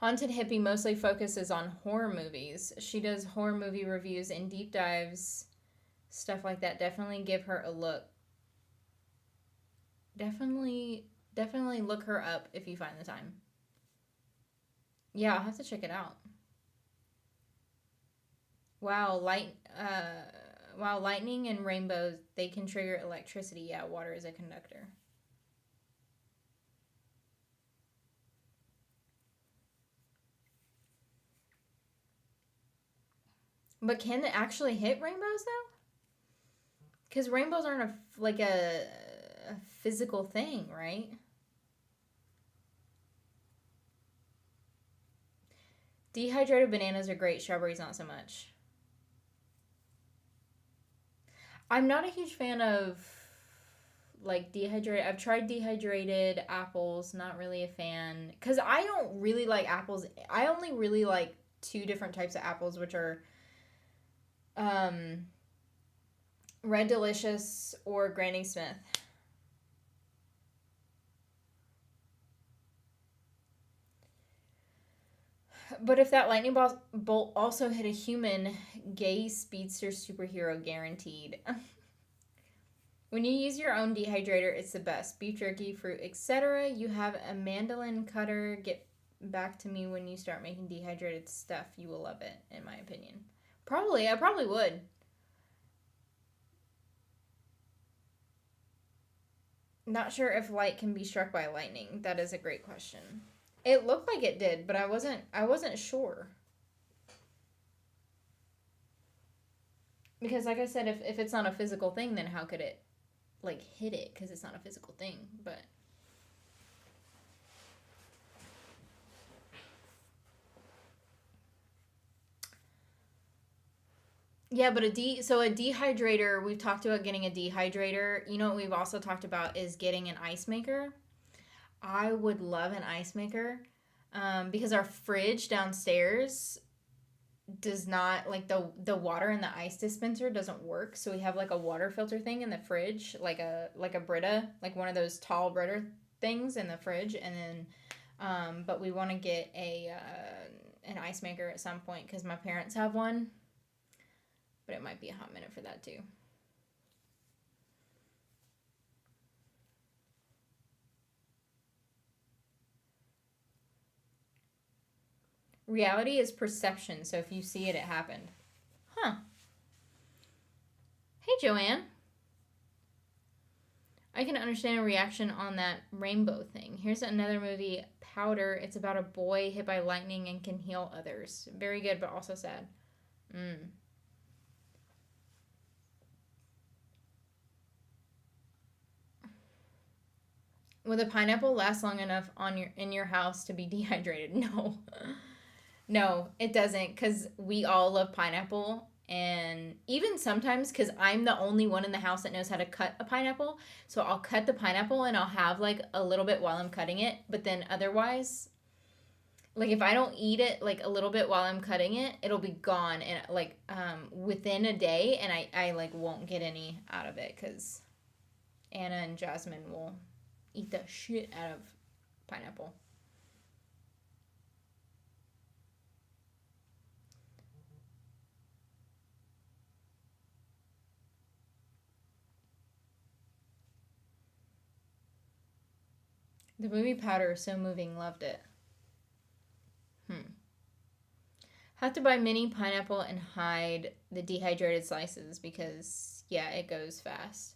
Haunted Hippie mostly focuses on horror movies. She does horror movie reviews and deep dives, stuff like that. Definitely give her a look. Definitely look her up if you find the time. Yeah, I'll have to check it out. Wow, wow, lightning and rainbows, they can trigger electricity. Yeah, water is a conductor. But can it actually hit rainbows though? Because rainbows aren't a physical thing, right? Dehydrated bananas are great. Strawberries not so much. I'm not a huge fan of like dehydrated. I've tried dehydrated apples. Not really a fan because I don't really like apples. I only really like two different types of apples, which are um, Red Delicious or Granny Smith. But if that lightning bolt also hit a human, gay speedster superhero guaranteed. When you use your own dehydrator, it's the best. Beef jerky, fruit, etc. You have a mandolin cutter. Get back to me when you start making dehydrated stuff. You will love it, in my opinion. Probably, I probably would. Not sure if light can be struck by lightning. That is a great question. It looked like it did, but I wasn't sure. Because like I said, if it's not a physical thing, then how could it like hit it? Because it's not a physical thing. But yeah, but a dehydrator, we've talked about getting a dehydrator. You know what we've also talked about is getting an ice maker. I would love an ice maker because our fridge downstairs does not like the water in the ice dispenser doesn't work. So we have like a water filter thing in the fridge, like a Brita, like one of those tall Brita things in the fridge, and then but we want to get a an ice maker at some point because my parents have one, but it might be a hot minute for that too. Reality is perception, so if you see it, it happened. Huh. Hey, Joanne. I can understand a reaction on that rainbow thing. Here's another movie, Powder. It's about a boy hit by lightning and can heal others. Very good, but also sad. Mm. Will the pineapple last long enough on your in your house to be dehydrated? No. No, it doesn't cuz we all love pineapple and even sometimes cuz I'm the only one in the house that knows how to cut a pineapple, so I'll cut the pineapple and I'll have like a little bit while I'm cutting it, but then otherwise like if I don't eat it like a little bit while I'm cutting it, it'll be gone and like within a day and I like won't get any out of it cuz Anna and Jasmine will eat the shit out of pineapple. The movie Powder is so moving. Loved it. Hmm. Have to buy mini pineapple and hide the dehydrated slices because, yeah, it goes fast.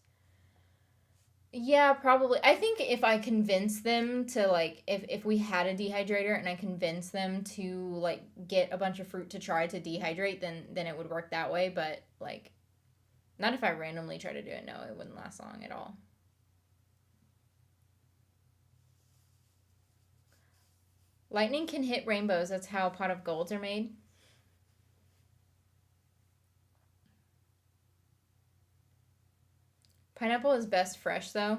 Yeah, probably. I think if I convince them to, like, if we had a dehydrator and I convince them to, like, get a bunch of fruit to try to dehydrate, then it would work that way. But, like, not if I randomly try to do it. No, it wouldn't last long at all. Lightning can hit rainbows. That's how a pot of golds are made. Pineapple is best fresh though.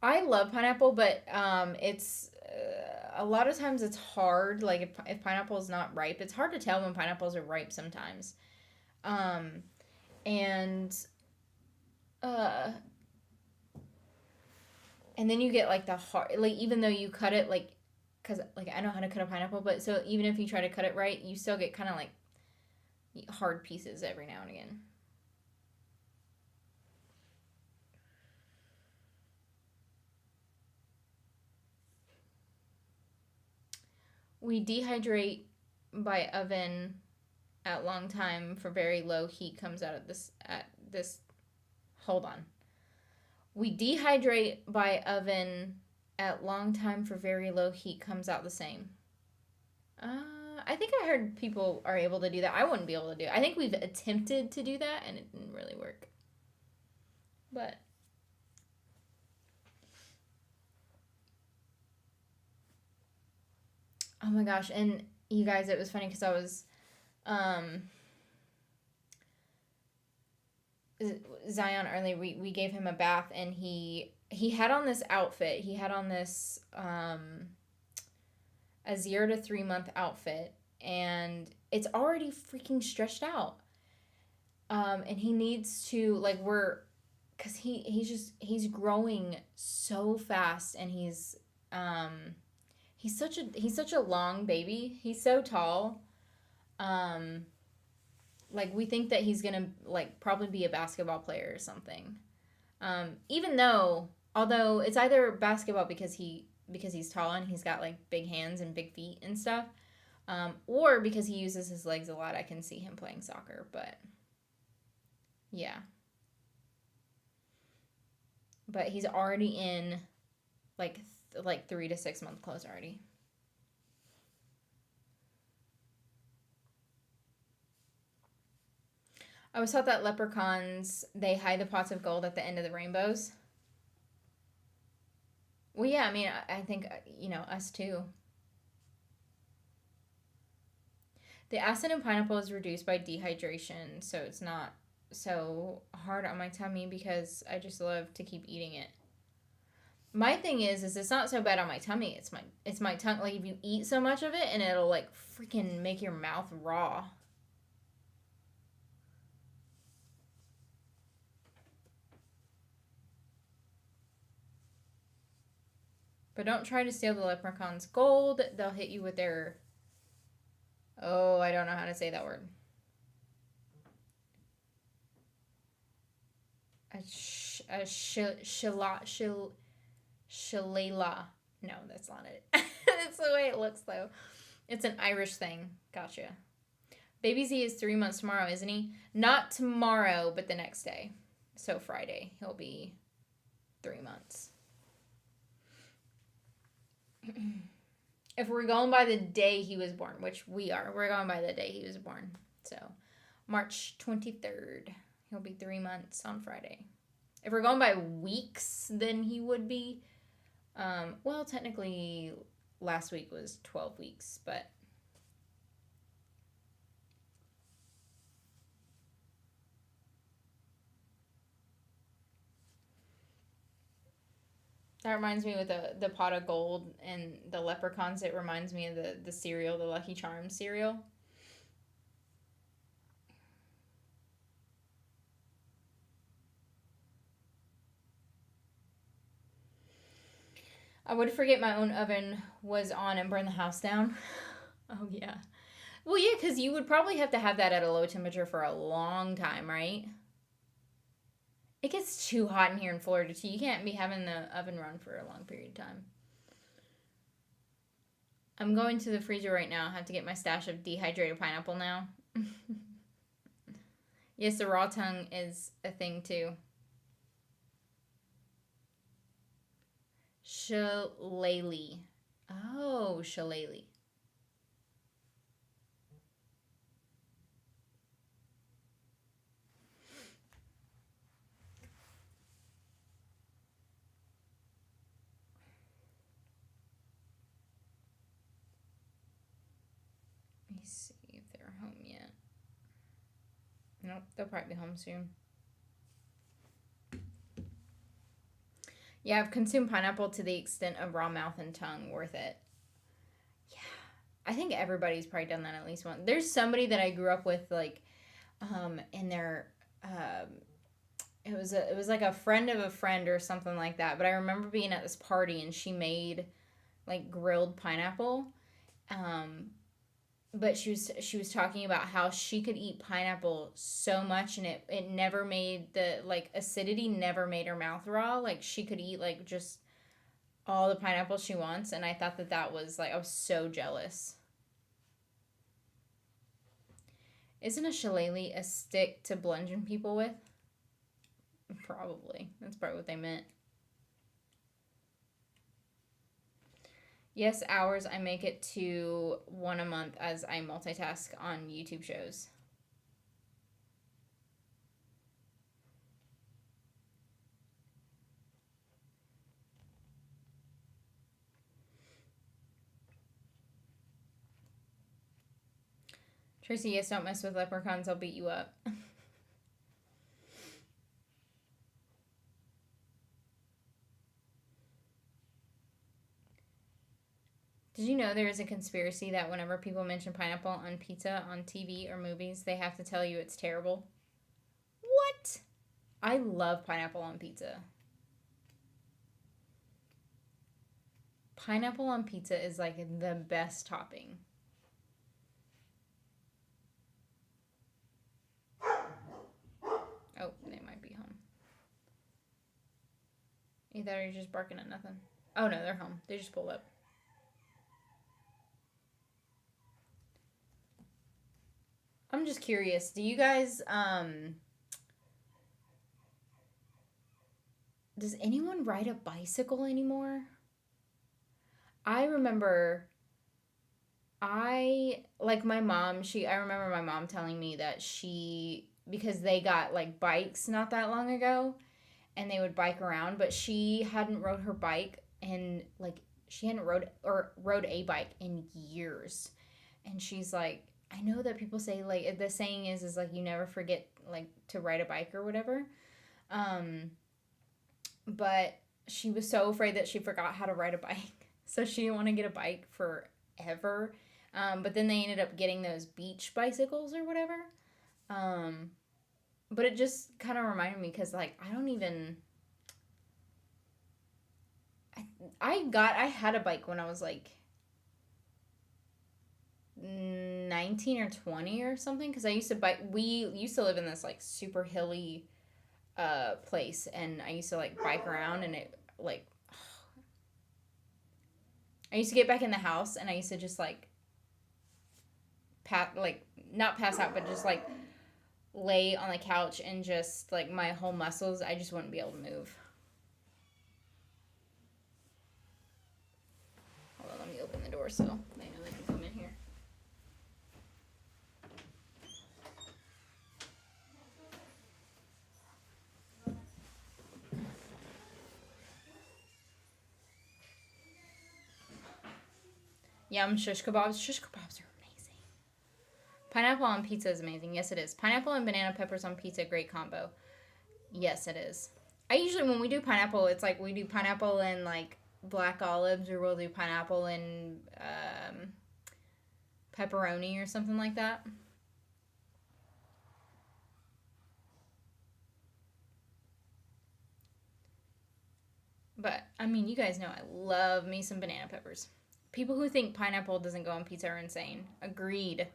I love pineapple, but it's a lot of times it's hard. Like if pineapple is not ripe, it's hard to tell when pineapples are ripe sometimes. Um, and uh, and then you get like the hard, like even though you cut it like because like I know how to cut a pineapple, but so even if you try to cut it right, you still get kind of like hard pieces every now and again. We dehydrate by oven at long time for very low heat comes out of this at this hold on. We dehydrate by oven at long time for very low heat comes out the same. I think I heard people are able to do that. I wouldn't be able to do it. I think we've attempted to do that and it didn't really work. But oh my gosh, and you guys, it was funny because I was um Zion early. We gave him a bath and he had on this outfit. He had on this a 0 to 3 month outfit and it's already freaking stretched out. And he needs to like because he's growing so fast and he's such a long baby. He's so tall. Um, like we think that he's gonna like probably be a basketball player or something. Even though although it's either basketball because he's tall and he's got like big hands and big feet and stuff, or because he uses his legs a lot. I can see him playing soccer, but yeah. But he's already in like 3 to 6 month clothes already. I always thought that leprechauns they hide the pots of gold at the end of the rainbows. Well, yeah, I mean, I think us too. The acid in pineapple is reduced by dehydration, so it's not so hard on my tummy because I just love to keep eating it. My thing is it's not so bad on my tummy. It's my tongue. Like if you eat so much of it, and it'll like freaking make your mouth raw. But don't try to steal the leprechaun's gold. They'll hit you with their. Oh, I don't know how to say that word. Shillelagh. No, that's not it. That's the way it looks though. It's an Irish thing. Gotcha. Baby Z is 3 months tomorrow, isn't he? Not tomorrow, but the next day. So Friday, he'll be 3 months. If we're going by the day he was born, which we're going by the day he was born. So March 23rd, he'll be 3 months on Friday. If we're going by weeks, then he would be, well, technically last week was 12 weeks, but that reminds me with the pot of gold and the leprechauns. It reminds me of the cereal, the Lucky Charms cereal. I would forget my own oven was on and burn the house down. Oh, yeah. Well, yeah, because you would probably have to have that at a low temperature for a long time, right? It gets too hot in here in Florida, too. You can't be having the oven run for a long period of time. I'm going to the freezer right now. I have to get my stash of dehydrated pineapple now. Yes, the raw tongue is a thing, too. Shillelagh. Oh, shillelagh. Let me see if they're home yet. Nope, they'll probably be home soon. Yeah, I've consumed pineapple to the extent of raw mouth and tongue. Worth it. Yeah, I think everybody's probably done that at least once. There's somebody that I grew up with, like, in their, it was like a friend of a friend or something like that. But I remember being at this party and she made like grilled pineapple. Um, but she was talking about how she could eat pineapple so much and it never made the like acidity never made her mouth raw. Like she could eat like just all the pineapple she wants, and I thought that was like I was so jealous. Isn't a shillelagh a stick to bludgeon people with? Probably. That's probably what they meant. Yes, hours. I make it to one a month as I multitask on YouTube shows. Tracy, yes, don't mess with leprechauns. I'll beat you up. Did you know there is a conspiracy that whenever people mention pineapple on pizza on TV or movies, they have to tell you it's terrible? What? I love pineapple on pizza. Pineapple on pizza is like the best topping. Oh, they might be home. Either you're just barking at nothing. Oh no, they're home. They just pulled up. I'm just curious. Do you guys does anyone ride a bicycle anymore? I remember I like my mom, I remember my mom telling me that because they got like bikes not that long ago and they would bike around, but she hadn't rode her bike and like she hadn't rode a bike in years. And she's like, I know that people say like the saying is like you never forget like to ride a bike or whatever. Um but she was so afraid that she forgot how to ride a bike. So she didn't want to get a bike forever. But then they ended up getting those beach bicycles or whatever. Um, but it just kind of reminded me because, like, I don't even. I had a bike when I was like 19 or 20 or something because I used to bike. We used to live in this like super hilly place, and I used to like bike around, and it like I used to get back in the house, and I used to just like not pass out, but just like lay on the couch and just like my whole muscles, I just wouldn't be able to move. Hold on, let me open the door so they know they can come in here. Yum, shish kebabs. Shish kebabs are amazing. Pineapple on pizza is amazing. Yes, it is. Pineapple and banana peppers on pizza, great combo. Yes, it is. I usually, when we do pineapple, it's like we do pineapple and like black olives, or we'll do pineapple and pepperoni or something like that. But I mean, you guys know I love me some banana peppers. People who think pineapple doesn't go on pizza are insane. Agreed.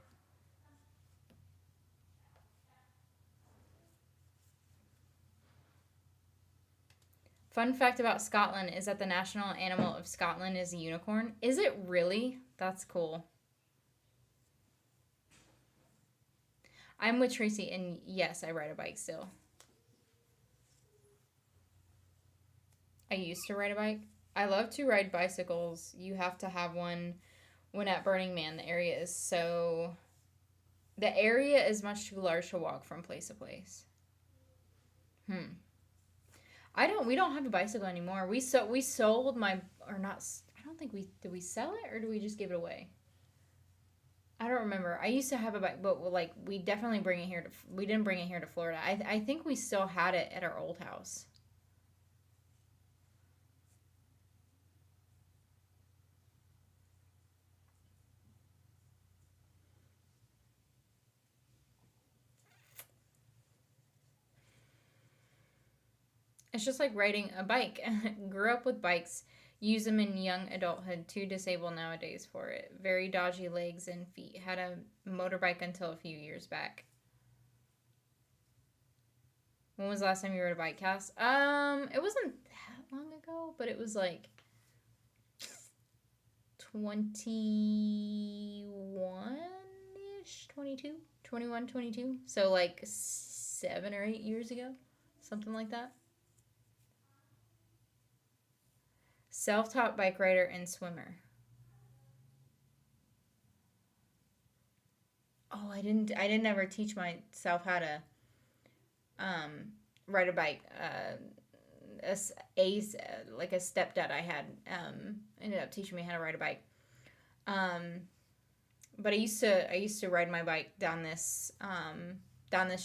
Fun fact about Scotland is that the national animal of Scotland is a unicorn. Is it really? That's cool. I'm with Tracy, and yes, I ride a bike still. I used to ride a bike. I love to ride bicycles. You have to have one when at Burning Man. The area is much too large to walk from place to place. Hmm. We don't have a bicycle anymore. We sold my or not. I don't think we did we sell it or do we just give it away? I don't remember. I used to have a bike, but like we definitely bring it here to. We didn't bring it here to Florida. I think we still had it at our old house. It's just like riding a bike. Grew up with bikes. Use them in young adulthood. Too disabled nowadays for it. Very dodgy legs and feet. Had a motorbike until a few years back. When was the last time you rode a bike, Cass? It wasn't that long ago, but it was like 21-ish, 22, 21, 22. So like 7 or 8 years ago, something like that. Self-taught bike rider and swimmer. Oh, I didn't ever teach myself how to ride a bike. Like a stepdad I had ended up teaching me how to ride a bike. But I used to ride my bike down this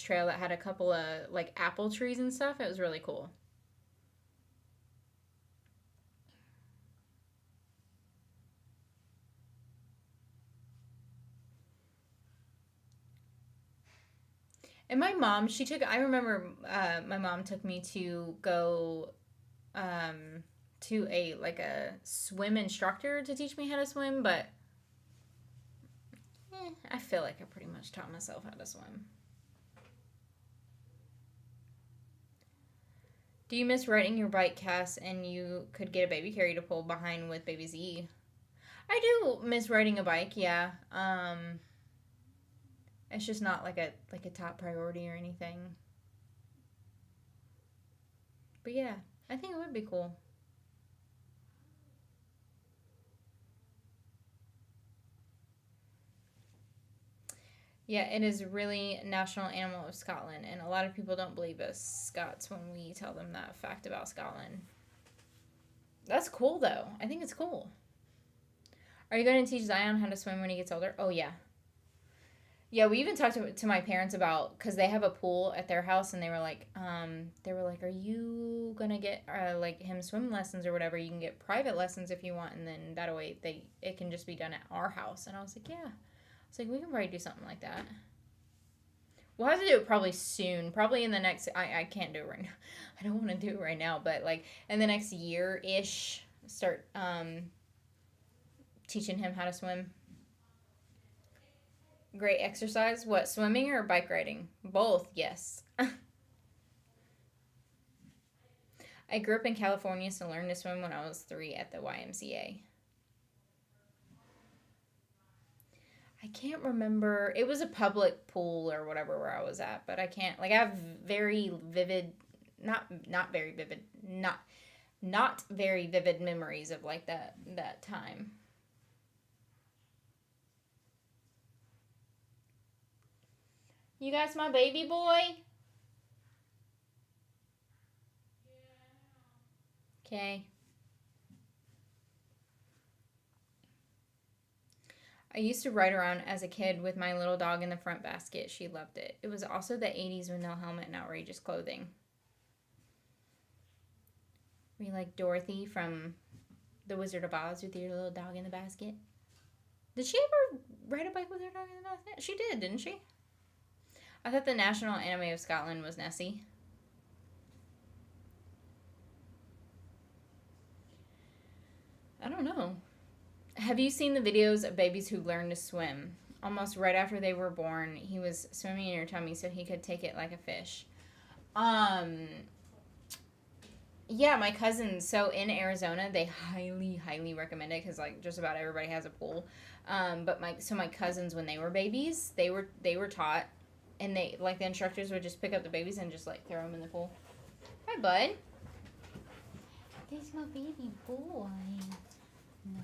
trail that had a couple of like apple trees and stuff. It was really cool. And my mom, I remember my mom took me to go to a swim instructor to teach me how to swim, but I feel like I pretty much taught myself how to swim. Do you miss riding your bike, Cass, and you could get a baby carrier to pull behind with baby Z? I do miss riding a bike, yeah. It's just not like a top priority or anything. But yeah, I think it would be cool. Yeah, it is really national animal of Scotland, and a lot of people don't believe us Scots when we tell them that fact about Scotland. That's cool, though. I think it's cool. Are you going to teach Zion how to swim when he gets older? Oh, yeah. Yeah, we even talked to my parents about, because they have a pool at their house, and they were like, are you gonna get like him swim lessons or whatever? You can get private lessons if you want, and then that way it can just be done at our house. And I was like, yeah. It's like, we can probably do something like that. We'll have to do it probably soon. Probably in the next... I can't do it right now. I don't want to do it right now. But, like, in the next year-ish, start teaching him how to swim. Great exercise. What, swimming or bike riding? Both, yes. I grew up in California, so learned to swim when I was 3 at the YMCA. I can't remember. It was a public pool or whatever where I was at, but I can't. Like, I have very vivid, not very vivid, not very vivid memories of like that time. You guys, my baby boy. Okay. I used to ride around as a kid with my little dog in the front basket. She loved it. It was also the 80s with no helmet and outrageous clothing. Were you like Dorothy from The Wizard of Oz with your little dog in the basket? Did she ever ride a bike with her dog in the basket? She did, didn't she? I thought the national anime of Scotland was Nessie. I don't know. Have you seen the videos of babies who learn to swim? Almost right after they were born, he was swimming in your tummy so he could take it like a fish. Yeah, my cousins. So in Arizona, they highly, highly recommend it because like just about everybody has a pool. But my cousins, when they were babies, they were taught, and they like the instructors would just pick up the babies and just like throw them in the pool. Hi, bud. There's my baby boy. Look.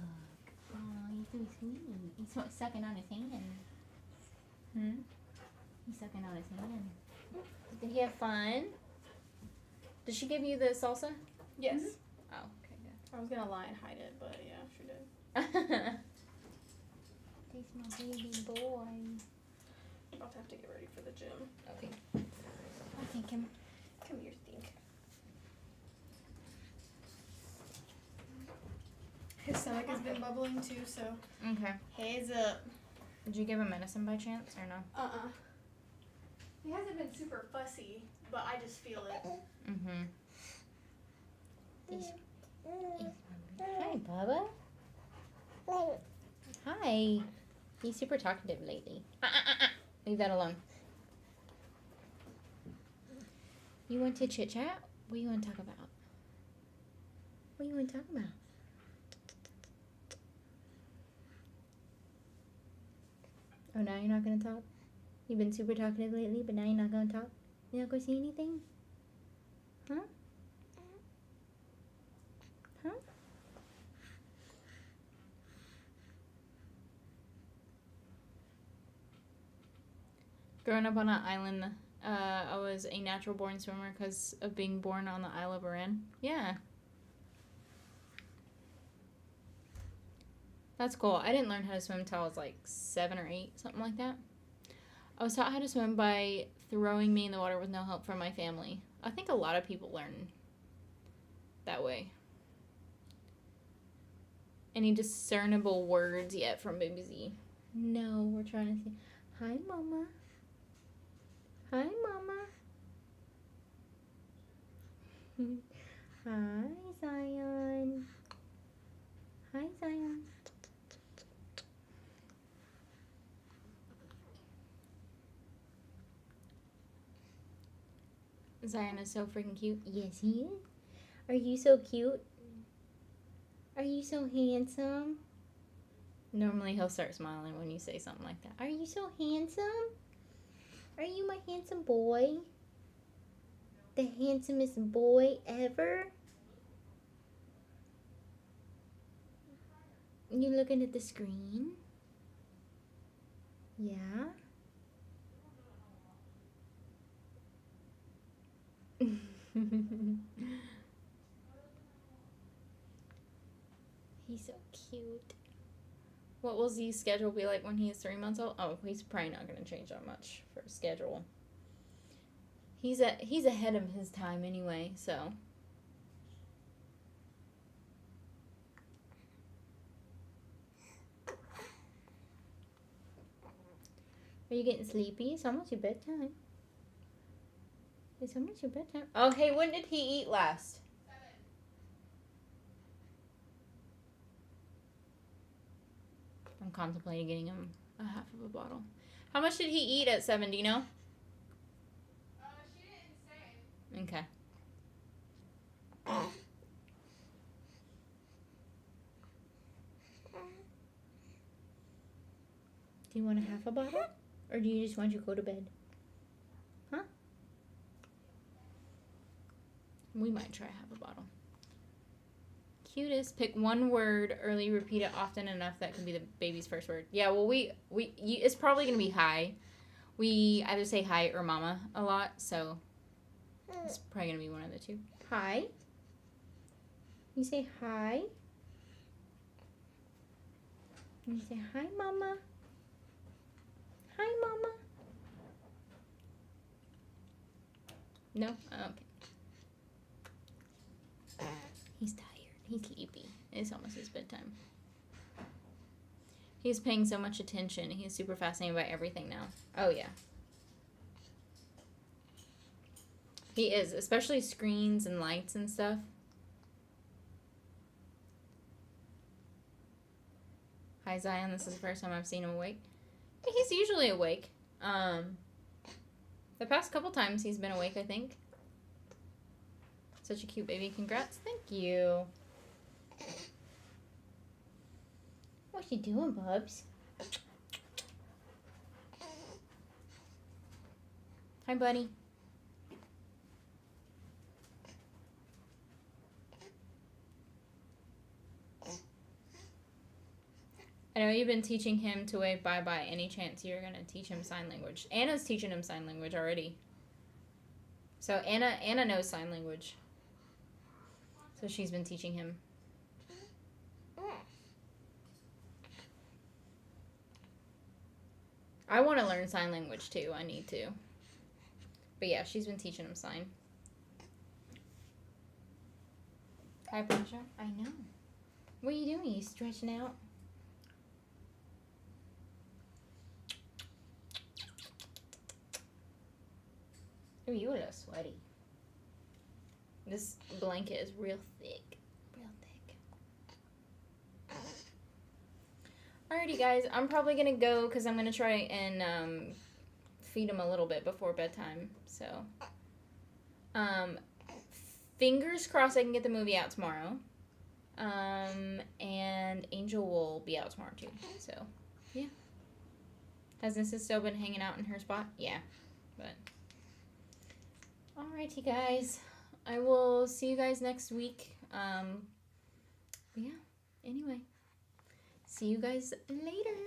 Oh, he's so sweet. He's sucking on his hand. He's sucking on his hand. Did he have fun? Did she give you the salsa? Yes. Mm-hmm. Oh, okay, good. I was gonna lie and hide it, but yeah, she did. There's my baby boy. I'm about to have to get ready for the gym. Okay. I think him. Come here, Stink. His stomach has been bubbling too, so. Okay. Heads up. Did you give him medicine by chance or no? He hasn't been super fussy, but I just feel it. Mm-hmm. This is my Hi, Bubba. Hi. He's super talkative lately. Leave that alone. You want to chit chat? What do you want to talk about? What do you want to talk about? Oh, now you're not going to talk? You've been super talkative lately, but now you're not going to talk? You're not going to say anything? Huh? Huh? Growing up on an island, I was a natural born swimmer because of being born on the Isle of Arran. Yeah. That's cool. I didn't learn how to swim until I was like 7 or 8, something like that. I was taught how to swim by throwing me in the water with no help from my family. I think a lot of people learn that way. Any discernible words yet from Baby Z? No, we're trying to say, hi, Mama. Hi, Mama. Hi, Zion. Hi, Zion. Zion is so freaking cute. Yes, he is. Are you so cute? Are you so handsome? Normally he'll start smiling when you say something like that. Are you so handsome? Are you my handsome boy? The handsomest boy ever? You looking at the screen? Yeah. He's so cute. What will Z's schedule be like when he is 3 months old? Oh, he's probably not going to change that much for his schedule. He's ahead of his time anyway, so. Are you getting sleepy? It's almost your bedtime. It's almost your bedtime. Oh, hey, when did he eat last? 7. I'm contemplating getting him a half of a bottle. How much did he eat at 7, do you know? She didn't say. Okay. Do you want a half a bottle? Or do you just want to go to bed? Huh? We might try half a bottle. Cutest. Pick one word early, repeat it often enough that can be the baby's first word. Yeah, well, it's probably going to be hi. We either say hi or mama a lot, so it's probably going to be one of the two. Hi. You say hi. You say hi, mama. Hi, mama. No? Oh, okay. He's tired. He's sleepy. It's almost his bedtime. He's paying so much attention. He's super fascinated by everything now. Oh, yeah. He is, especially screens and lights and stuff. Hi, Zion. This is the first time I've seen him awake. He's usually awake. The past couple times he's been awake, I think. Such a cute baby. Congrats. Thank you. What you doing, Bubs? Hi, buddy. I know you've been teaching him to wave bye-bye. Any chance you're going to teach him sign language? Anna's teaching him sign language already. So Anna knows sign language. So she's been teaching him. I want to learn sign language too. I need to. But yeah, she's been teaching him sign. Hi, Pasha. I know. What are you doing? Are you stretching out? Oh, you a little sweaty. This blanket is real thick. Real thick. Alrighty, guys. I'm probably gonna go because I'm gonna try and feed him a little bit before bedtime. So, um, fingers crossed I can get the movie out tomorrow. And Angel will be out tomorrow too. So, yeah. Has Nissa still been hanging out in her spot? Yeah, but alrighty, guys. I will see you guys next week. Yeah. Anyway, see you guys later.